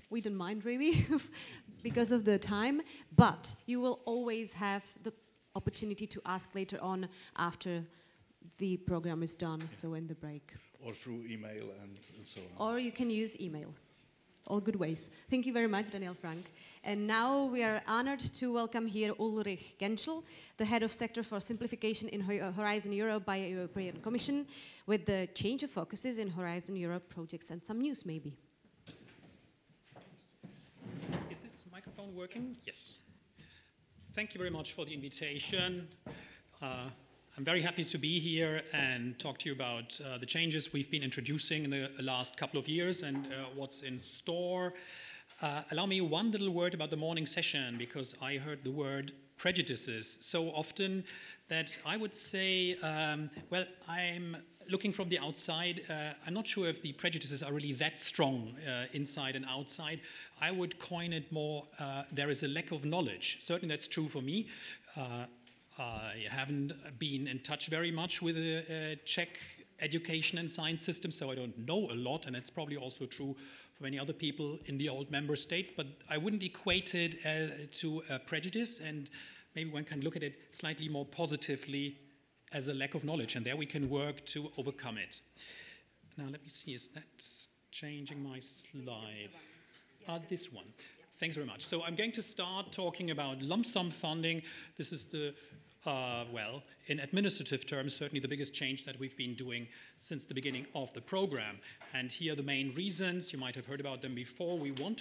we don't mind really because of the time, but you will always have the opportunity to ask later on after the program is done, so in the break. Or through email and so on. Or you can use email. All good ways. Thank you very much, Daniel Frank. And now we are honored to welcome here Ulrich Genschel, the head of Sector for Simplification in Horizon Europe by the European Commission, with the change of focuses in Horizon Europe projects and some news maybe. Is this microphone working? Yes. Thank you very much for the invitation. I'm very happy to be here and talk to you about the changes we've been introducing in the last couple of years and what's in store. Allow me one little word about the morning session, because I heard the word prejudices so often that I would say, well, I'm looking from the outside. I'm not sure if the prejudices are really that strong inside and outside. I would coin it more, there is a lack of knowledge. Certainly that's true for me. I haven't been in touch very much with the Czech education and science system, so I don't know a lot, and it's probably also true for many other people in the old member states, but I wouldn't equate it to a prejudice, and maybe one can look at it slightly more positively as a lack of knowledge, and there we can work to overcome it. Now let me see, is that changing my slides? This one. Thanks very much. So I'm going to start talking about lump sum funding. This is the, well, in administrative terms, certainly the biggest change that we've been doing since the beginning of the program. And here are the main reasons. You might have heard about them before. We need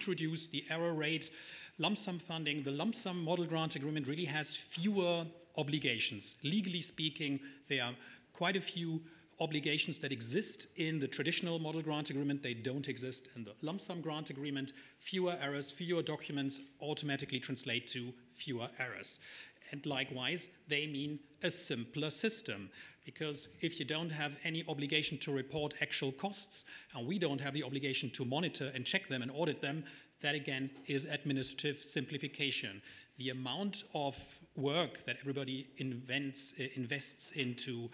to reduce the error rate. Lump sum funding, the lump sum model grant agreement really has fewer obligations. Legally speaking, there are quite a few obligations that exist in the traditional model grant agreement. They don't exist in the lump sum grant agreement. Fewer errors, fewer documents automatically translate to fewer errors. And likewise, they mean a simpler system, because if you don't have any obligation to report actual costs, and we don't have the obligation to monitor and check them and audit them, that again is administrative simplification. The amount of work that everybody invests into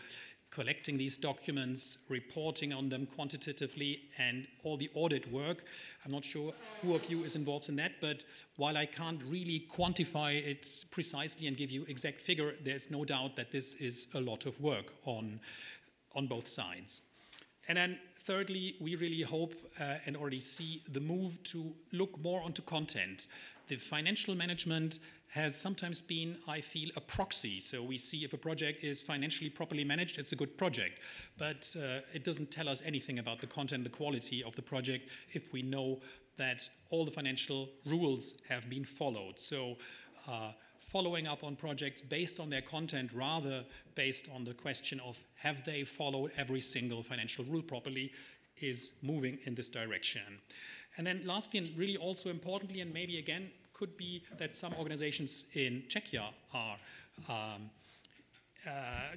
collecting these documents, reporting on them quantitatively, and all the audit work. I'm not sure who of you is involved in that, but while I can't really quantify it precisely and give you exact figure, there's no doubt that this is a lot of work on both sides. And then thirdly, we really hope and already see the move to look more onto content. The financial management has sometimes been, I feel, a proxy. So we see if a project is financially properly managed, it's a good project. But it doesn't tell us anything about the content, the quality of the project, if we know that all the financial rules have been followed. So following up on projects based on their content rather based on the question of have they followed every single financial rule properly is moving in this direction. And then lastly, and really also importantly, and maybe again, could be that some organizations in Czechia are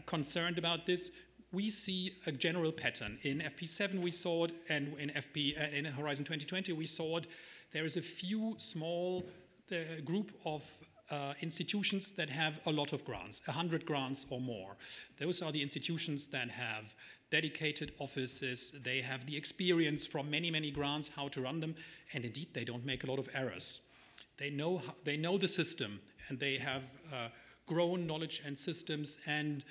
concerned about this. We see a general pattern. In FP7 we saw it, and in Horizon 2020 we saw it. There is a few small group of institutions that have a lot of grants, 100 grants or more. Those are the institutions that have dedicated offices, they have the experience from many, many grants, how to run them, and indeed they don't make a lot of errors. They know the system, and they have grown knowledge and systems and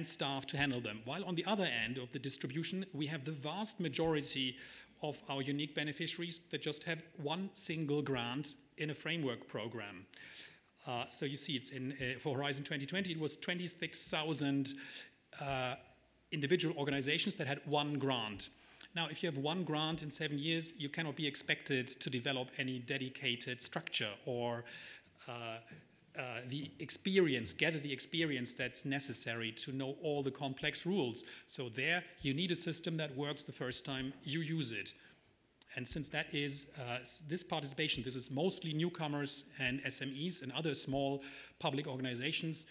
staff to handle them. While on the other end of the distribution, we have the vast majority of our unique beneficiaries that just have one single grant in a framework program. So you see, it's in for Horizon 2020, it was 26,000 individual organizations that had one grant. Now, if you have one grant in 7 years, you cannot be expected to develop any dedicated structure or gather the experience that's necessary to know all the complex rules. So there, you need a system that works the first time you use it. And since that is this participation, this is mostly newcomers and SMEs and other small public organizations,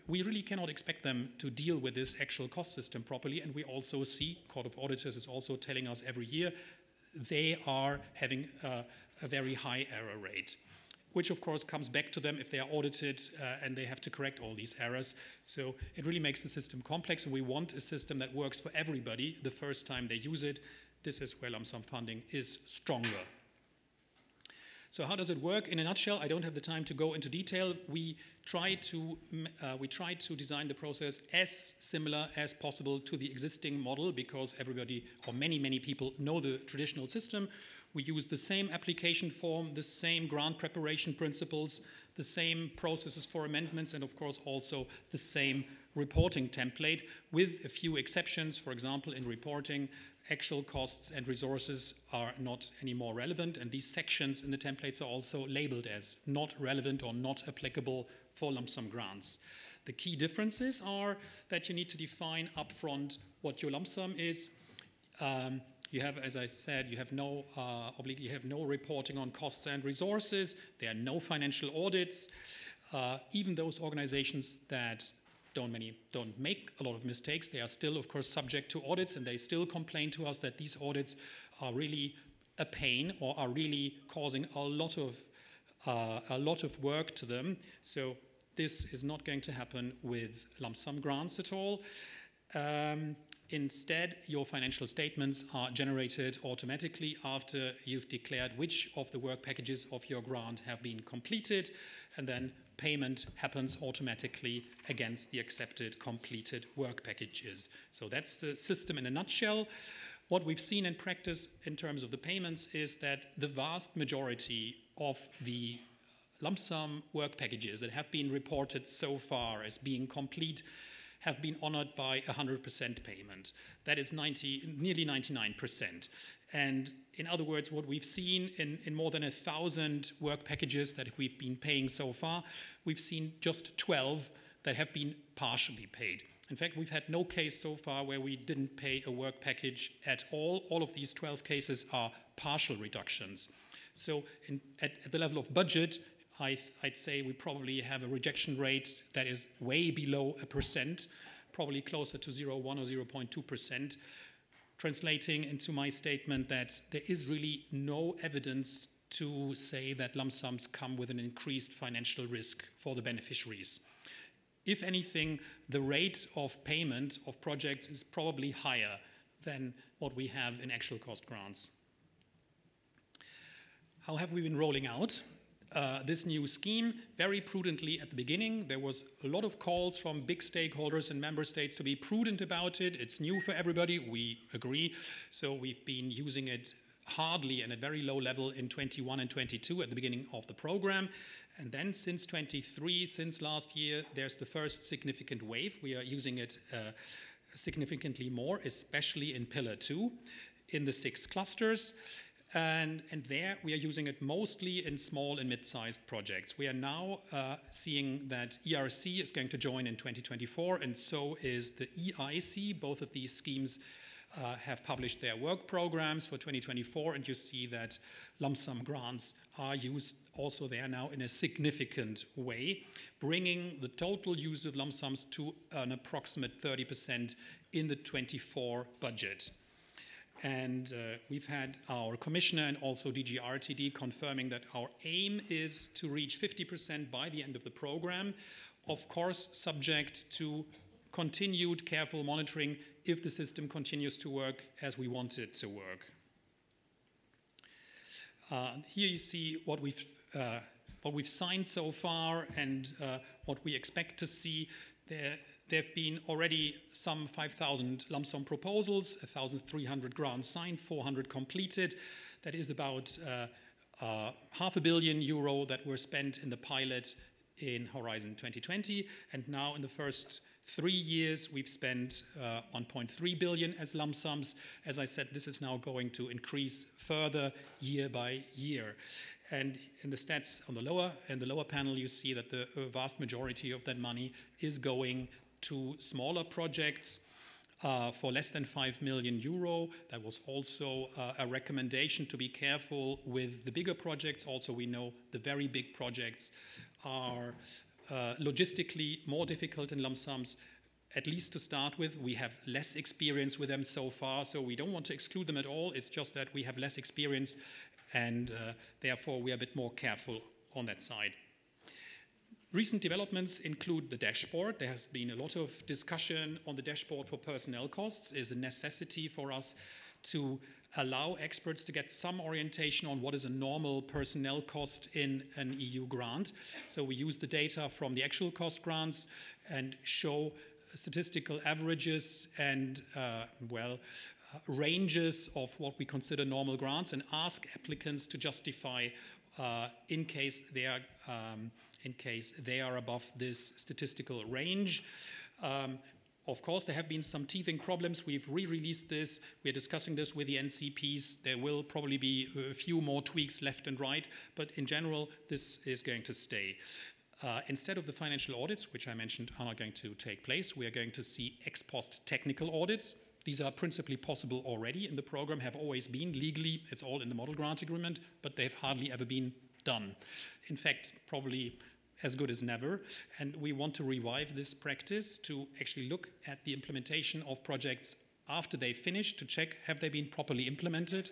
we really cannot expect them to deal with this actual cost system properly. And we also see, Court of Auditors is also telling us every year, they are having a very high error rate, which of course comes back to them if they are audited and they have to correct all these errors. So it really makes the system complex, and we want a system that works for everybody the first time they use it. This is where lump sum funding is stronger. So how does it work? In a nutshell, I don't have the time to go into detail. We try to design the process as similar as possible to the existing model, because everybody, or many people, know the traditional system. We use the same application form, the same grant preparation principles, the same processes for amendments, and of course also the same reporting template, with a few exceptions. For example, in reporting, actual costs and resources are not anymore relevant, and these sections in the templates are also labeled as not relevant or not applicable for lump sum grants. The key differences are that you need to define upfront what your lump sum is. You have, as I said, you have no reporting on costs and resources. There are no financial audits. Even those organizations that don't make a lot of mistakes, they are still, of course, subject to audits, and they still complain to us that these audits are really a pain or are really causing a lot of work to them. So this is not going to happen with lump sum grants at all. Instead, your financial statements are generated automatically after you've declared which of the work packages of your grant have been completed, and then payment happens automatically against the accepted completed work packages. So that's the system in a nutshell. What we've seen in practice in terms of the payments is that the vast majority of the lump sum work packages that have been reported so far as being complete have been honored by 100% payment. That is nearly 99%. And in other words, what we've seen in more than 1,000 work packages that we've been paying so far, we've seen just 12 that have been partially paid. In fact, we've had no case so far where we didn't pay a work package at all. All of these 12 cases are partial reductions. So at the level of budget, I'd say we probably have a rejection rate that is way below 1%, probably closer to 0.1 or 0.2%, translating into my statement that there is really no evidence to say that lump sums come with an increased financial risk for the beneficiaries. If anything, the rate of payment of projects is probably higher than what we have in actual cost grants. How have we been rolling out this new scheme? Very prudently at the beginning. There was a lot of calls from big stakeholders and member states to be prudent about it. It's new for everybody, we agree. So we've been using it hardly and at very low level in 21 and 22 at the beginning of the program. And then since 23, since last year, there's the first significant wave. We are using it significantly more, especially in Pillar 2, in the 6 clusters. And there we are using it mostly in small and mid-sized projects. We are now seeing that ERC is going to join in 2024, and so is the EIC. Both of these schemes have published their work programs for 2024, and you see that lump sum grants are used also there now in a significant way, bringing the total use of lump sums to an approximate 30% in the 24 budget. And we've had our commissioner and also DG RTD confirming that our aim is to reach 50% by the end of the program, of course subject to continued careful monitoring if the system continues to work as we want it to work. Here you see what we've signed so far and what we expect to see. There have been already some 5,000 lump sum proposals, 1,300 grants signed, 400 completed. That is about €500 million that were spent in the pilot in Horizon 2020. And now in the first 3 years, we've spent 1.3 billion as lump sums. As I said, this is now going to increase further year by year. And in the stats on the lower panel, you see that the vast majority of that money is going to smaller projects for less than 5 million euro. That was also a recommendation to be careful with the bigger projects. Also, we know the very big projects are logistically more difficult in lump sums, at least to start with. We have less experience with them so far, so we don't want to exclude them at all. It's just that we have less experience, and therefore we are a bit more careful on that side. Recent developments include the dashboard. There has been a lot of discussion on the dashboard for personnel costs. It's a necessity for us to allow experts to get some orientation on what is a normal personnel cost in an EU grant. So we use the data from the actual cost grants and show statistical averages and, ranges of what we consider normal grants, and ask applicants to justify in case they are above this statistical range. Of course, there have been some teething problems. We've re-released this. We're discussing this with the NCPs. There will probably be a few more tweaks left and right, but in general, this is going to stay. Instead of the financial audits, which I mentioned are not going to take place, we are going to see ex post technical audits. These are principally possible already in the program, have always been legally. It's all in the model grant agreement, but they've hardly ever been done. In fact, probably as good as never, and we want to revive this practice to actually look at the implementation of projects after they finish to check have they been properly implemented.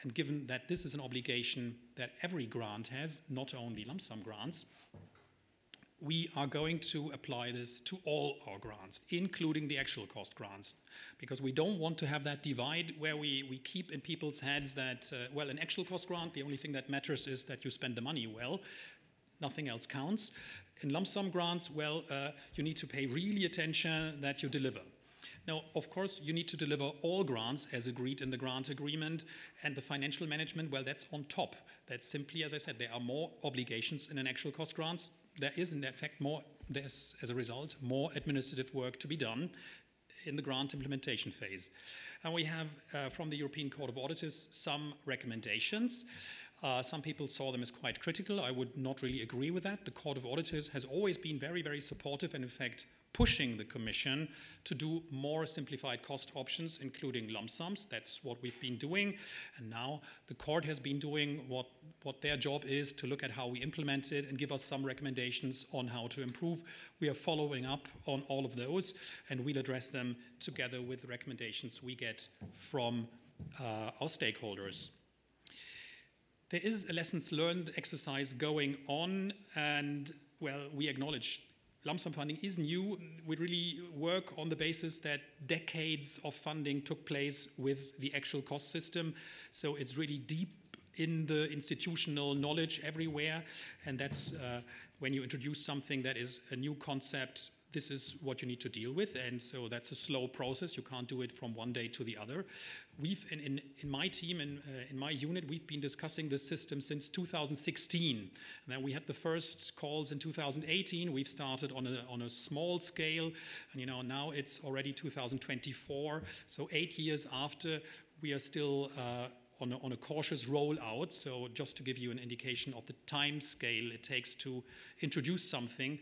And given that this is an obligation that every grant has, not only lump sum grants, we are going to apply this to all our grants, including the actual cost grants, because we don't want to have that divide where we keep in people's heads that, an actual cost grant, the only thing that matters is that you spend the money well. Nothing else counts. In lump sum grants, you need to pay really attention that you deliver. Now, of course, you need to deliver all grants as agreed in the grant agreement, and the financial management, that's on top. That's simply, as I said, there are more obligations in an actual cost grants. There is, in fact, there's, as a result, more administrative work to be done in the grant implementation phase. And we have, from the European Court of Auditors, some recommendations. Some people saw them as quite critical. I would not really agree with that. The Court of Auditors has always been very, very supportive and, in fact, pushing the Commission to do more simplified cost options, including lump sums. That's what we've been doing. And now the Court has been doing what their job is, to look at how we implement it and give us some recommendations on how to improve. We are following up on all of those, and we'll address them together with the recommendations we get from our stakeholders. There is a lessons learned exercise going on, and, we acknowledge lump sum funding is new. We really work on the basis that decades of funding took place with the actual cost system, so it's really deep in the institutional knowledge everywhere, and that's when you introduce something that is a new concept, this is what you need to deal with, and so that's a slow process. You can't do it from one day to the other. We've, in my team, in my unit, we've been discussing this system since 2016. And then we had the first calls in 2018. We've started on a small scale, and now it's already 2024. So 8 years after, we are still on a cautious rollout. So just to give you an indication of the time scale it takes to introduce something.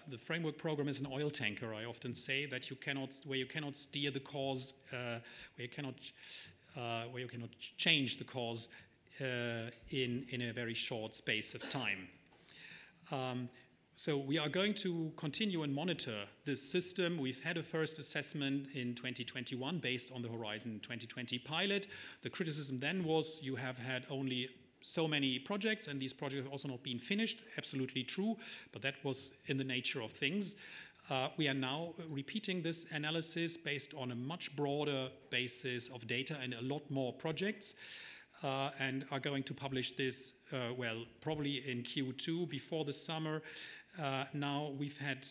The framework program is an oil tanker. I often say that where you cannot steer the course, where you cannot change the course in a very short space of time. So we are going to continue and monitor this system. We've had a first assessment in 2021 based on the Horizon 2020 pilot. The criticism then was you have had only so many projects, and these projects have also not been finished. Absolutely true, but that was in the nature of things. We are now repeating this analysis based on a much broader basis of data and a lot more projects, and are going to publish this, probably in Q2 before the summer. Now we've had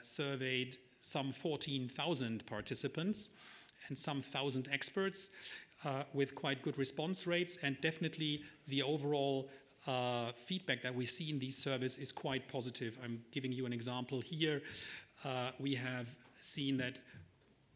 surveyed some 14,000 participants and some 1,000 experts. With quite good response rates, and definitely the overall feedback that we see in these surveys is quite positive. I'm giving you an example here. we have seen that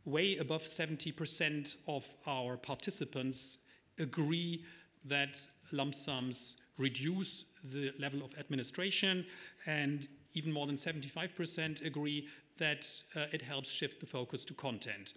way above 70% of our participants agree that lump sums reduce the level of administration, and even more than 75% agree that it helps shift the focus to content.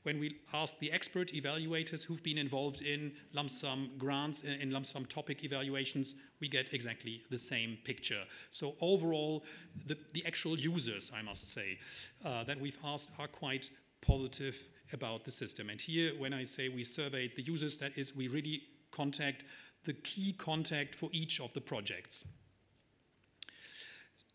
When we asked the expert evaluators who've been involved in lump sum grants, in lump sum topic evaluations, we get exactly the same picture. So overall, the actual users, I must say, that we've asked are quite positive about the system. And here, when I say we surveyed the users, that is, we really contact the key contact for each of the projects.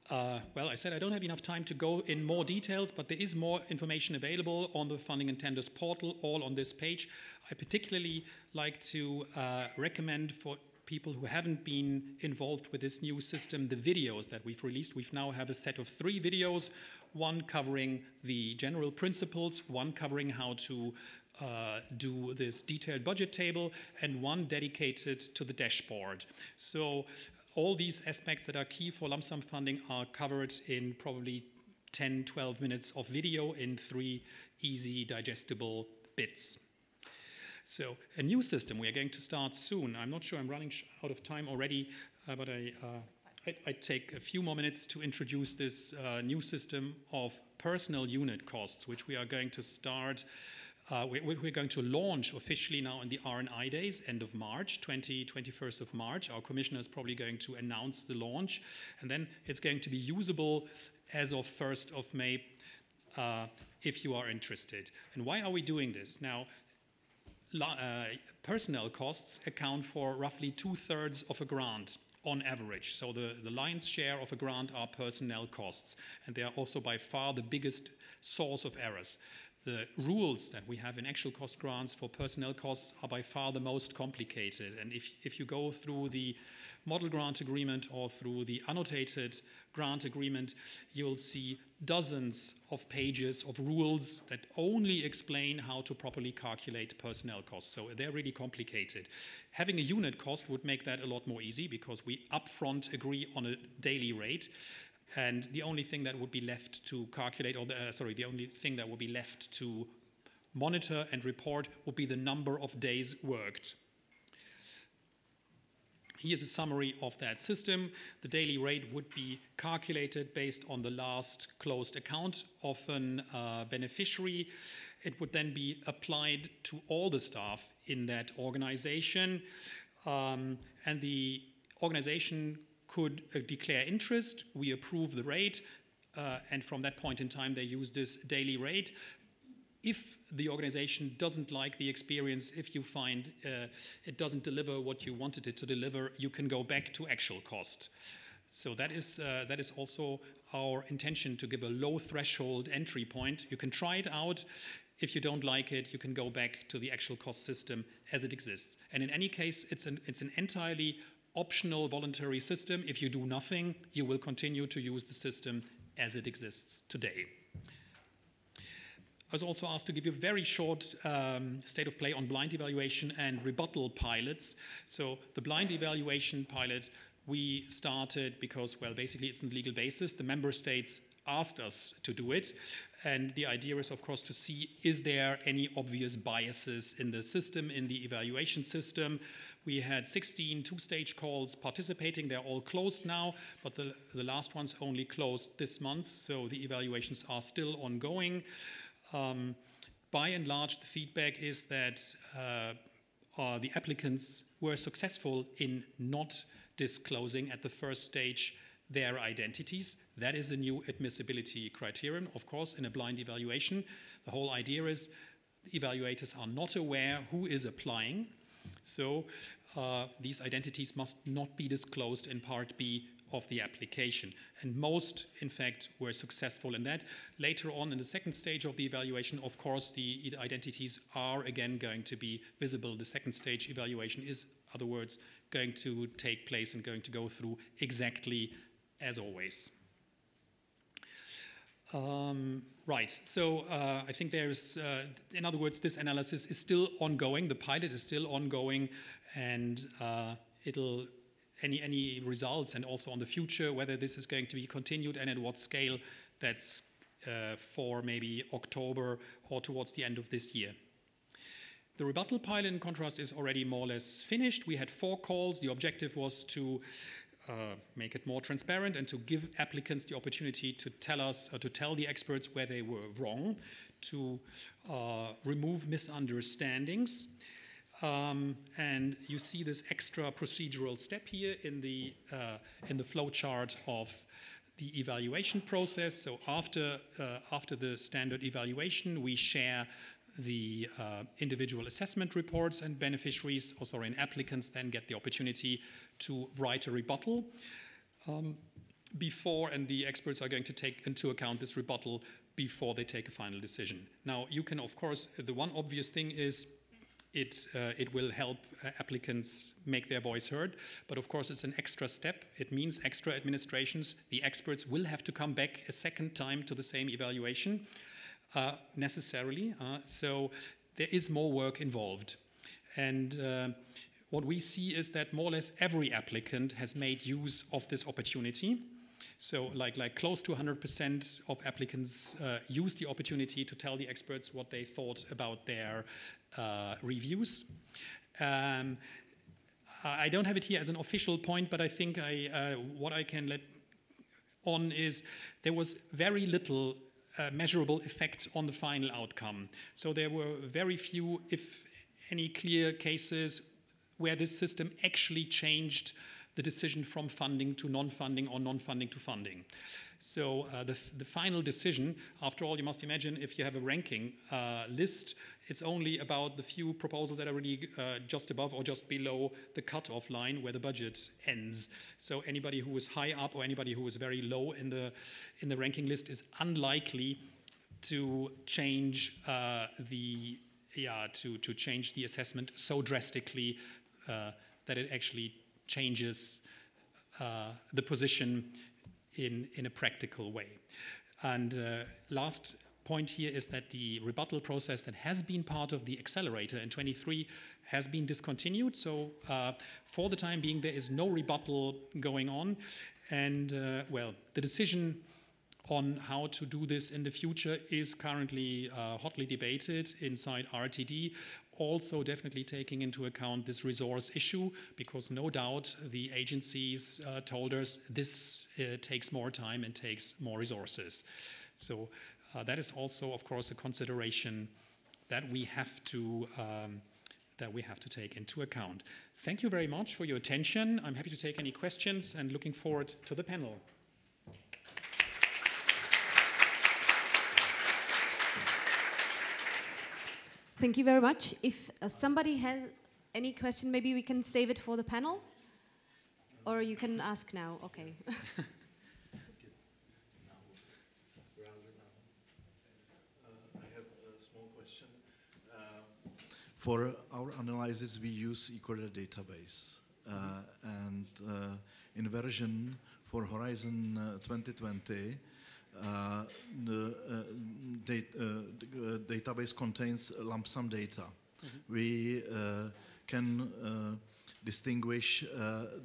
Well, I said I don't have enough time to go in more details, but there is more information available on the Funding and Tenders portal, all on this page. I particularly like to recommend for people who haven't been involved with this new system the videos that we've released. We now have a set of 3 videos, one covering the general principles, one covering how to do this detailed budget table, and one dedicated to the dashboard. So all these aspects that are key for lump sum funding are covered in probably 10, 12 minutes of video in 3 easy, digestible bits. So a new system we are going to start soon. I'm not sure I'm running out of time already, but I take a few more minutes to introduce this new system of personal unit costs, which we are going to start. We're going to launch officially now in the R&I days, end of March, 21st of March. Our commissioner is probably going to announce the launch, and then it's going to be usable as of 1st of May if you are interested. And why are we doing this? Now, personnel costs account for roughly 2/3 of a grant on average. So the lion's share of a grant are personnel costs, and they are also by far the biggest source of errors. The rules that we have in actual cost grants for personnel costs are by far the most complicated. And if you go through the model grant agreement or through the annotated grant agreement, you'll see dozens of pages of rules that only explain how to properly calculate personnel costs. So they're really complicated. Having a unit cost would make that a lot more easy because we upfront agree on a daily rate. And the only thing that would be left to calculate, or the only thing that would be left to monitor and report would be the number of days worked. Here's a summary of that system. The daily rate would be calculated based on the last closed account of a beneficiary. It would then be applied to all the staff in that organization. And the organization could declare interest, we approve the rate, and from that point in time they use this daily rate. If the organization doesn't like the experience, if you find it doesn't deliver what you wanted it to deliver, you can go back to actual cost. So that is also our intention, to give a low threshold entry point. You can try it out. If you don't like it, you can go back to the actual cost system as it exists. And in any case, it's an entirely optional voluntary system. If you do nothing, you will continue to use the system as it exists today. I was also asked to give you a very short state of play on blind evaluation and rebuttal pilots. So the blind evaluation pilot we started because, well, basically it's on a legal basis. The member states asked us to do it. And the idea is, of course, to see, is there any obvious biases in the system, in the evaluation system? We had 16 two-stage calls participating. They're all closed now, but the last ones only closed this month, so the evaluations are still ongoing. By and large, the feedback is that the applicants were successful in not disclosing at the first stage their identities. That is a new admissibility criterion, of course, in a blind evaluation. The whole idea is the evaluators are not aware who is applying, so these identities must not be disclosed in Part B of the application. And most, in fact, were successful in that. Later on in the second stage of the evaluation, of course, the identities are again going to be visible. The second stage evaluation is, in other words, going to take place and going to go through exactly as always. Right, so I think there's, in other words, this analysis is still ongoing, the pilot is still ongoing, and any results and also on the future, whether this is going to be continued and at what scale, that's for maybe October or towards the end of this year. The rebuttal pilot, in contrast, is already more or less finished. We had 4 calls. The objective was to make it more transparent and to give applicants the opportunity to tell us, or to tell the experts where they were wrong, to remove misunderstandings. And you see this extra procedural step here in the flow chart of the evaluation process. So after the standard evaluation, we share the individual assessment reports, and beneficiaries, and applicants then get the opportunity to write a rebuttal before, and the experts are going to take into account this rebuttal before they take a final decision. Now, you can, of course, the one obvious thing is it will help applicants make their voice heard, but of course it's an extra step. It means extra administrations. The experts will have to come back a second time to the same evaluation necessarily. So there is more work involved. And what we see is that more or less every applicant has made use of this opportunity. So like close to 100% of applicants use the opportunity to tell the experts what they thought about their reviews. I don't have it here as an official point, but I think what I can let on is there was very little measurable effect on the final outcome. So there were very few, if any, clear cases where this system actually changed the decision from funding to non-funding or non-funding to funding. So the final decision, after all, you must imagine if you have a ranking list, it's only about the few proposals that are really just above or just below the cutoff line where the budget ends. So anybody who is high up or anybody who is very low in the ranking list is unlikely to change to change the assessment so drastically that it actually changes the position in a practical way. And last point here is that the rebuttal process that has been part of the accelerator in 23 has been discontinued. So for the time being, there is no rebuttal going on. And well, the decision on how to do this in the future is currently hotly debated inside RTD, also definitely taking into account this resource issue, because no doubt the agencies told us this takes more time and takes more resources. So that is also, of course, a consideration that we have to take into account. Thank you very much for your attention. I'm happy to take any questions and looking forward to the panel. Thank you very much. If somebody has any question, maybe we can save it for the panel, or you can ask now. Okay. I have a small question. For our analysis, we use eCorder database, and in version for Horizon 2020. The database contains lump sum data. We can distinguish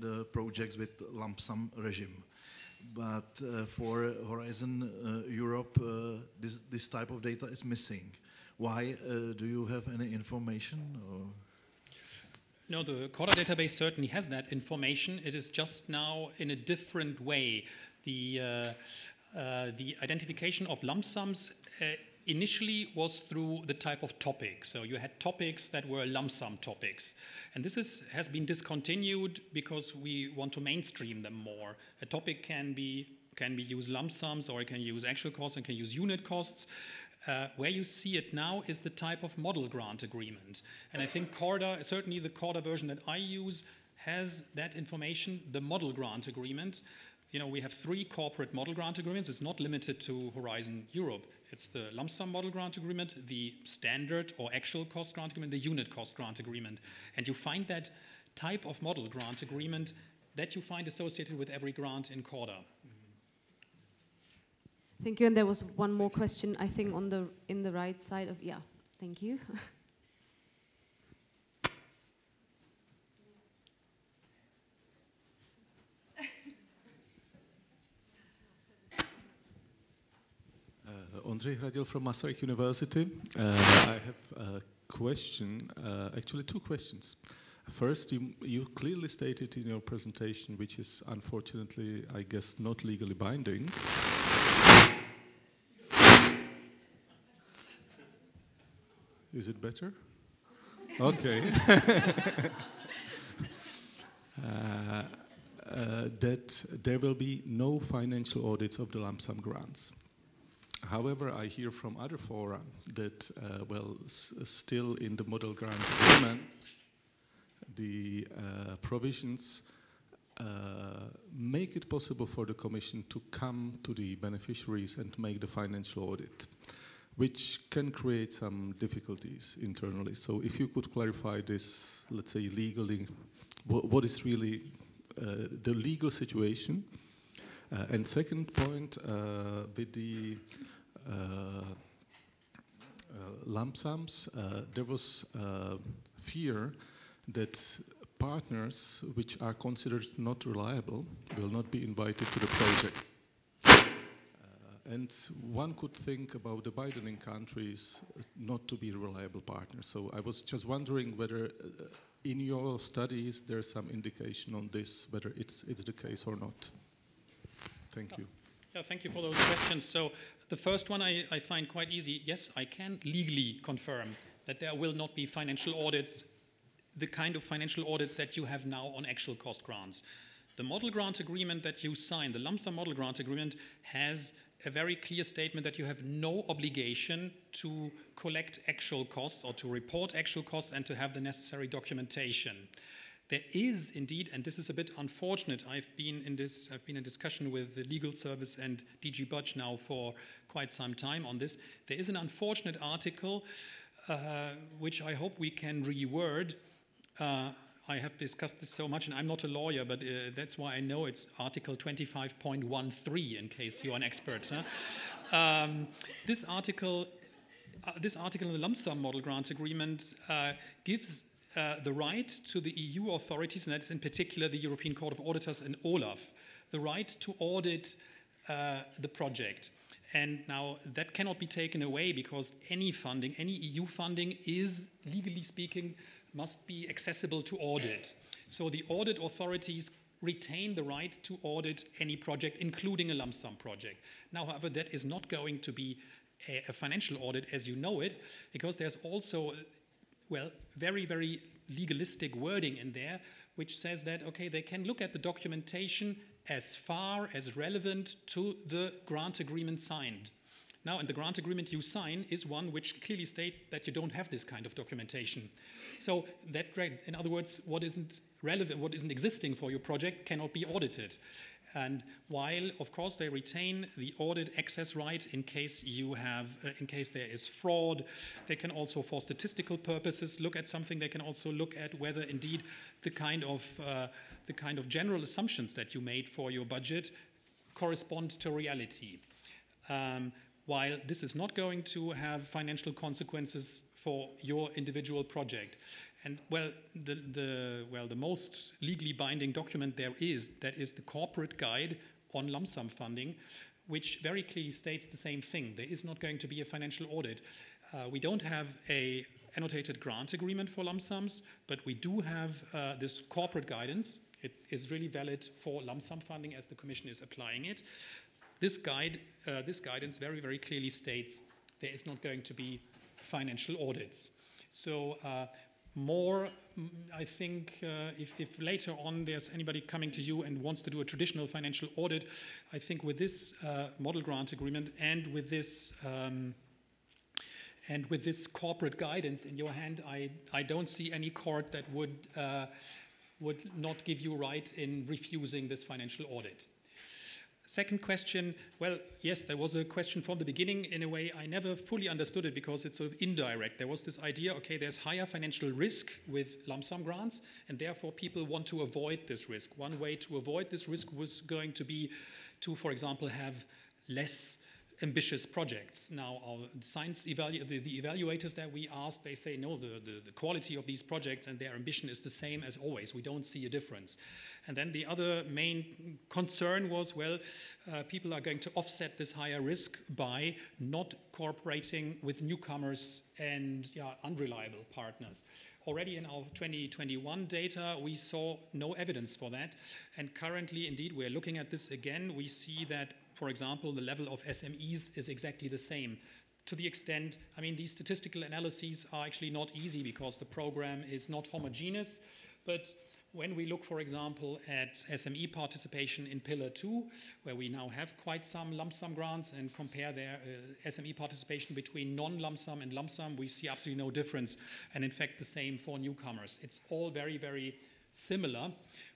the projects with lump sum regime. But for Horizon Europe, this type of data is missing. Why? Do you have any information? Or? No, the Corda database certainly has that information. It is just now in a different way. The identification of lump sums initially was through the type of topic. So you had topics that were lump sum topics. And this has been discontinued because we want to mainstream them more. A topic can use lump sums, or it can use actual costs, and can use unit costs. Where you see it now is the type of model grant agreement. And I think Corda, certainly the Corda version that I use, has that information, the model grant agreement. You know, we have 3 corporate model grant agreements. It's not limited to Horizon Europe. It's the lump sum model grant agreement, the standard or actual cost grant agreement, the unit cost grant agreement. And you find that type of model grant agreement that you find associated with every grant in Corda. Thank you. And there was one more question, I think, in the right side of, yeah, thank you. Andrej Hradil from Masaryk University. I have a question, actually two questions. First, you clearly stated in your presentation, which is unfortunately, I guess, not legally binding. Is it better? Okay. That there will be no financial audits of the lump sum grants. However, I hear from other fora that, still in the model grant agreement, the provisions make it possible for the Commission to come to the beneficiaries and make the financial audit, which can create some difficulties internally. So if you could clarify this, let's say legally, what is really the legal situation? And second point, with the lump sums, there was fear that partners which are considered not reliable will not be invited to the project. And one could think about the widening countries not to be reliable partners. So I was just wondering whether in your studies there's some indication on this, whether it's the case or not. Thank you. Yeah, thank you for those questions. So the first one I find quite easy. Yes, I can legally confirm that there will not be financial audits, the kind of financial audits that you have now on actual cost grants. The model grant agreement that you signed, the lump sum model grant agreement, has a very clear statement that you have no obligation to collect actual costs or to report actual costs and to have the necessary documentation. There is indeed, and this is a bit unfortunate, I've been in discussion with the legal service and DG Budge now for quite some time on this. There is an unfortunate article which I hope we can reword. I have discussed this so much, and I'm not a lawyer, but that's why I know it's Article 25.13, in case you're an expert. Huh? This article in the lump sum model grant agreement gives the right to the EU authorities, and that's in particular the European Court of Auditors and OLAF, the right to audit the project. And now that cannot be taken away because any funding, any EU funding is, legally speaking, must be accessible to audit. So the audit authorities retain the right to audit any project, including a lump sum project. Now, however, that is not going to be a financial audit as you know it, because there's also, well, very, very legalistic wording in there, which says that, okay, they can look at the documentation as far as relevant to the grant agreement signed. Now, and the grant agreement you sign is one which clearly states that you don't have this kind of documentation. So that, in other words, what isn't relevant, what isn't existing for your project cannot be audited. And while, of course, they retain the audit access right in case you have, in case there is fraud, they can also, for statistical purposes, look at something. They can also look at whether, indeed, the kind of general assumptions that you made for your budget correspond to reality. While this is not going to have financial consequences for your individual project. And well, the most legally binding document there is, that is the corporate guide on lump sum funding, which very clearly states the same thing. There is not going to be a financial audit. We don't have an annotated grant agreement for lump sums, but we do have this corporate guidance. It is really valid for lump sum funding as the Commission is applying it. This guidance very, very clearly states there is not going to be financial audits. So I think if later on there's anybody coming to you and wants to do a traditional financial audit, I think with this model grant agreement and with this corporate guidance in your hand, I don't see any court that would not give you right in refusing this financial audit. Second question, well, yes, there was a question from the beginning. In a way, I never fully understood it because it's sort of indirect. There was this idea, okay, there's higher financial risk with lump sum grants, and therefore people want to avoid this risk. One way to avoid this risk was going to be to, for example, have less ambitious projects. Now, the evaluators that we asked, they say, no, the quality of these projects and their ambition is the same as always. We don't see a difference. And then the other main concern was, well, people are going to offset this higher risk by not cooperating with newcomers and unreliable partners. Already in our 2021 data, we saw no evidence for that. And currently, indeed, we're looking at this again. We see that, for example, the level of SMEs is exactly the same. To the extent, I mean, these statistical analyses are actually not easy because the program is not homogeneous. But when we look, for example, at SME participation in Pillar 2, where we now have quite some lump sum grants, and compare their SME participation between non-lump sum and lump sum, we see absolutely no difference. And in fact, the same for newcomers. It's all very, very similar.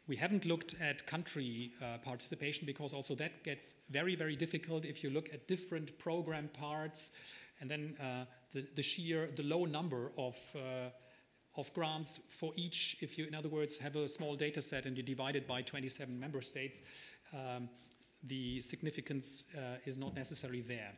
We haven't looked at country participation because also that gets very, very difficult if you look at different program parts, and then the low number of grants for each. If you, in other words, have a small data set and you divide it by 27 member states, the significance is not necessarily there.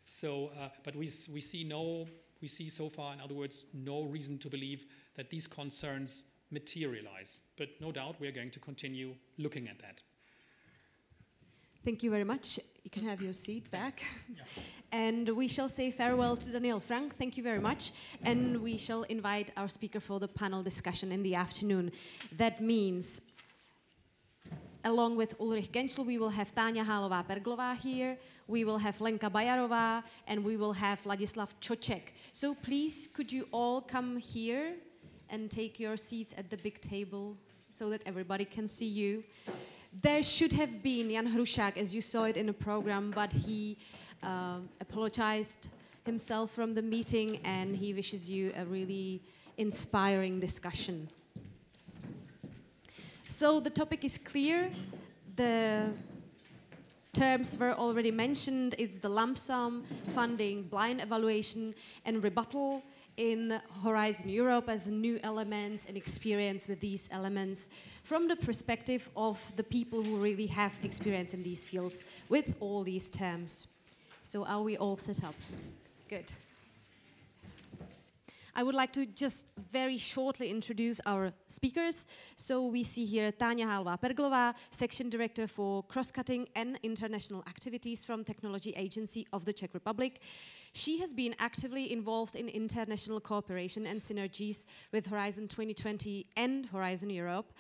So, but we see so far, in other words, no reason to believe that these concerns materialize. But no doubt we're going to continue looking at that. Thank you very much. You can have your seat back. Yeah. And we shall say farewell to Daniel Frank. Thank you very much. And we shall invite our speaker for the panel discussion in the afternoon. That means, along with Ulrich Genschel, we will have Táňa Hálová-Perglová here, we will have Lenka Bajarová, and we will have Ladislav Čoček. So please, could you all come here and take your seats at the big table so that everybody can see you. There should have been Jan Hrušák, as you saw it in the program, but he apologized himself from the meeting, and he wishes you a really inspiring discussion. So the topic is clear. The terms were already mentioned. It's the lump sum funding, blind evaluation, and rebuttal in Horizon Europe as new elements and experience with these elements from the perspective of the people who really have experience in these fields with all these terms. So are we all set up? Good. I would like to just very shortly introduce our speakers. So we see here Táňa Hálová-Perglová, Section Director for Cross-Cutting and International Activities from Technology Agency of the Czech Republic. She has been actively involved in international cooperation and synergies with Horizon 2020 and Horizon Europe.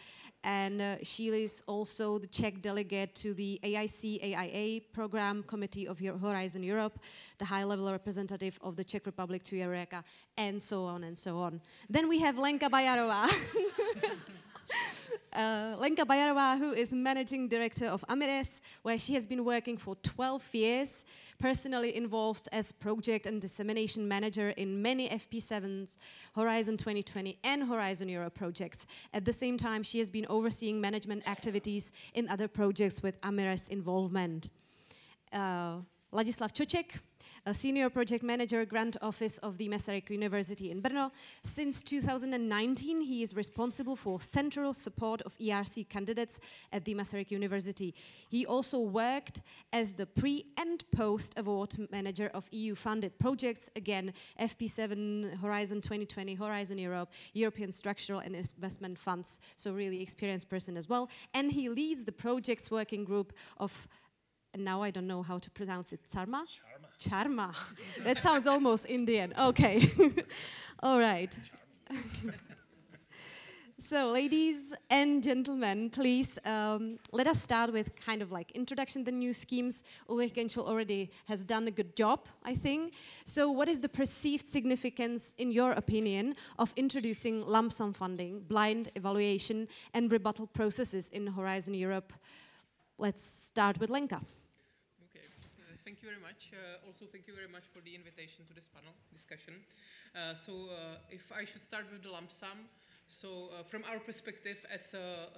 And she is also the Czech delegate to the AIC-AIA Program Committee of Horizon Europe, the high-level representative of the Czech Republic to Eureka, and so on and so on. Then we have Lenka Bajarová. Lenka Bajarová, who is Managing Director of Amires, where she has been working for 12 years, personally involved as Project and Dissemination Manager in many FP7s, Horizon 2020 and Horizon Europe projects. At the same time, she has been overseeing management activities in other projects with Amires involvement. Ladislav Čoček, a Senior Project Manager, Grant Office of the Masaryk University in Brno. Since 2019, he is responsible for central support of ERC candidates at the Masaryk University. He also worked as the pre- and post-award manager of EU-funded projects, again, FP7, Horizon 2020, Horizon Europe, European Structural and Investment Funds, so really experienced person as well. And he leads the projects working group of, now I don't know how to pronounce it, Charma? Charma. That sounds almost Indian. Okay. All right. So, ladies and gentlemen, please let us start with kind of like introduction to the new schemes. Ulrich Genschel already has done a good job, I think. So what is the perceived significance, in your opinion, of introducing lump sum funding, blind evaluation, and rebuttal processes in Horizon Europe? Let's start with Lenka. Thank you very much. Also, thank you very much for the invitation to this panel discussion. If I should start with the lump sum, from our perspective as a,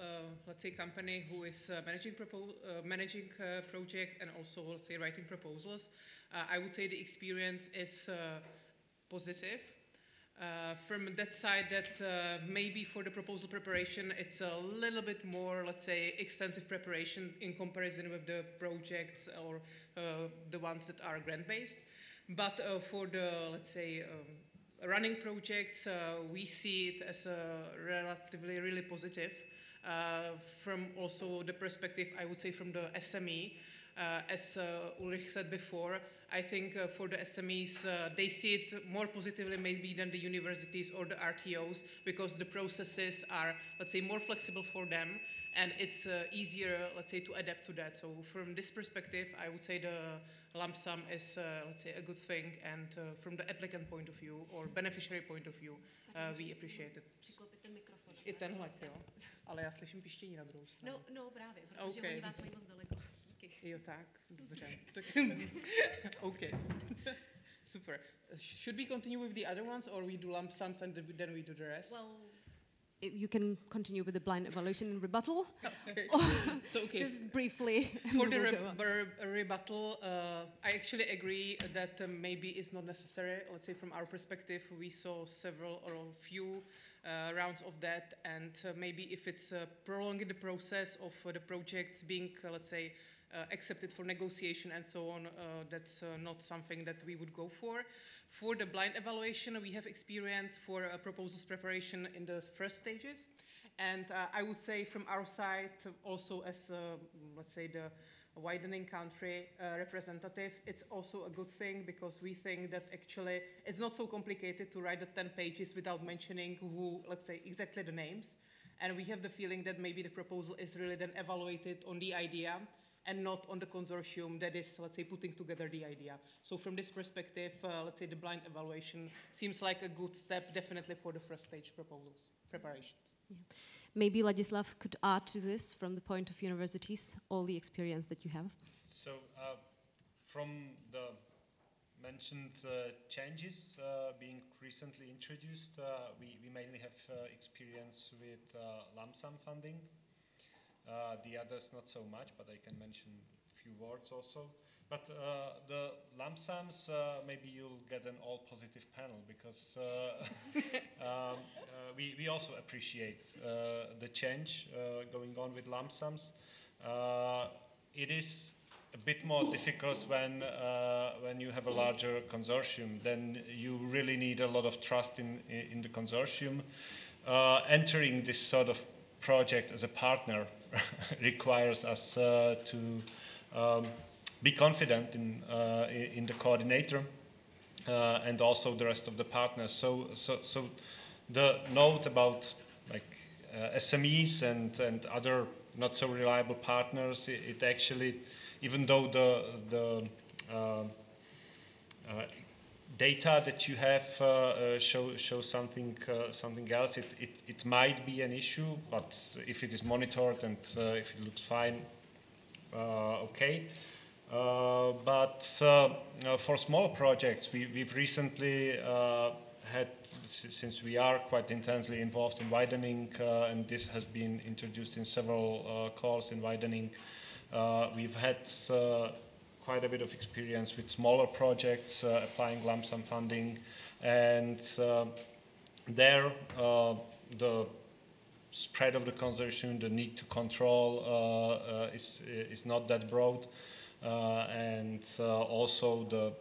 let's say, company who is managing project and also, let's say, writing proposals, I would say the experience is positive. from that side that maybe for the proposal preparation, it's a little bit more, let's say, extensive preparation in comparison with the projects or the ones that are grant-based. But for the, let's say, running projects, we see it as relatively really positive. From also the perspective, I would say, from the SME. As Ulrich said before, I think for the SMEs, they see it more positively maybe than the universities or the RTOs, because the processes are, let's say, more flexible for them, and it's easier, let's say, to adapt to that. So from this perspective, I would say the lump sum is, let's say, a good thing, and from the applicant point of view or beneficiary point of view, we appreciate it. I tenhle, jo. Ale já slyším pištění na druhou stranu. No, právě, protože oni vás mají moc daleko. Jo, tak, dobře. Okay. Super. Should we continue with the other ones, or we do lump sums and then we do the rest? Well, you can continue with the blind evaluation and rebuttal. Okay. So, okay. Just briefly. For the rebuttal, I actually agree that maybe it's not necessary. Let's say from our perspective, we saw several or few rounds of that, and maybe if it's prolonging the process of the projects being, let's say, accepted for negotiation and so on, that's not something that we would go for. For the blind evaluation, we have experience for proposals preparation in the first stages. And I would say from our side, also as, let's say, the widening country representative, it's also a good thing, because we think that actually it's not so complicated to write the 10 pages without mentioning who, let's say, exactly the names. And we have the feeling that maybe the proposal is really then evaluated on the idea and not on the consortium that is, let's say, putting together the idea. So from this perspective, let's say the blind evaluation seems like a good step, definitely for the first stage proposals, preparations. Yeah. Maybe Ladislav could add to this from the point of universities, all the experience that you have. So from the mentioned changes being recently introduced, we mainly have experience with lump sum funding. The others not so much, but I can mention a few words also. But the lump sums, maybe you'll get an all positive panel, because we also appreciate the change going on with lump sums. It is a bit more difficult when you have a larger consortium. Then you really need a lot of trust in the consortium. Entering this sort of project as a partner requires us to be confident in the coordinator and also the rest of the partners. So the note about like SMEs and other not so reliable partners, it actually, even though the data that you have show something else, it might be an issue, but if it is monitored and if it looks fine, okay. But for smaller projects, we've recently had, since we are quite intensely involved in widening, and this has been introduced in several calls in widening, we've had quite a bit of experience with smaller projects applying lump sum funding, and there the spread of the consortium, the need to control is not that broad, and also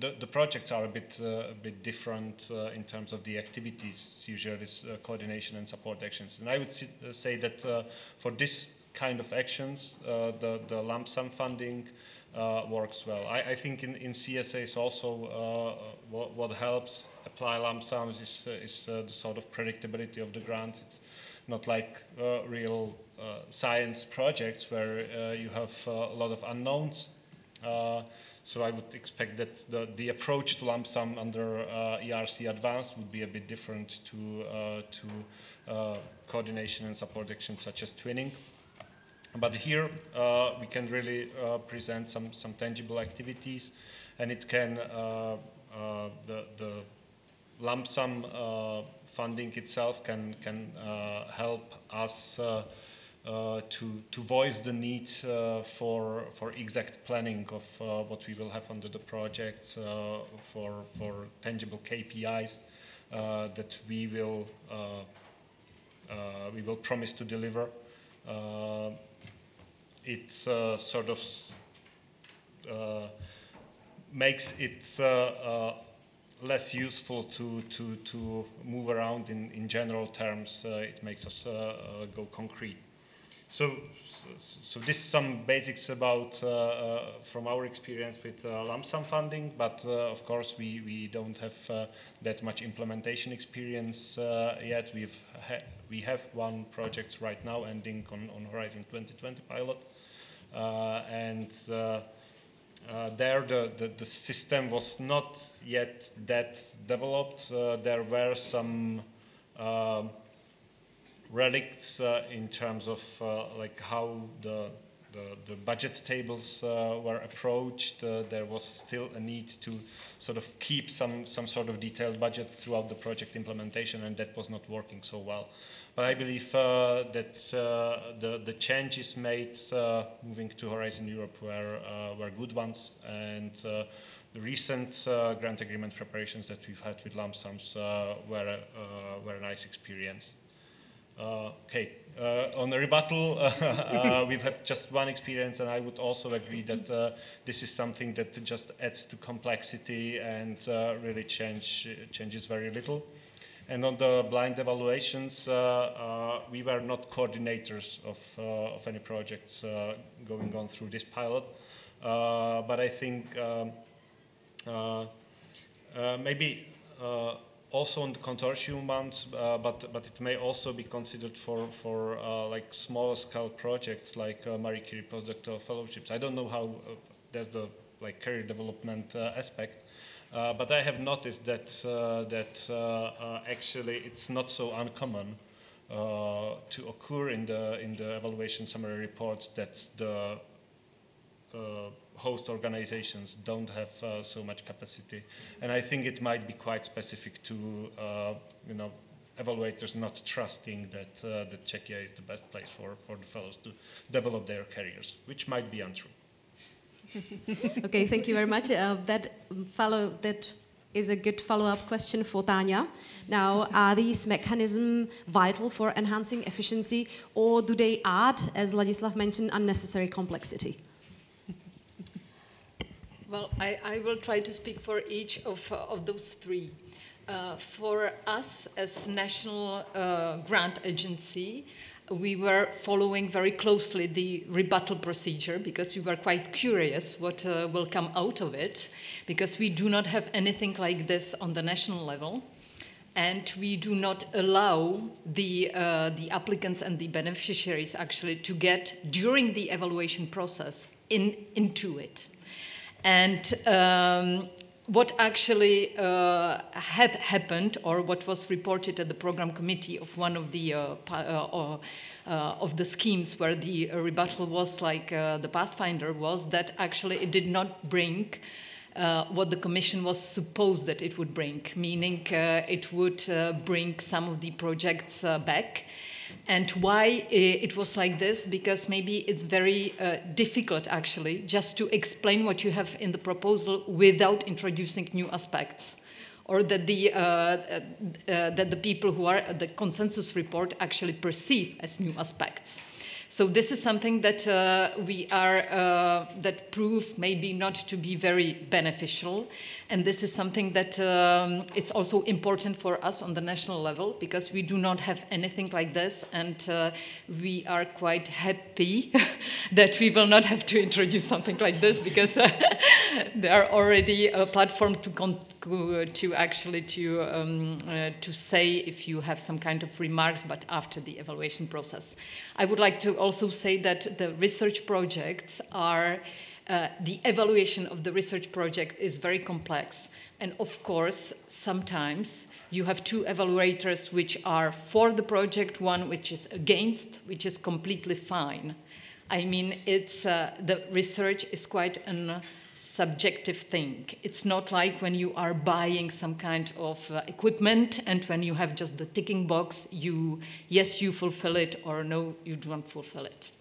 the projects are a bit different in terms of the activities. Usually it's coordination and support actions, and I would say that for this kind of actions, the lump sum funding works well. I think in CSAs also what helps apply lump sums is the sort of predictability of the grants. It's not like real science projects where you have a lot of unknowns. So I would expect that the approach to lump sum under ERC Advanced would be a bit different to coordination and support actions such as twinning. But here we can really present some tangible activities, and it can the lump sum funding itself can help us to voice the need for exact planning of what we will have under the projects, for tangible KPIs, that we will promise to deliver. It sort of makes it less useful to move around in general terms. It makes us go concrete. So this is some basics about from our experience with lump sum funding, but of course we don't have that much implementation experience yet. We have one project right now ending on Horizon 2020 pilot, and there the system was not yet that developed. There were some relicts in terms of like how the budget tables were approached. There was still a need to sort of keep some sort of detailed budget throughout the project implementation, and that was not working so well. But I believe that the changes made moving to Horizon Europe were good ones, and the recent grant agreement preparations that we've had with lump sums were a nice experience. Okay, on the rebuttal, we've had just one experience, and I would also agree that this is something that just adds to complexity and really changes very little. And on the blind evaluations, we were not coordinators of any projects going on through this pilot, but I think maybe also on the consortium ones, but it may also be considered for like smaller scale projects like Marie Curie postdoctoral fellowships. I don't know how there's the like career development aspect, but I have noticed that actually it's not so uncommon to occur in the evaluation summary reports that the host organizations don't have so much capacity, and I think it might be quite specific to evaluators not trusting that that Czechia is the best place for the fellows to develop their careers, which might be untrue. Okay, thank you very much. That is a good follow-up question for Tanya. Now, are these mechanisms vital for enhancing efficiency, or do they add, as Ladislav mentioned, unnecessary complexity? Well, I will try to speak for each of those three. For us as national grant agency, we were following very closely the rebuttal procedure because we were quite curious what will come out of it, because we do not have anything like this on the national level, and we do not allow the applicants and the beneficiaries actually to get, during the evaluation process, into it. And what actually happened, or what was reported at the program committee of one of the schemes where the rebuttal was like the Pathfinder, was that actually it did not bring what the Commission was supposed that it would bring, meaning it would bring some of the projects back. And why it was like this? Because maybe it's very difficult, actually, just to explain what you have in the proposal without introducing new aspects, or that the people who are at the consensus report actually perceive as new aspects. So this is something that that prove maybe not to be very beneficial, and this is something that it's also important for us on the national level, because we do not have anything like this, and we are quite happy that we will not have to introduce something like this, because there are already a platform to actually to say if you have some kind of remarks, but after the evaluation process. I would like to also say that the research projects are, the evaluation of the research project is very complex. And of course, sometimes you have two evaluators which are for the project, one which is against, which is completely fine. I mean, it's, the research is quite a subjective thing. It's not like when you are buying some kind of equipment, and when you have just the ticking box, yes, you fulfill it, or no, you don't fulfill it.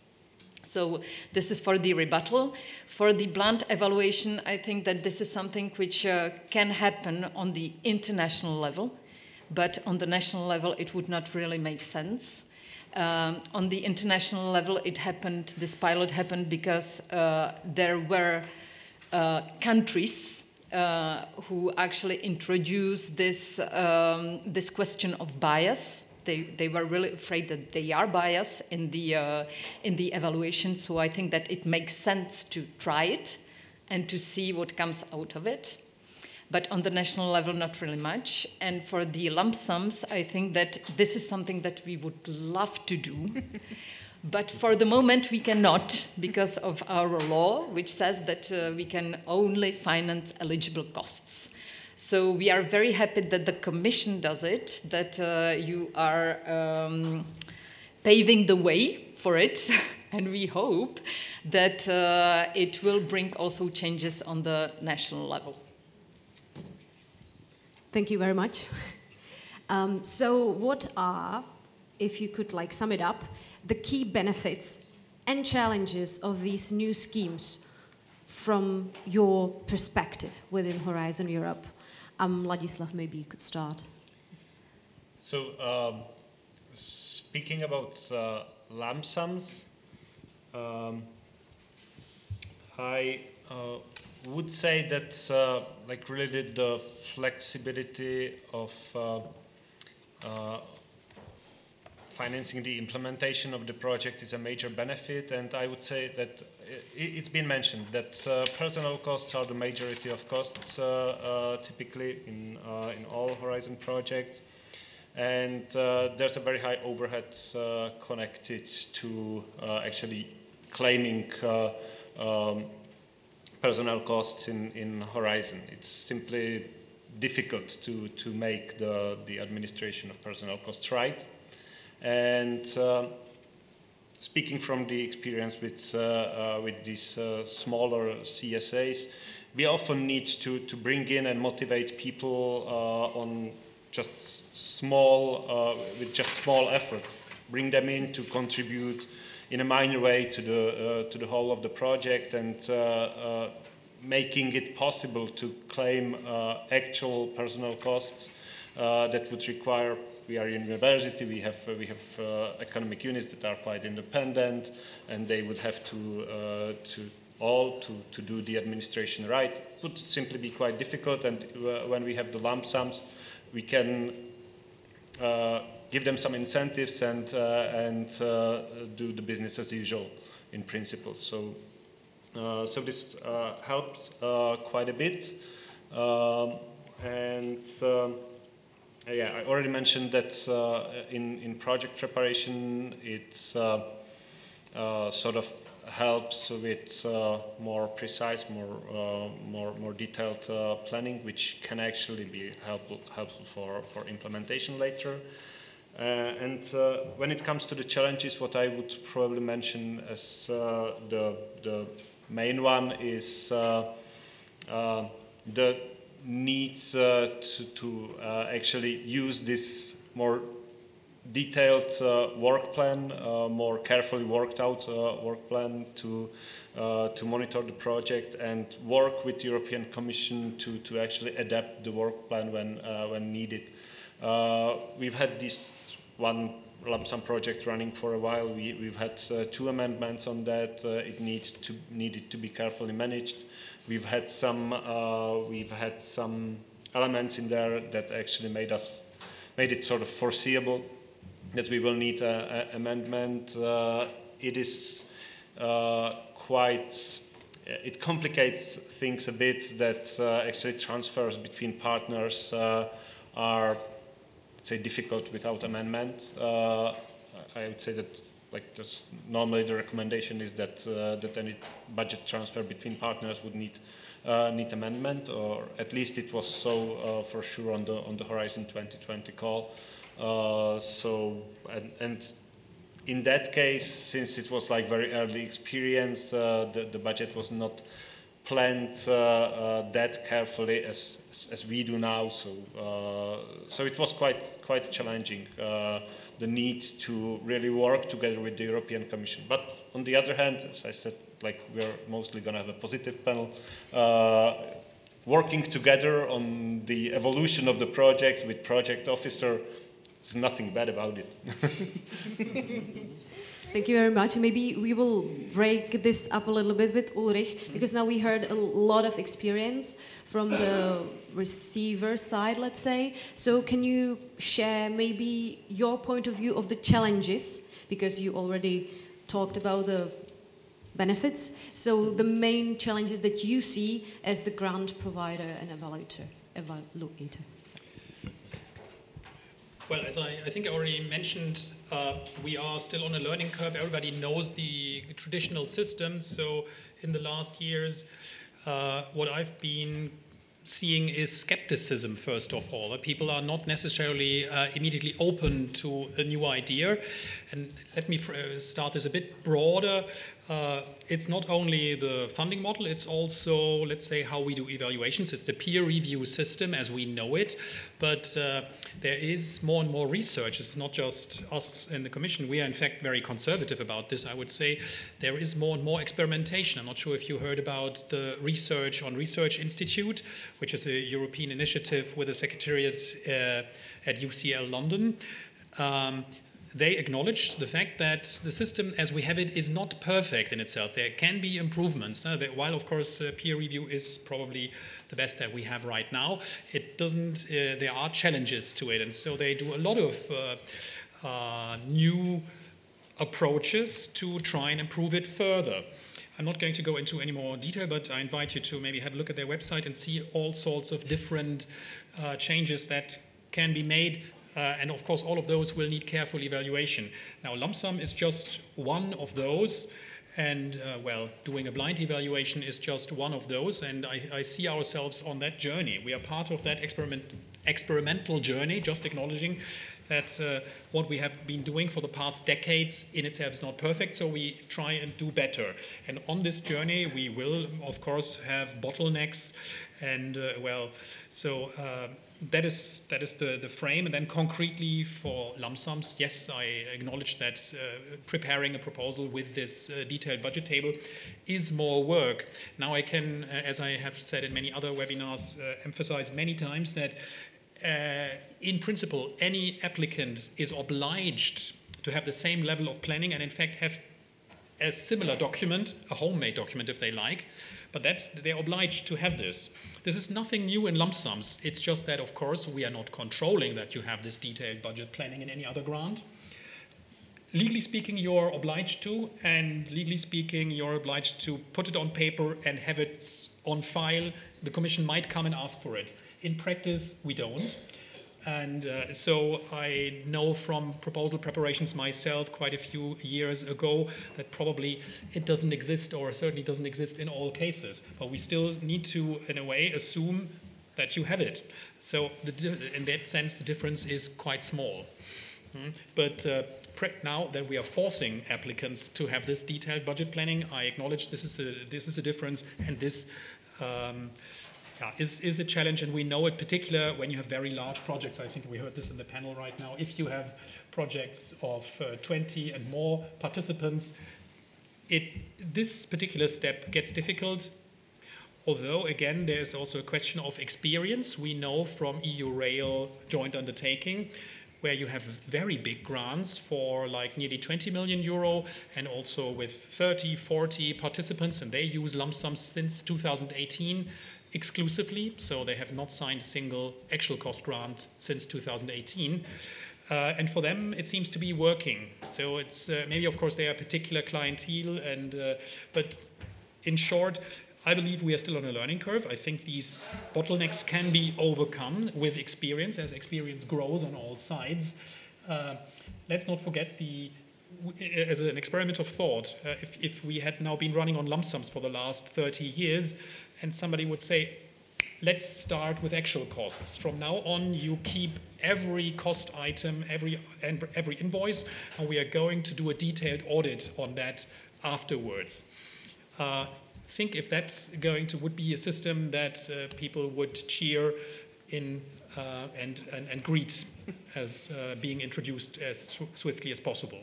So this is for the rebuttal. For the blunt evaluation, I think that this is something which can happen on the international level, but on the national level, it would not really make sense. On the international level, it happened, this pilot happened because there were countries who actually introduced this, this question of bias. They were really afraid that they are biased in the evaluation, so I think that it makes sense to try it and to see what comes out of it. But on the national level, not really much. And for the lump sums, I think that this is something that we would love to do. But for the moment, we cannot because of our law, which says that we can only finance eligible costs. So we are very happy that the Commission does it, that you are paving the way for it. And we hope that it will bring also changes on the national level. Thank you very much. So what are, if you could like sum it up, the key benefits and challenges of these new schemes from your perspective within Horizon Europe? Ladislav, maybe you could start. So speaking about lump sums, I would say that like really the flexibility of financing the implementation of the project is a major benefit, and I would say that it's been mentioned that personnel costs are the majority of costs typically in all Horizon projects, and there's a very high overhead connected to actually claiming personnel costs in Horizon. It's simply difficult to make the administration of personnel costs right. And speaking from the experience with these smaller CSAs, we often need to bring in and motivate people on just small, with just small effort, bring them in to contribute in a minor way to the whole of the project, and making it possible to claim actual personnel costs that would require. We are a university. We have economic units that are quite independent, and they would have to do the administration right. It would simply be quite difficult. And when we have the lump sums, we can give them some incentives and do the business as usual in principle. So this helps quite a bit, yeah, I already mentioned that in project preparation it sort of helps with more precise, more detailed planning, which can actually be helpful for implementation later. And when it comes to the challenges, what I would probably mention as the main one is the need to actually use this more detailed work plan, more carefully worked out work plan to monitor the project and work with the European Commission to actually adapt the work plan when needed. We've had this one lump sum project running for a while. We've had 2 amendments on that. It needed to be carefully managed. We've had some elements in there that actually made it sort of foreseeable that we will need an amendment. It is it complicates things a bit that actually transfers between partners are, say, difficult without amendment. I would say that normally the recommendation is that any budget transfer between partners would need amendment, or at least it was so for sure on the Horizon 2020 call. And in that case, since it was like very early experience, the budget was not planned that carefully as we do now. So it was quite challenging. The need to really work together with the European Commission. But on the other hand, as I said, like we're mostly going to have a positive panel. working together on the evolution of the project with project officer. There's nothing bad about it. Thank you very much. Maybe we will break this up a little bit with Ulrich, because now we heard a lot of experience from the receiver side, let's say. So can you share maybe your point of view of the challenges, because you already talked about the benefits. So the main challenges that you see as the grant provider and evaluator. Well, as I think I already mentioned, we are still on a learning curve. Everybody knows the traditional system. So in the last years, what I've been seeing is skepticism, first of all. People are not necessarily immediately open to a new idea. And let me start this a bit broader. It's not only the funding model, it's also, let's say, how we do evaluations. It's the peer review system as we know it, but there is more and more research. It's not just us in the Commission. We are, in fact, very conservative about this, I would say. There is more and more experimentation. I'm not sure if you heard about the Research on Research Institute, which is a European initiative with a secretariat at UCL London. They acknowledge the fact that the system as we have it is not perfect in itself. There can be improvements. While, of course, peer review is probably the best that we have right now, it doesn't, there are challenges to it. And so they do a lot of new approaches to try and improve it further. I'm not going to go into any more detail, but I invite you to maybe have a look at their website and see all sorts of different changes that can be made. And of course, all of those will need careful evaluation. Now, lump sum is just one of those. And, well, doing a blind evaluation is just one of those. And I see ourselves on that journey. We are part of that experimental journey, just acknowledging that what we have been doing for the past decades in itself is not perfect, so we try and do better. And on this journey, we will, of course, have bottlenecks. And, well, so that is the frame. And then concretely for lump sums, yes, I acknowledge that preparing a proposal with this detailed budget table is more work. Now I can, as I have said in many other webinars, emphasize many times that in principle, any applicant is obliged to have the same level of planning and in fact have a similar document, a homemade document if they like, but they're obliged to have this. This is nothing new in lump sums. It's just that, of course, we are not controlling that you have this detailed budget planning in any other grant. Legally speaking, you're obliged to, and legally speaking, you're obliged to put it on paper and have it on file. The Commission might come and ask for it. In practice, we don't. And so I know from proposal preparations myself quite a few years ago that probably it doesn't exist, or certainly doesn't exist in all cases. But we still need to, in a way, assume that you have it. So in that sense, the difference is quite small. But now that we are forcing applicants to have this detailed budget planning, I acknowledge this is a difference, and this is a challenge, and we know it particular when you have very large projects. I think we heard this in the panel right now. If you have projects of 20 and more participants, this particular step gets difficult. Although, again, there's also a question of experience. We know from EU Rail joint undertaking, where you have very big grants for like nearly 20 million euro, and also with 30, 40 participants, and they use lump sums since 2018 exclusively, so they have not signed a single actual cost grant since 2018. And for them, it seems to be working. So it's maybe, of course, they are particular clientele, and but in short, I believe we are still on a learning curve. I think these bottlenecks can be overcome with experience, as experience grows on all sides. Let's not forget as an experiment of thought, if we had now been running on lump sums for the last 30 years, and somebody would say, let's start with actual costs. From now on, you keep every cost item, every invoice, and we are going to do a detailed audit on that afterwards. Think if that's would be a system that people would cheer in and greet as being introduced as swiftly as possible.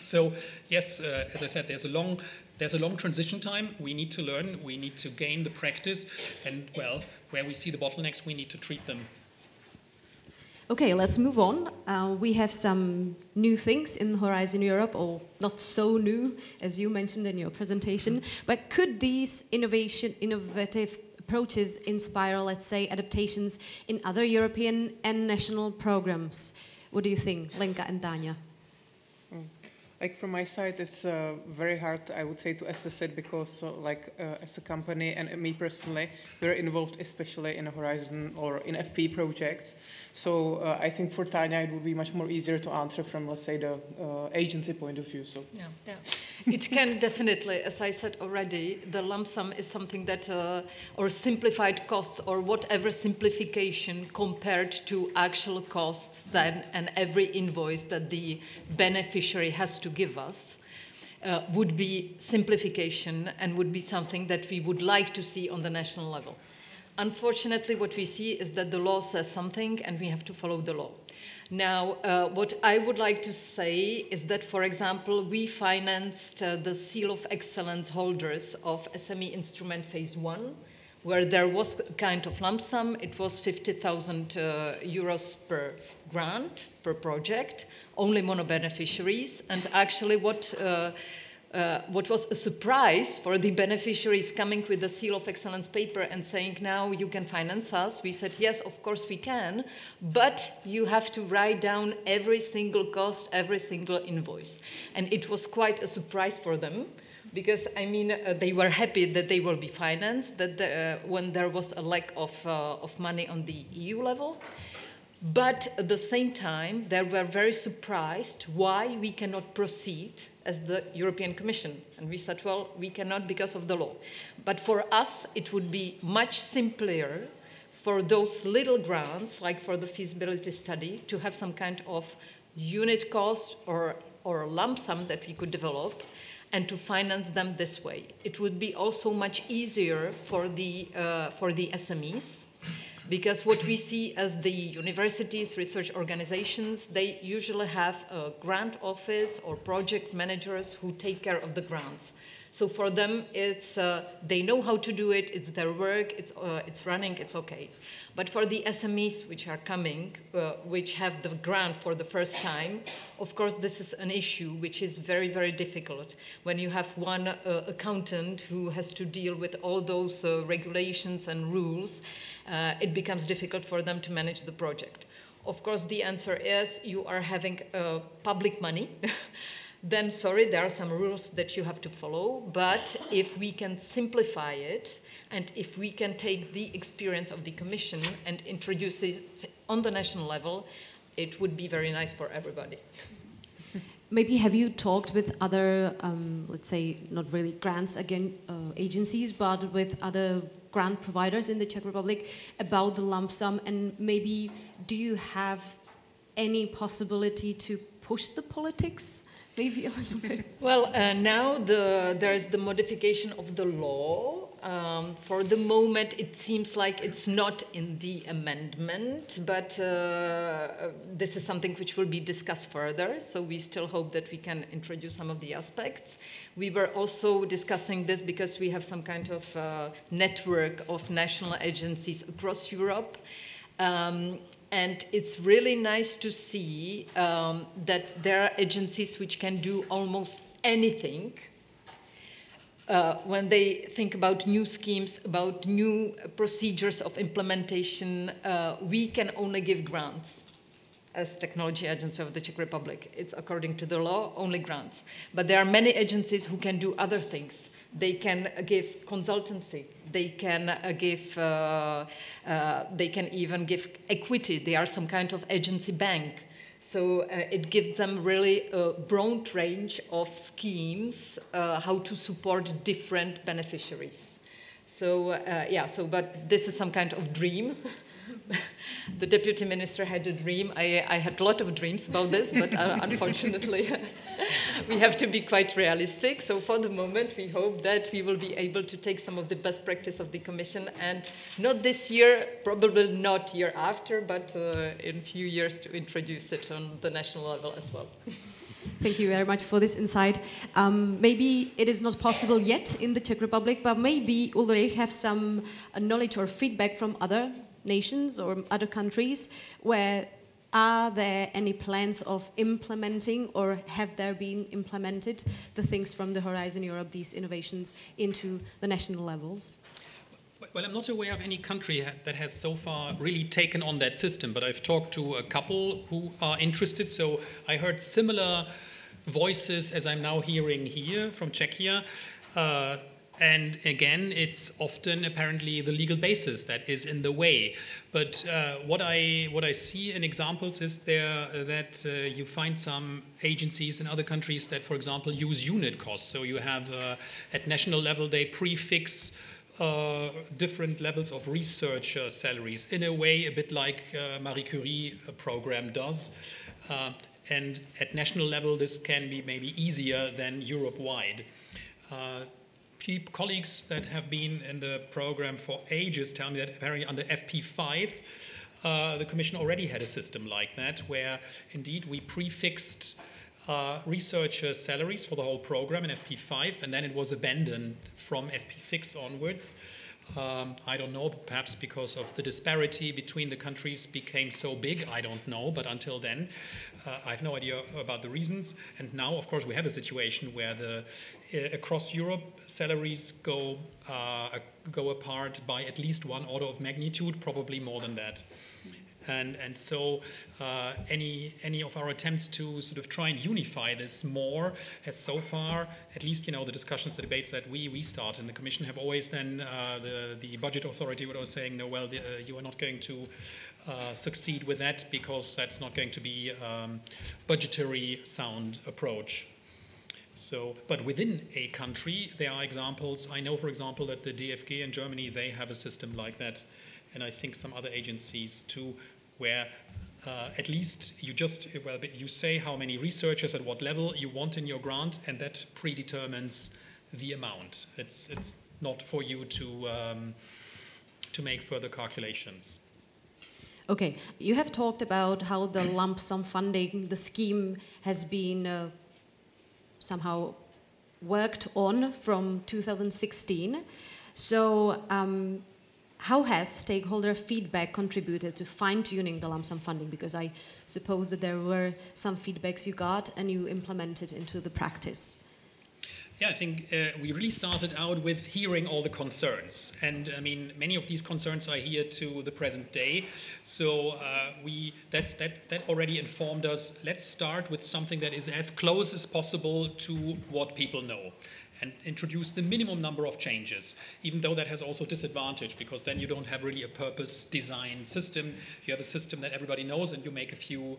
So yes, as I said, there's a long There's a long transition time. We need to learn, we need to gain the practice, and, well, where we see the bottlenecks, we need to treat them. Okay, let's move on. We have some new things in Horizon Europe, or not so new, as you mentioned in your presentation. But could these innovative approaches inspire, let's say, adaptations in other European and national programs? What do you think, Lenka and Tanya? Like from my side, it's very hard, I would say, to assess it because, as a company and me personally, we're involved especially in Horizon or in FP projects. So I think for Tanya, it would be much more easier to answer from, let's say, the agency point of view. So yeah. It can definitely, as I said already, the lump sum is something that, or simplified costs, or whatever simplification compared to actual costs then, and every invoice that the beneficiary has to give us would be simplification and would be something that we would like to see on the national level. Unfortunately, what we see is that the law says something and we have to follow the law. Now, what I would like to say is that, for example, we financed the Seal of Excellence holders of SME Instrument Phase 1, where there was a kind of lump sum. It was 50,000 euros per grant, per project, only mono-beneficiaries. And actually what was a surprise for the beneficiaries coming with the Seal of Excellence paper and saying, now you can finance us. We said, yes, of course we can, but you have to write down every single cost, every single invoice. And it was quite a surprise for them. Because, I mean, they were happy that they will be financed, that when there was a lack of money on the EU level. But at the same time, they were very surprised why we cannot proceed as the European Commission. And we said, well, we cannot because of the law. But for us, it would be much simpler for those little grants, like for the feasibility study, to have some kind of unit cost or lump sum that we could develop, and to finance them this way. It would be also much easier for the SMEs, because what we see as the universities, research organizations, they usually have a grant office or project managers who take care of the grants. So for them, it's they know how to do it, it's their work, it's running, it's okay. But for the SMEs which are coming, which have the grant for the first time, of course, this is an issue which is very, very difficult. When you have one accountant who has to deal with all those regulations and rules, it becomes difficult for them to manage the project. Of course, the answer is you are having public money. Then, sorry, there are some rules that you have to follow, but if we can simplify it, and if we can take the experience of the Commission and introduce it on the national level, it would be very nice for everybody. Maybe have you talked with other, let's say, not really grants again, agencies, but with other grant providers in the Czech Republic about the lump sum, and maybe do you have any possibility to push the politics? Maybe a little bit. Well, now there is the modification of the law. For the moment, it seems like it's not in the amendment, but this is something which will be discussed further. So we still hope that we can introduce some of the aspects. We were also discussing this because we have some kind of network of national agencies across Europe. And it's really nice to see that there are agencies which can do almost anything when they think about new schemes, about new procedures of implementation. We can only give grants as Technology Agency of the Czech Republic. It's according to the law, only grants. But there are many agencies who can do other things. They can give consultancy. They can they can even give equity. They are some kind of agency bank. So it gives them really a broad range of schemes how to support different beneficiaries. So but this is some kind of dream. The deputy minister had a dream. I had a lot of dreams about this, but unfortunately, we have to be quite realistic. So for the moment, we hope that we will be able to take some of the best practice of the Commission, and not this year, probably not year after, but in a few years to introduce it on the national level as well. Thank you very much for this insight. Maybe it is not possible yet in the Czech Republic, but maybe Ulrich have some knowledge or feedback from other nations or other countries where are there any plans of implementing or have there been implemented the things from the Horizon Europe, these innovations, into the national levels? Well, I'm not aware of any country that has so far really taken on that system, but I've talked to a couple who are interested. So I heard similar voices as I'm now hearing here from Czechia. And again, it's often apparently the legal basis that is in the way. But what I see in examples is that you find some agencies in other countries that, for example, use unit costs. So you have at national level they prefix different levels of research salaries in a way a bit like Marie Curie program does. And at national level, this can be maybe easier than Europe-wide. Colleagues that have been in the program for ages tell me that apparently under FP5, the Commission already had a system like that, where indeed we prefixed researcher salaries for the whole program in FP5, and then it was abandoned from FP6 onwards. I don't know, perhaps because of the disparity between the countries became so big, I don't know, but until then, I have no idea about the reasons. And now, of course, we have a situation where across Europe, salaries go apart by at least one order of magnitude, probably more than that. And so any of our attempts to sort of try and unify this more has so far, at least, the discussions, the debates that we start in the Commission have always then the budget authority would always saying, no, well, you are not going to succeed with that because that's not going to be budgetary sound approach. So, but within a country, there are examples. I know, for example, that the DFG in Germany, they have a system like that. And I think some other agencies too, where at least you say how many researchers at what level you want in your grant, and that predetermines the amount. It's not for you to make further calculations. Okay, you have talked about how the lump sum funding, the scheme has been somehow worked on from 2016. So how has stakeholder feedback contributed to fine-tuning the lump sum funding? Because I suppose that there were some feedbacks you got and you implemented into the practice. Yeah, I think we really started out with hearing all the concerns. And I mean, many of these concerns are here to the present day. So that already informed us, let's start with something that is as close as possible to what people know and introduce the minimum number of changes, even though that has also disadvantage, because then you don't have really a purpose-designed system. You have a system that everybody knows and you make a few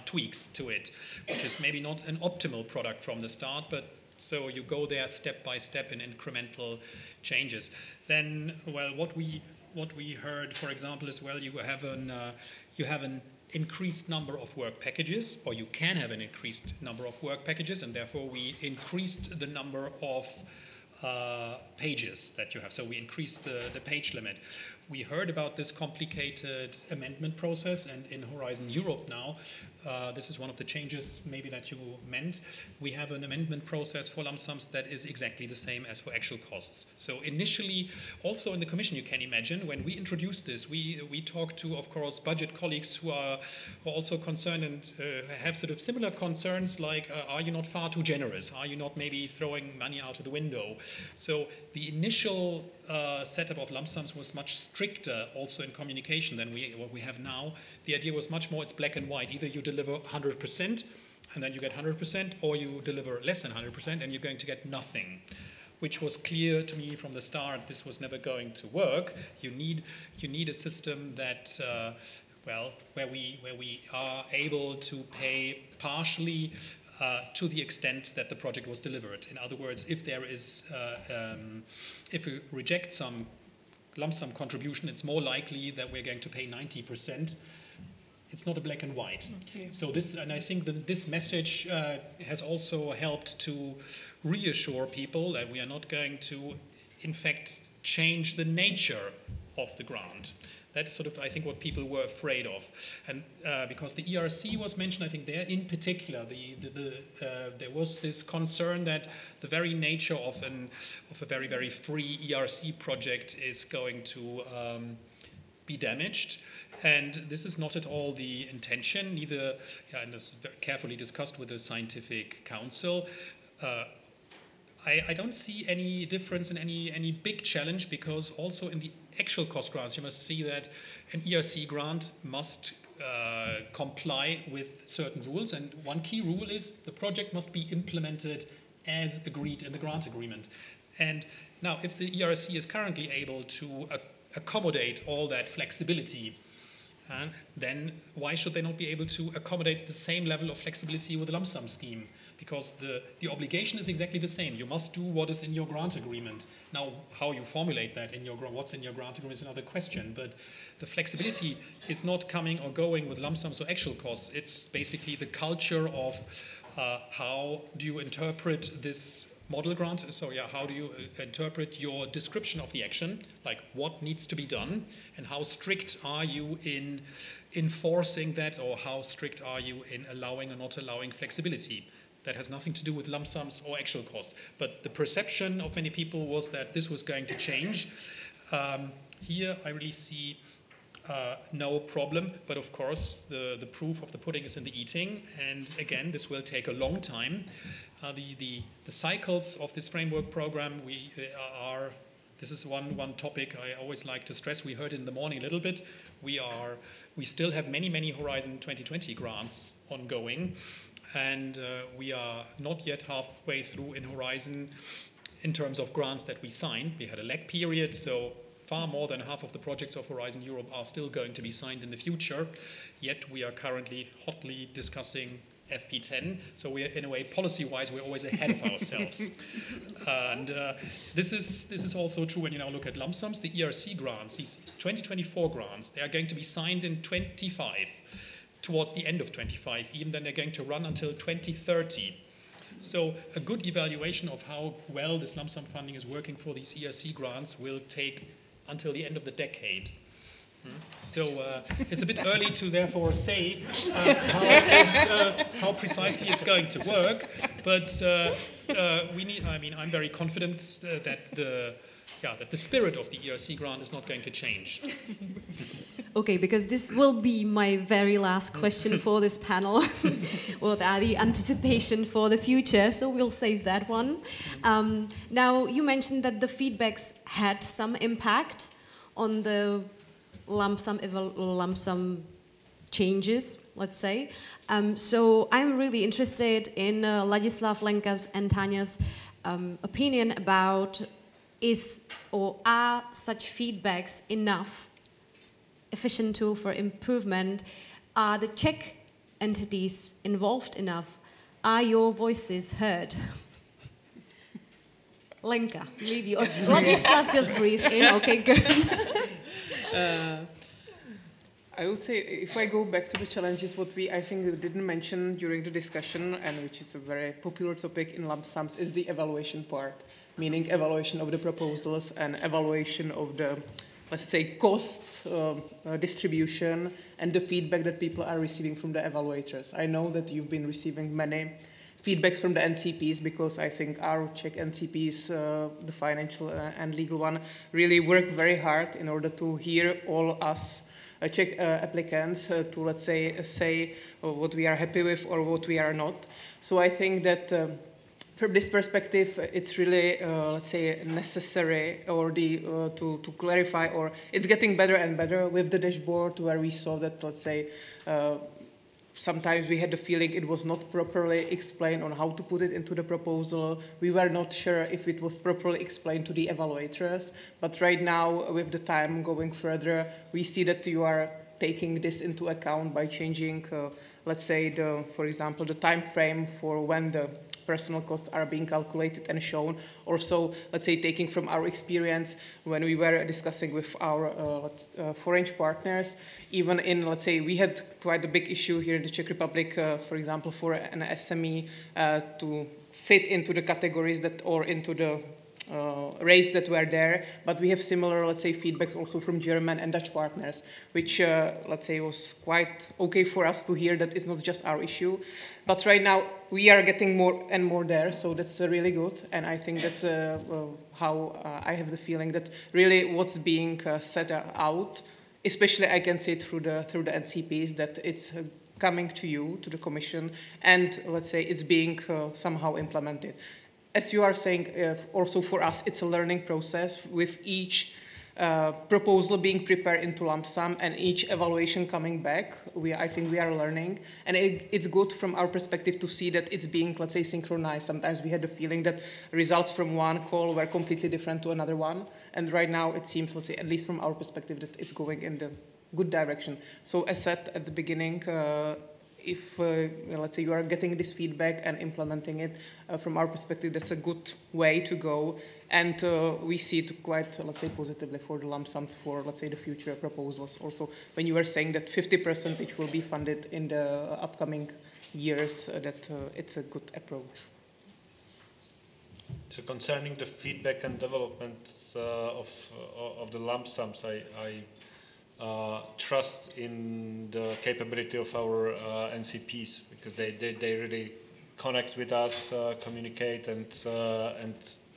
tweaks to it, which is maybe not an optimal product from the start, but so you go there step by step in incremental changes. Then, well, what we heard, for example, is, well, you have an increased number of work packages, or you can have an increased number of work packages, and therefore we increased the number of pages that you have. So we increased the page limit. We heard about this complicated amendment process, and in Horizon Europe now, this is one of the changes maybe that you meant. We have an amendment process for lump sums that is exactly the same as for actual costs. So initially, also in the Commission, you can imagine, when we introduced this, we talked to, of course, budget colleagues who are also concerned and have sort of similar concerns like, are you not far too generous? Are you not maybe throwing money out of the window? So the initial setup of lump sums was much stricter also in communication than what we have now. The idea was much more, it's black and white. Either you deliver 100% and then you get 100%, or you deliver less than 100% and you're going to get nothing, which was clear to me from the start. This was never going to work. You need a system that, where we are able to pay partially to the extent that the project was delivered. In other words, if there is, if we reject some lump sum contribution, it's more likely that we're going to pay 90%. It's not a black and white. Okay. So this, and I think that this message has also helped to reassure people that we are not going to, in fact, change the nature of the grant. That's sort of, I think, what people were afraid of. And because the ERC was mentioned, I think there in particular, there was this concern that the very nature of a very, very free ERC project is going to be damaged. And this is not at all the intention, neither, and this is very carefully discussed with the Scientific Council. I don't see any difference in any big challenge, because also in the actual cost grants, you must see that an ERC grant must comply with certain rules. And one key rule is the project must be implemented as agreed in the grant agreement. And now, if the ERC is currently able to accommodate all that flexibility, then why should they not be able to accommodate the same level of flexibility with a lump sum scheme? Because the obligation is exactly the same. You must do what is in your grant agreement. Now, how you formulate that in your what's in your grant agreement is another question. But the flexibility is not coming or going with lump sums or actual costs. It's basically the culture of how do you interpret this model grant? So yeah, how do you interpret your description of the action? Like what needs to be done, and how strict are you in enforcing that, or how strict are you in allowing or not allowing flexibility? That has nothing to do with lump sums or actual costs. But the perception of many people was that this was going to change. Here I really see no problem, but of course the proof of the pudding is in the eating, and again this will take a long time. The cycles of this framework program, this is one topic I always like to stress. We heard it in the morning a little bit. We still have many Horizon 2020 grants ongoing, and we are not yet halfway through in Horizon in terms of grants that we signed. We had a lag period, so far more than half of the projects of Horizon Europe are still going to be signed in the future, yet we are currently hotly discussing FP10, so we're, in a way, policy-wise, we're always ahead of ourselves. And this is also true when you now look at lump sums. The ERC grants, these 2024 grants, they are going to be signed in 25, towards the end of 25, even then they're going to run until 2030. So a good evaluation of how well this lump sum funding is working for these ERC grants will take until the end of the decade. So it's a bit early to therefore say how precisely it's going to work, but I'm very confident that the spirit of the ERC grant is not going to change. Okay, because this will be my very last question for this panel. What are the anticipation for the future? So we'll save that one. Now, you mentioned that the feedbacks had some impact on the lump sum changes, let's say. So I'm really interested in Ladislav Lenka's and Tanya's opinion about are such feedbacks enough efficient tool for improvement? Are the Czech entities involved enough? Are your voices heard? Lenka, maybe. Or Ladislav just breathe in. Okay, good. I would say, if I go back to the challenges, what I think we didn't mention during the discussion, and which is a very popular topic in lump sums, is the evaluation part, meaning evaluation of the proposals and evaluation of the, let's say, costs distribution and the feedback that people are receiving from the evaluators. I know that you've been receiving many feedbacks from the NCPs, because I think our Czech NCPs, the financial and legal one, really work very hard in order to hear all us Czech applicants to, let's say what we are happy with or what we are not. So I think that from this perspective, it's really, let's say, necessary or to clarify, or it's getting better and better with the dashboard, where we saw that, let's say, sometimes we had the feeling it was not properly explained on how to put it into the proposal. We were not sure if it was properly explained to the evaluators. But right now, with the time going further, we see that you are taking this into account by changing, let's say, for example, the time frame for when the personal costs are being calculated and shown. Also, let's say, taking from our experience when we were discussing with our foreign partners, even in, let's say, we had quite a big issue here in the Czech Republic, for example, for an SME to fit into the categories that, or into the rates that were there, but we have similar, let's say, feedbacks also from German and Dutch partners, which, let's say, was quite okay for us to hear that it's not just our issue. But right now, we are getting more and more there, so that's really good. And I think that's how I have the feeling that really what's being set out, especially I can say through the NCPs, that it's coming to you, to the Commission, and let's say it's being somehow implemented. As you are saying, also for us, it's a learning process with each proposal being prepared into lump sum and each evaluation coming back. I think we are learning, and it's good from our perspective to see that it's being, let's say, synchronized. Sometimes we had the feeling that results from one call were completely different to another one, and right now it seems, let's say, at least from our perspective, that it's going in the good direction. So as said at the beginning, if, let's say, you are getting this feedback and implementing it, from our perspective, that's a good way to go. And we see it quite, let's say, positively for the lump sums for, let's say, the future proposals. Also, when you were saying that 50% which will be funded in the upcoming years, that it's a good approach. So concerning the feedback and development of the lump sums, I trust in the capability of our NCPs, because they really connect with us, communicate, and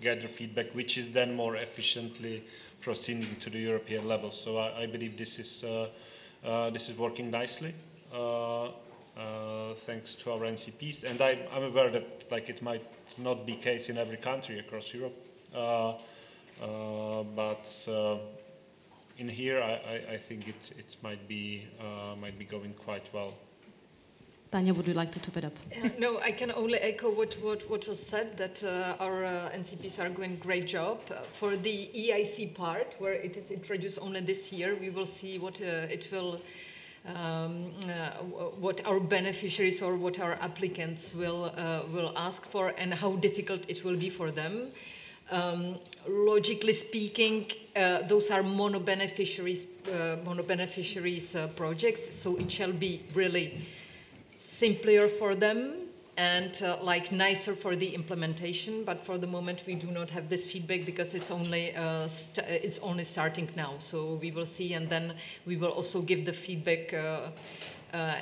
gather feedback, which is then more efficiently proceeding to the European level. So I believe this is working nicely, thanks to our NCPs. And I'm aware that it might not be the case in every country across Europe, but in here, I think it might be going quite well. Tanya, would you like to top it up? No, I can only echo what was said, that our NCPs are doing a great job. For the EIC part, where it is introduced only this year, we will see what it will, what our beneficiaries or what our applicants will ask for, and how difficult it will be for them. Logically speaking, those are mono-beneficiaries projects, so it shall be really simpler for them and nicer for the implementation. But for the moment, we do not have this feedback because it's only starting now. So we will see, and then we will also give the feedback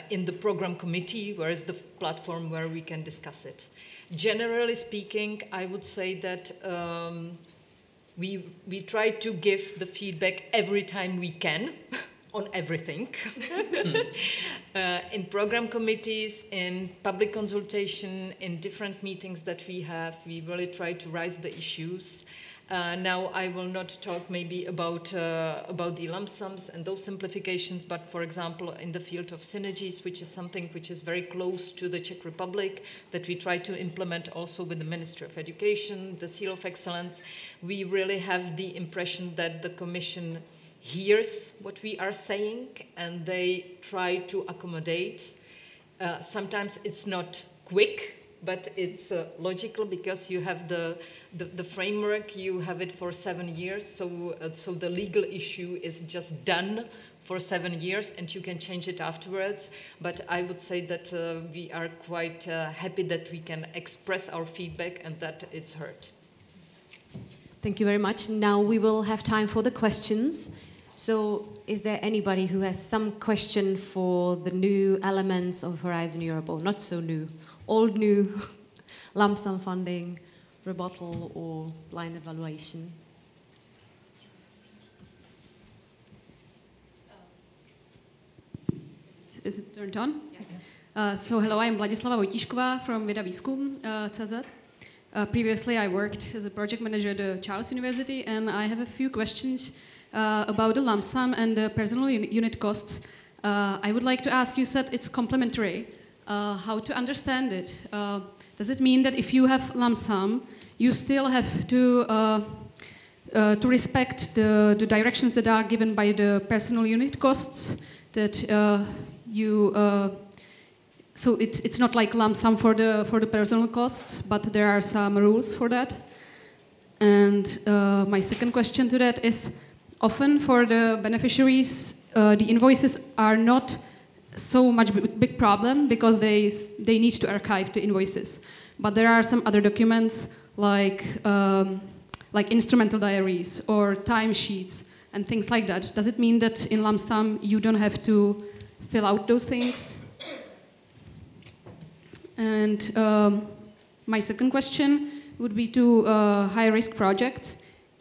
in the program committee, where is the platform where we can discuss it. Generally speaking, I would say that we try to give the feedback every time we can on everything. In program committees, in public consultation, in different meetings that we have, we really try to raise the issues. Now I will not talk maybe about the lump sums and those simplifications, but for example in the field of synergies, which is something which is very close to the Czech Republic, that we try to implement also with the Ministry of Education, the Seal of Excellence. We really have the impression that the Commission hears what we are saying and they try to accommodate. Sometimes it's not quick, but it's logical, because you have the framework, you have it for 7 years, so the legal issue is just done for 7 years and you can change it afterwards. But I would say that we are quite happy that we can express our feedback and that it's heard. Thank you very much. Now we will have time for the questions. So is there anybody who has some question for the new elements of Horizon Europe, or not so new, old new, lump sum funding, rebuttal or blind evaluation? Is it turned on? Yeah. So hello, I'm Vladislava Vojtišková from Věda Výzkum, CZ. Previously I worked as a project manager at the Charles University, and I have a few questions about the lump sum and the personal unit costs. I would like to ask, you said it's complementary. How to understand it? Does it mean that if you have lump sum, you still have to respect the directions that are given by the personal unit costs? That so it's not like lump sum for the personal costs, but there are some rules for that. And my second question to that is, often for the beneficiaries, the invoices are not so much big problem because they need to archive the invoices. But there are some other documents like like instrumental diaries or timesheets and things like that, does it mean that in lump sum you don't have to fill out those things? And my second question would be to high-risk projects.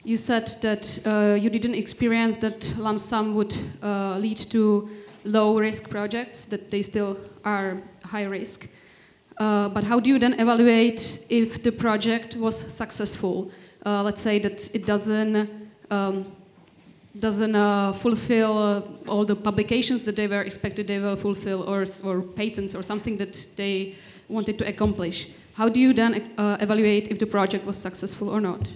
You said that you didn't experience that lump sum would lead to low-risk projects, that they still are high-risk. But how do you then evaluate if the project was successful? Let's say that it doesn't fulfill all the publications that they were expected they will fulfill, or patents or something that they wanted to accomplish. How do you then evaluate if the project was successful or not?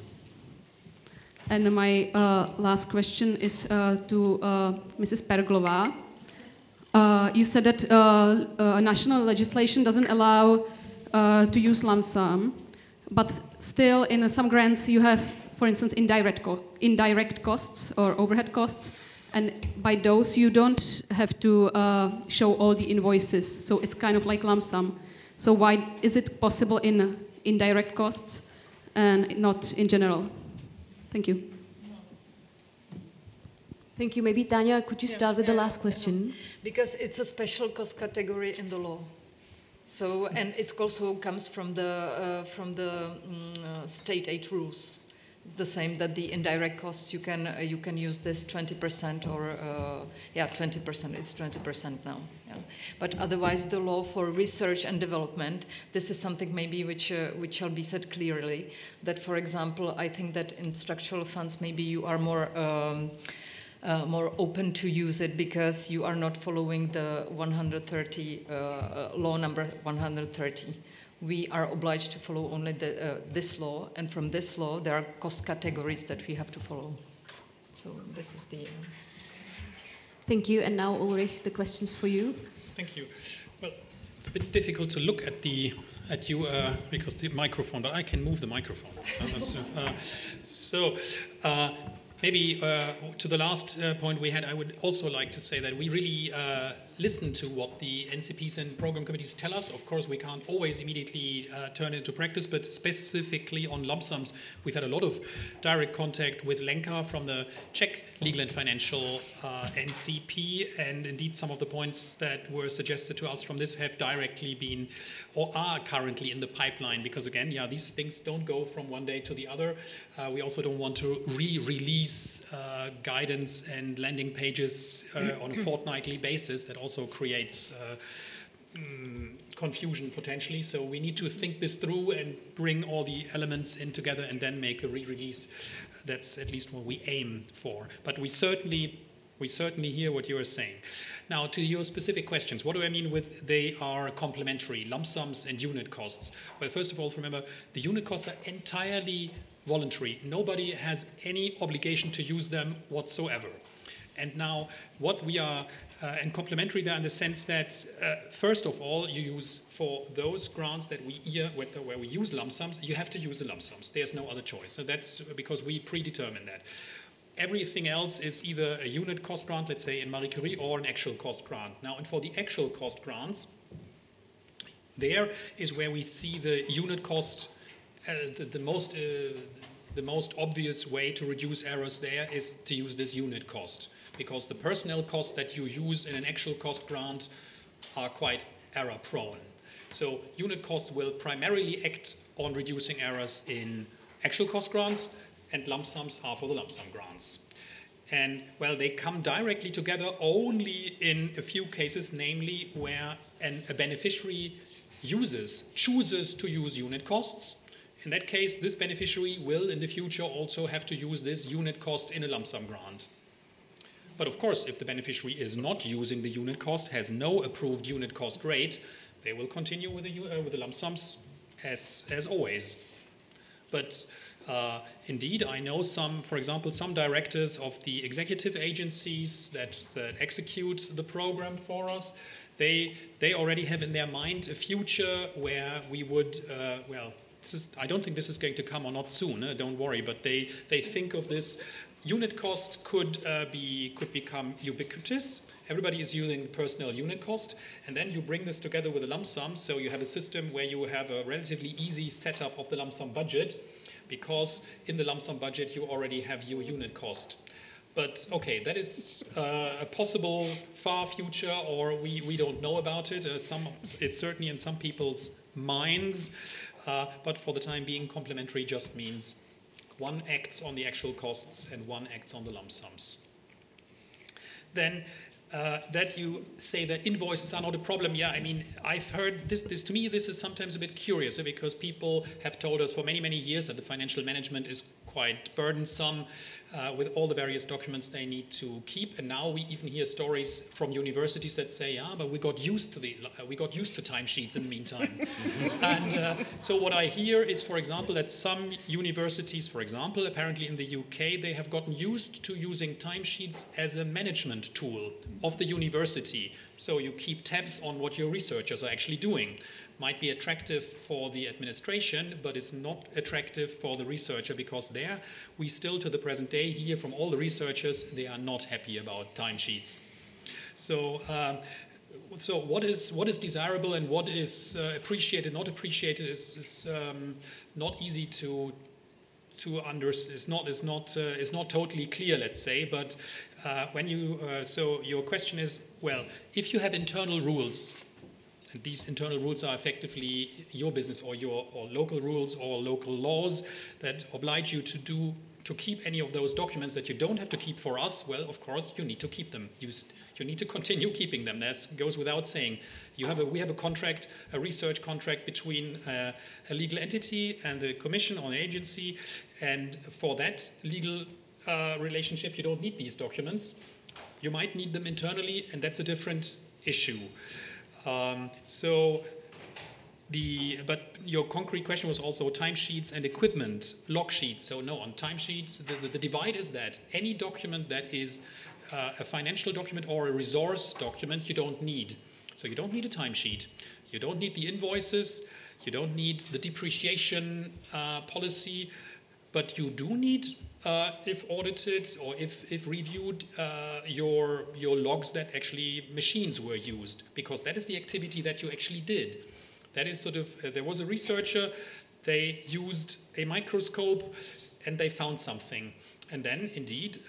And my last question is to Mrs. Perglova. You said that national legislation doesn't allow to use lump sum, but still in some grants you have, for instance, indirect costs or overhead costs, and by those you don't have to show all the invoices, so it's kind of like lump sum. So why is it possible in indirect costs and not in general? Thank you. Thank you. Maybe Tanya, could you start with the last question? Because it's a special cost category in the law. So, and it also comes from the state aid rules. It's the same that the indirect costs, you can use this 20% or 20%. It's 20% now. Yeah. But otherwise, the law for research and development, this is something maybe which shall be said clearly. That, for example, I think that in structural funds maybe you are more open to use it because you are not following the 130 law number 130. We are obliged to follow only this law, and from this law there are cost categories that we have to follow. So this is the... Thank you, and now Ulrich, the questions for you. Thank you. Well, it's a bit difficult to look at you because the microphone, but I can move the microphone. Maybe to the last point we had, I would also like to say that we really listen to what the NCPs and program committees tell us. Of course, we can't always immediately turn it into practice, but specifically on lump sums, we've had a lot of direct contact with Lenka from the Czech Legal and Financial NCP, and indeed some of the points that were suggested to us from this have directly been or are currently in the pipeline, because again, these things don't go from one day to the other. We also don't want to re-release guidance and landing pages on a fortnightly basis. That also creates confusion potentially. So we need to think this through and bring all the elements in together and then make a re-release. That's at least what we aim for. But we certainly hear what you are saying. Now, to your specific questions, what do I mean with they are complementary, lump sums and unit costs? Well, first of all, remember, the unit costs are entirely voluntary. Nobody has any obligation to use them whatsoever. And now, what we are, and complementary there in the sense that, first of all, you use for those grants that where we use lump sums, you have to use the lump sums. There's no other choice. So that's because we predetermine that. Everything else is either a unit cost grant, let's say in Marie Curie, or an actual cost grant. Now, and for the actual cost grants, there is where we see the unit cost, the most obvious way to reduce errors there is to use this unit cost, because the personnel costs that you use in an actual cost grant are quite error prone. So unit cost will primarily act on reducing errors in actual cost grants, and lump sums are for the lump sum grants. And, well, they come directly together only in a few cases, namely where a beneficiary chooses to use unit costs. In that case, this beneficiary will in the future also have to use this unit cost in a lump sum grant. But of course, if the beneficiary is not using the unit cost, has no approved unit cost rate, they will continue with the lump sums as always. But indeed, I know for example, some directors of the executive agencies that execute the program for us, they already have in their mind a future where we would, I don't think this is going to come or not soon, don't worry, but they think of this. Unit cost could become ubiquitous. Everybody is using personnel unit cost, and then you bring this together with a lump sum, so you have a system where you have a relatively easy setup of the lump sum budget, because in the lump sum budget you already have your unit cost. But okay, that is a possible far future, or we don't know about it. It's certainly in some people's minds, but for the time being, complementary just means one acts on the actual costs and one acts on the lump sums. Then that you say that invoices are not a problem. Yeah, I mean, I've heard this to me, this is sometimes a bit curious, because people have told us for many, many years that the financial management is quite burdensome with all the various documents they need to keep. And now we even hear stories from universities that say, yeah, but we got used to timesheets in the meantime. And so what I hear is, for example, that some universities, for example, apparently in the UK, they have gotten used to using timesheets as a management tool of the university. So you keep tabs on what your researchers are actually doing. Might be attractive for the administration, but is not attractive for the researcher, because there we still, to the present day, hear from all the researchers they are not happy about timesheets. So, so what is desirable and what is appreciated, not appreciated, is not easy to understand. Is not totally clear, let's say. But when you so your question is, well, if you have internal rules. And these internal rules are effectively your business, or local rules or local laws that oblige you to keep any of those documents that you don't have to keep for us. Well, of course, you need to keep them. You need to continue keeping them. That goes without saying. We have a contract, a research contract between a legal entity and the commission or an agency. And for that legal relationship, you don't need these documents. You might need them internally, and that's a different issue. But your concrete question was also timesheets and equipment, log sheets. So no, on timesheets, the divide is that any document that is a financial document or a resource document, you don't need. So you don't need a timesheet. You don't need the invoices. You don't need the depreciation policy. But you do need, if audited or if reviewed, your logs that actually machines were used, because that is the activity that you actually did. That is sort of, there was a researcher, they used a microscope and they found something. And then, indeed,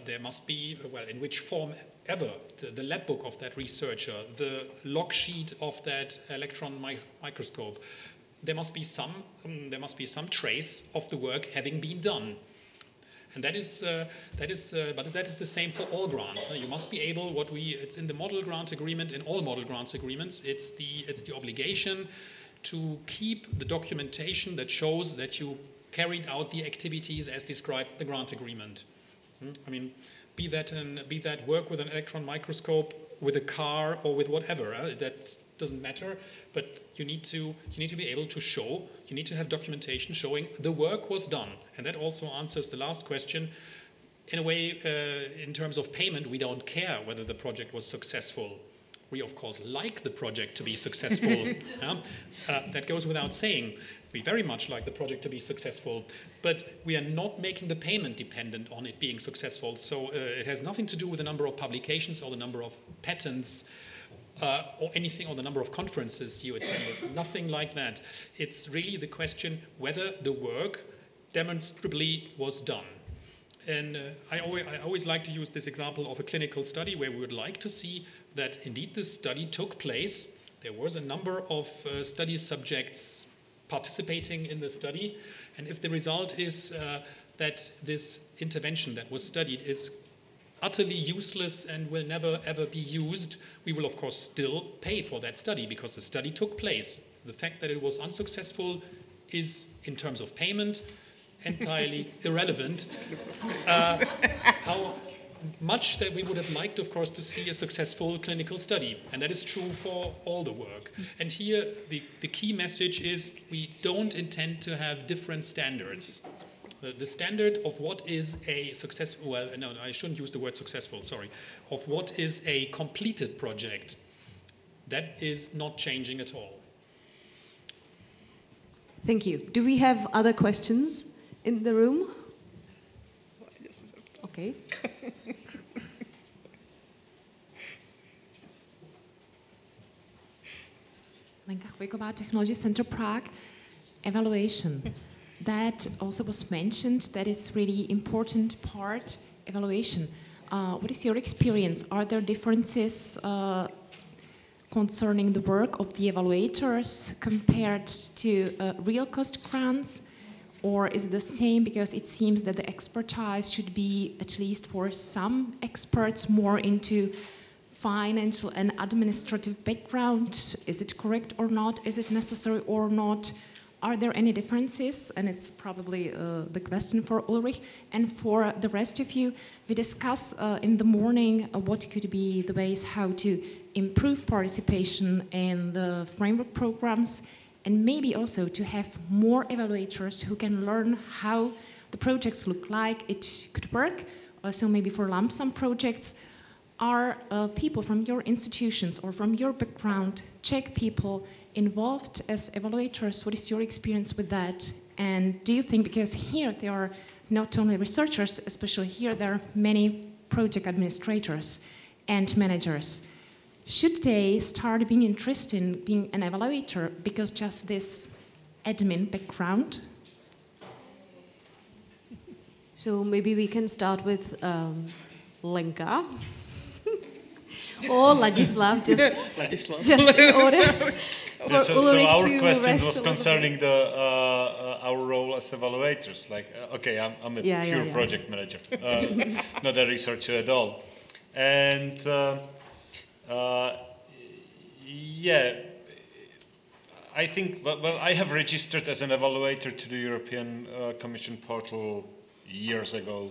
there must be, well, in which form ever, the lab book of that researcher, the log sheet of that electron microscope, there must be some trace of the work having been done. And that is the same for all grants. You must be able, it's in the model grant agreement, in all model grants agreements, it's the obligation to keep the documentation that shows that you carried out the activities as described in the grant agreement. I mean, be that work with an electron microscope, with a car, or with whatever, that doesn't matter, but you need to be able to show, you need to have documentation showing the work was done. And that also answers the last question. In a way, in terms of payment, we don't care whether the project was successful. We, of course, like the project to be successful. That goes without saying. We very much like the project to be successful, but we are not making the payment dependent on it being successful. So it has nothing to do with the number of publications or the number of patents or anything, or the number of conferences you attended. Nothing like that. It's really the question whether the work demonstrably was done. And I always like to use this example of a clinical study where we would like to see that indeed this study took place. There was a number of study subjects participating in the study, and if the result is that this intervention that was studied is utterly useless and will never ever be used, we will of course still pay for that study because the study took place. The fact that it was unsuccessful is, in terms of payment, entirely irrelevant. How much that we would have liked, of course, to see a successful clinical study, and that is true for all the work. And here the key message is we don't intend to have different standards. The standard of what is a successful, well, no, I shouldn't use the word successful, sorry, of what is a completed project, that is not changing at all. Thank you. Do we have other questions in the room? Okay. Lenka Chvojková, Technology Center Prague. Evaluation. that also was mentioned, that is really important part, evaluation. What is your experience? Are there differences concerning the work of the evaluators compared to real cost grants? Or is it the same, because it seems that the expertise should be, at least for some experts, more into financial and administrative background? Is it correct or not? Is it necessary or not? Are there any differences? And it's probably the question for Ulrich. And for the rest of you, we discuss in the morning what could be the ways how to improve participation in the framework programs, and maybe also to have more evaluators who can learn how the projects look like, it could work. Also maybe for lump sum projects. Are people from your institutions or from your background, Czech people, involved as evaluators? What is your experience with that? And do you think, because here there are not only researchers, especially here there are many project administrators and managers, should they start being interested in being an evaluator because just this admin background? So maybe we can start with Lenka. Or Ladislav, just in order. So our question was concerning our role as evaluators. Like, okay, I'm a pure project manager, not a researcher at all. And I think, well, I have registered as an evaluator to the European Commission portal years ago.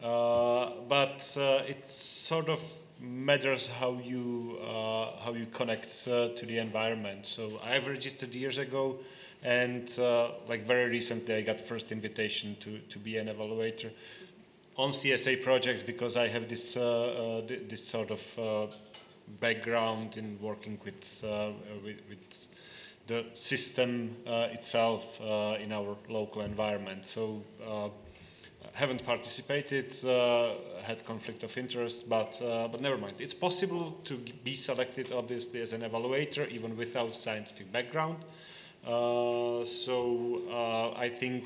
But it sort of matters how you connect to the environment. So I've registered years ago, and like very recently I got first invitation to be an evaluator on CSA projects, because I have this this sort of background in working with the system itself in our local environment. So haven't participated, had conflict of interest, but never mind. It's possible to be selected, obviously, as an evaluator, even without scientific background. So I think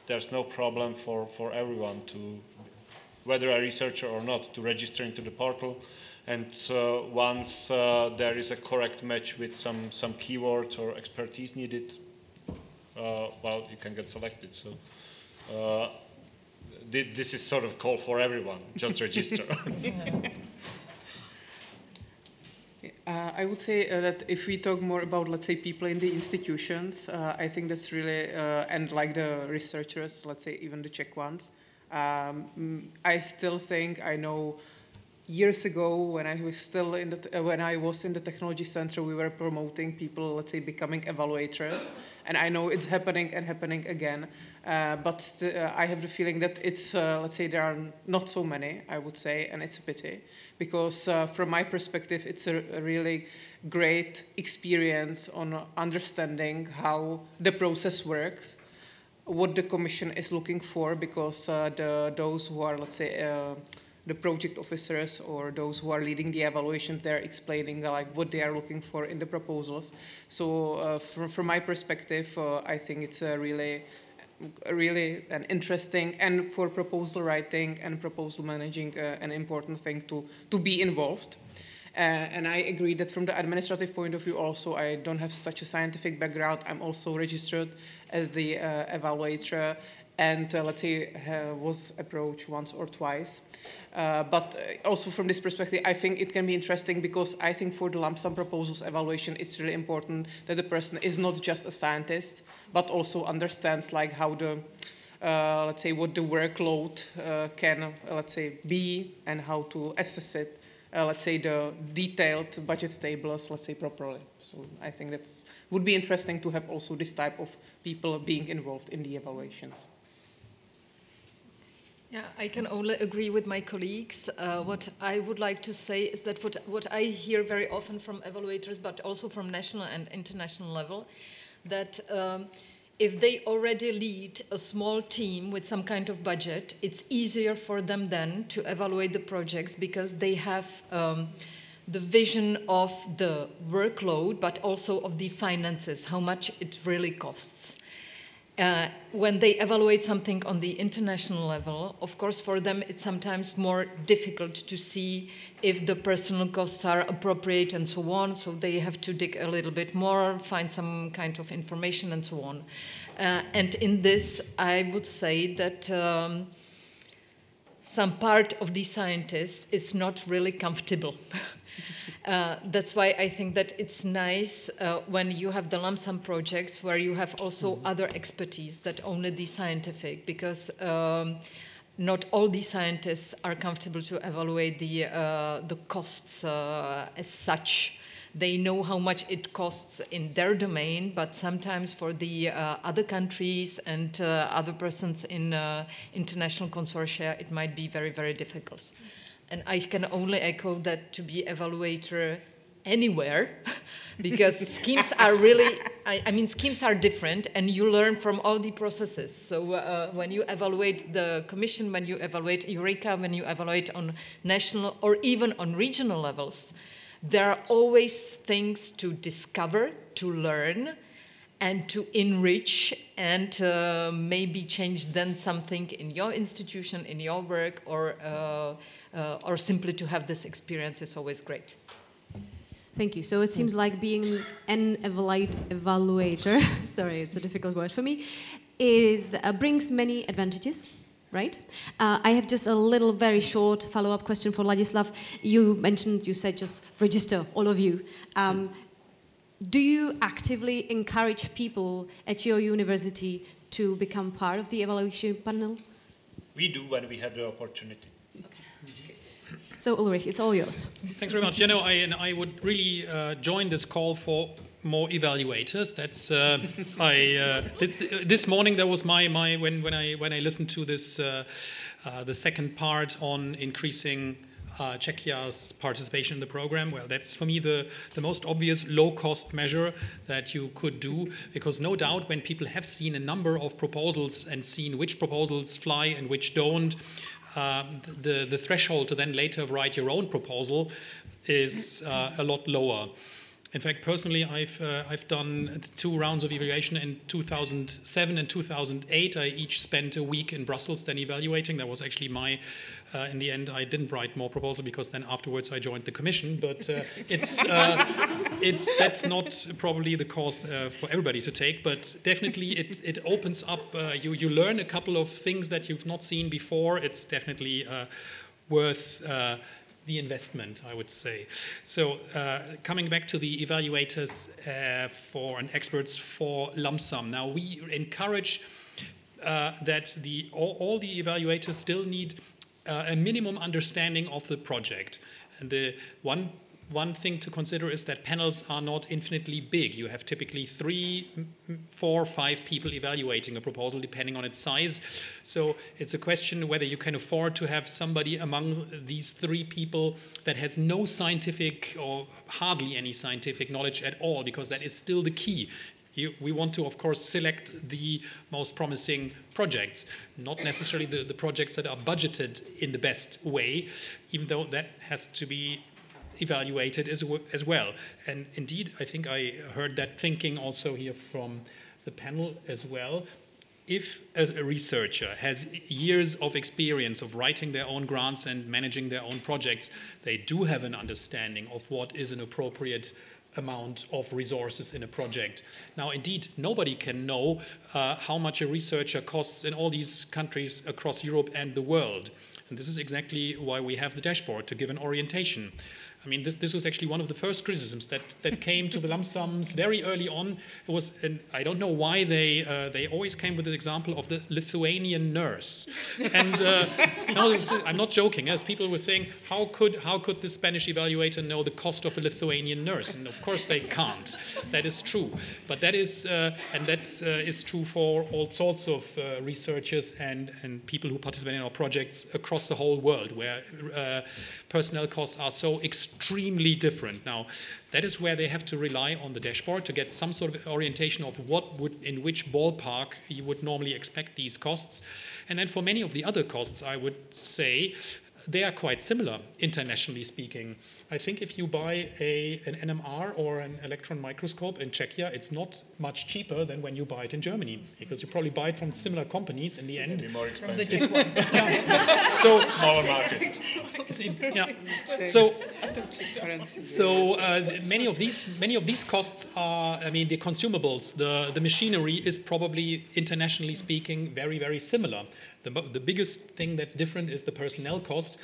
there's no problem for everyone to, whether a researcher or not, to register into the portal. And once there is a correct match with some keywords or expertise needed, well, you can get selected. So. This is sort of call for everyone, just register. I would say that if we talk more about, let's say, people in the institutions, I think that's really, and like the researchers, let's say even the Czech ones, I still think I know years ago when I was still in the technology center, we were promoting people, let's say, becoming evaluators, and I know it's happening and happening again. But I have the feeling that it's, let's say, there are not so many, I would say, and it's a pity, because from my perspective, it's a really great experience on understanding how the process works, what the Commission is looking for, because those who are, let's say, the project officers or those who are leading the evaluation, they're explaining like what they are looking for in the proposals. So from my perspective, I think it's a really an interesting, and for proposal writing and proposal managing, an important thing to be involved. And I agree that from the administrative point of view also, I don't have such a scientific background. I'm also registered as the evaluator, and let's say was approached once or twice. But also from this perspective, I think it can be interesting, because I think for the lump sum proposals evaluation, it's really important that the person is not just a scientist, but also understands like how the, let's say, what the workload can, let's say, be, and how to assess it, let's say, the detailed budget tables, let's say, properly. So I think that's would be interesting to have also this type of people being involved in the evaluations. Yeah, I can only agree with my colleagues. What I would like to say is that what I hear very often from evaluators, but also from national and international level, that if they already lead a small team with some kind of budget, it's easier for them then to evaluate the projects, because they have the vision of the workload, but also of the finances, how much it really costs. when they evaluate something on the international level, of course, for them it's sometimes more difficult to see if the personal costs are appropriate and so on. So they have to dig a little bit more, find some kind of information and so on. And in this, I would say that some part of the scientists is not really comfortable. That's why I think that it's nice when you have the lump sum projects where you have also other expertise that only the scientific, because not all the scientists are comfortable to evaluate the costs as such. They know how much it costs in their domain, but sometimes for the other countries and other persons in international consortia, it might be very, very difficult. And I can only echo that to be evaluator anywhere, because schemes are really, I mean, schemes are different and you learn from all the processes. So when you evaluate the Commission, when you evaluate Eureka, when you evaluate on national or even on regional levels, there are always things to discover, to learn, and to enrich and maybe change then something in your institution, in your work, or simply to have this experience is always great. Thank you. So it seems like being an evaluator, sorry, it's a difficult word for me, brings many advantages, right? I have just a little very short follow-up question for Ladislav. You said just register, all of you. Do you actively encourage people at your university to become part of the evaluation panel? We do when we have the opportunity. So Ulrich, it's all yours. Thanks very much. You know, I would really join this call for more evaluators. That's this morning there was when I listened to this the second part on increasing Czechia's participation in the program. Well, that's for me the most obvious low-cost measure that you could do, because no doubt when people have seen a number of proposals and seen which proposals fly and which don't, the threshold to then later write your own proposal is a lot lower. In fact, personally, I've done 2 rounds of evaluation in 2007 and 2008. I each spent a week in Brussels then evaluating. That was actually in the end, I didn't write more proposal because then afterwards I joined the Commission. But that's not probably the course for everybody to take. But definitely, it opens up. You learn a couple of things that you've not seen before. It's definitely worth the investment, I would say. So coming back to the evaluators and experts for lump sum. Now we encourage that all the evaluators still need a minimum understanding of the project. And the one thing to consider is that panels are not infinitely big. You have typically 3, 4, 5 people evaluating a proposal depending on its size. So it's a question whether you can afford to have somebody among these 3 people that has no scientific or hardly any scientific knowledge at all, because that is still the key. We want to, of course, select the most promising projects, not necessarily the projects that are budgeted in the best way, even though that has to be evaluated as well. And indeed, I think I heard that thinking also here from the panel as well. If as a researcher has years of experience of writing their own grants and managing their own projects, they do have an understanding of what is an appropriate amount of resources in a project. Now, indeed, nobody can know how much a researcher costs in all these countries across Europe and the world. And this is exactly why we have the dashboard, to give an orientation. I mean, this was actually one of the first criticisms that came to the lump sums very early on. It was, and I don't know why they always came with the example of the Lithuanian nurse. And no, I'm not joking. As people were saying, how could the Spanish evaluator know the cost of a Lithuanian nurse? And of course they can't. That is true. But that is, and that is true for all sorts of researchers and people who participate in our projects across the whole world, where personnel costs are so extremely different. Now, that is where they have to rely on the dashboard to get some sort of orientation of in which ballpark you would normally expect these costs. And then for many of the other costs, I would say, they are quite similar, internationally speaking. I think if you buy an NMR or an electron microscope in Czechia, it's not much cheaper than when you buy it in Germany, because you probably buy it from similar companies in the end. Maybe more From the expensive. Czech one. Yeah. So smaller market. Many of these costs are, I mean, the consumables, the machinery is probably, internationally speaking, very, very similar. The biggest thing that's different is the personnel cost.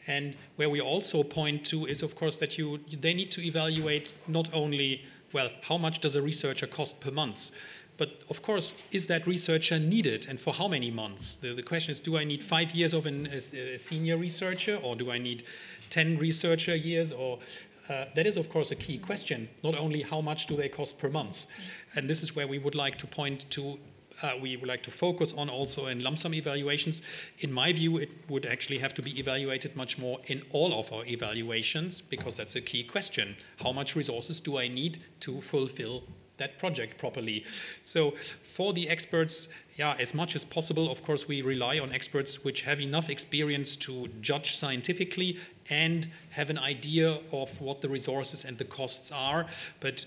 And where we also point to is, of course, that they need to evaluate not only, well, how much does a researcher cost per month, but of course, is that researcher needed and for how many months? The question is, do I need 5 years of a senior researcher, or do I need 10 researcher years? Or that is, of course, a key question. Not only how much do they cost per month? And this is where we would like to point to. We would like to focus on also in lump sum evaluations. In my view, it would actually have to be evaluated much more in all of our evaluations, because that's a key question. How much resources do I need to fulfill that project properly? So for the experts, yeah, as much as possible, of course, we rely on experts which have enough experience to judge scientifically and have an idea of what the resources and the costs are. But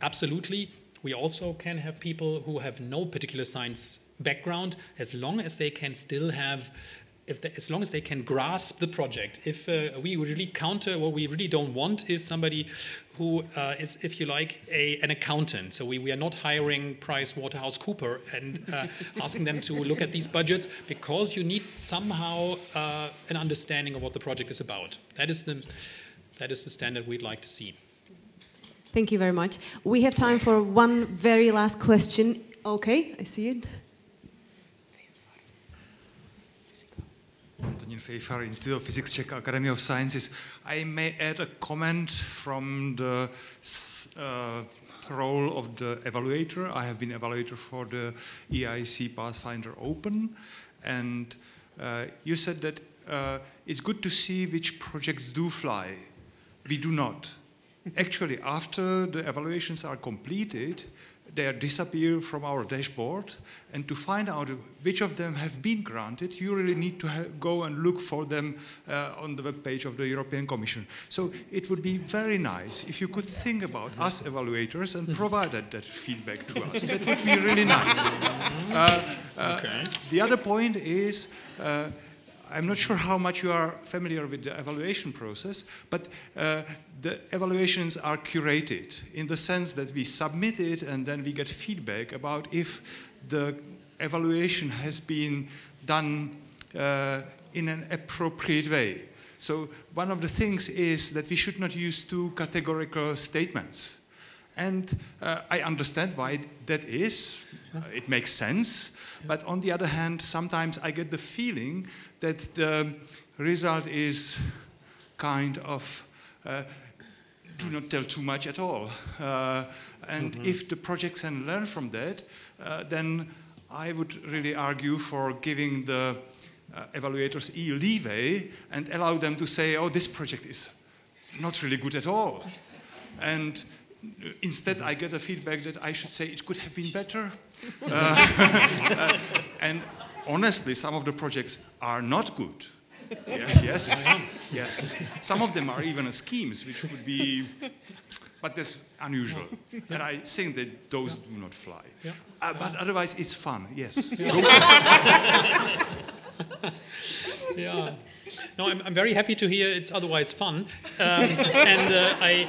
absolutely, we also can have people who have no particular science background, as long as they can still have, as long as they can grasp the project. If we really counter, what we really don't want is somebody who is, if you like, an accountant. So we are not hiring PricewaterhouseCoopers and asking them to look at these budgets, because you need somehow an understanding of what the project is about. That is the standard we'd like to see. Thank you very much. We have time for one very last question. Okay, I see it. Antonín Fejfar, Institute of Physics, Czech Academy of Sciences. I may add a comment from the role of the evaluator. I have been evaluator for the EIC Pathfinder Open, and you said that it's good to see which projects do fly. We do not. Actually, after the evaluations are completed, they disappear from our dashboard, and to find out which of them have been granted, you really need to go and look for them on the webpage of the European Commission. So it would be very nice if you could think about us evaluators and provide that feedback to us. That would be really nice. Okay. The other point is, I'm not sure how much you are familiar with the evaluation process, but the evaluations are curated in the sense that we submit it and then we get feedback about if the evaluation has been done in an appropriate way. So one of the things is that we should not use too categorical statements. And I understand why that is. It makes sense. But on the other hand, sometimes I get the feeling that the result is kind of do not tell too much at all. And if the project can learn from that, then I would really argue for giving the evaluators leeway and allow them to say, oh, this project is not really good at all. And instead, I get a feedback that I should say it could have been better. And honestly, some of the projects are not good. Yes. Some of them are even schemes, which would be, but that's unusual. And I think that those do not fly. Yeah. But otherwise, it's fun. Yes. Yeah. No, I'm very happy to hear it's otherwise fun. I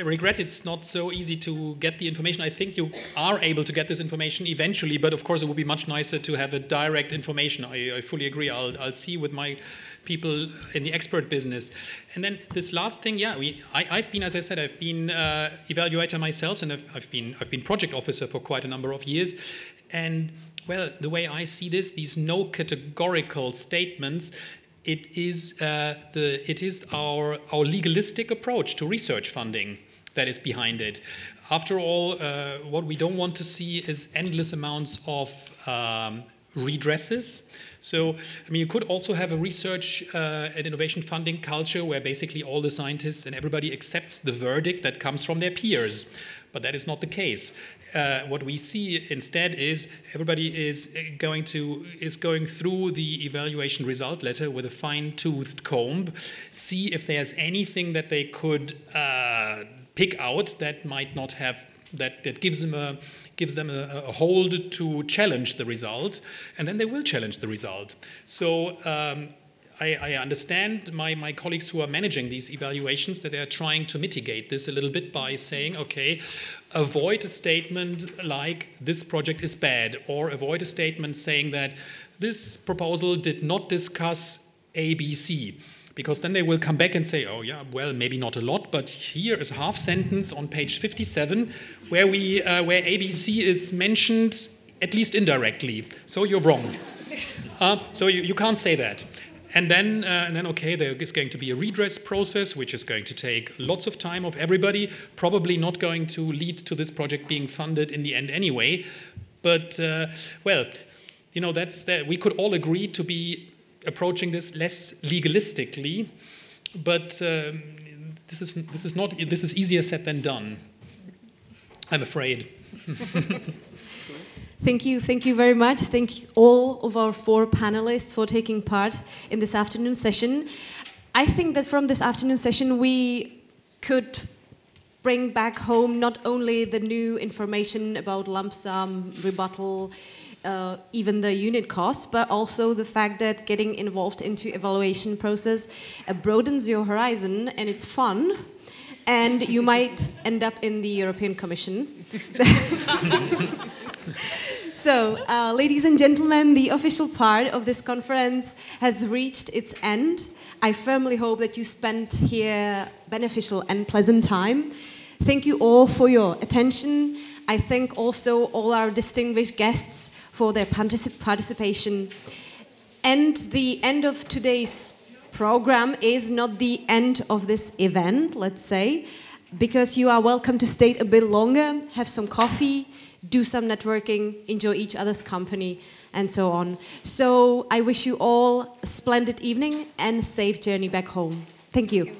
regret it's not so easy to get the information. I think you are able to get this information eventually, but of course it would be much nicer to have a direct information. I fully agree. I'll see with my people in the expert business. And then this last thing, I've been, as I said, I've been evaluator myself, and I've been project officer for quite a number of years. And well, the way I see this, these no categorical statements, it is our legalistic approach to research funding that is behind it. After all, what we don't want to see is endless amounts of redresses. So, I mean, you could also have a research and innovation funding culture where basically all the scientists and everybody accepts the verdict that comes from their peers. But that is not the case. What we see instead is everybody is going through the evaluation result letter with a fine-toothed comb, see if there's anything that they could pick out that might not have that gives them a hold to challenge the result, and then they will challenge the result. So I understand my colleagues who are managing these evaluations that they are trying to mitigate this a little bit by saying, okay, avoid a statement like this project is bad, or avoid a statement saying that this proposal did not discuss A, B, C. Because then they will come back and say, oh yeah, well, maybe not a lot, but here is a half sentence on page 57 where ABC is mentioned at least indirectly. So you're wrong. So you can't say that. And then okay, there is going to be a redress process, which is going to take lots of time of everybody, probably not going to lead to this project being funded in the end anyway. But well, you know, we could all agree to be approaching this less legalistically, but this is easier said than done, I'm afraid. Thank you very much. Thank you all of our 4 panelists for taking part in this afternoon session. I think that from this afternoon session we could bring back home not only the new information about lump sum, rebuttal, even the unit costs, but also the fact that getting involved into evaluation process broadens your horizon, and it's fun, and you might end up in the European Commission. So, ladies and gentlemen, the official part of this conference has reached its end. I firmly hope that you spent here beneficial and pleasant time. Thank you all for your attention. I thank also all our distinguished guests for their participation. And the end of today's program is not the end of this event, let's say, because you are welcome to stay a bit longer, have some coffee, do some networking, enjoy each other's company, and so on. So I wish you all a splendid evening and a safe journey back home. Thank you.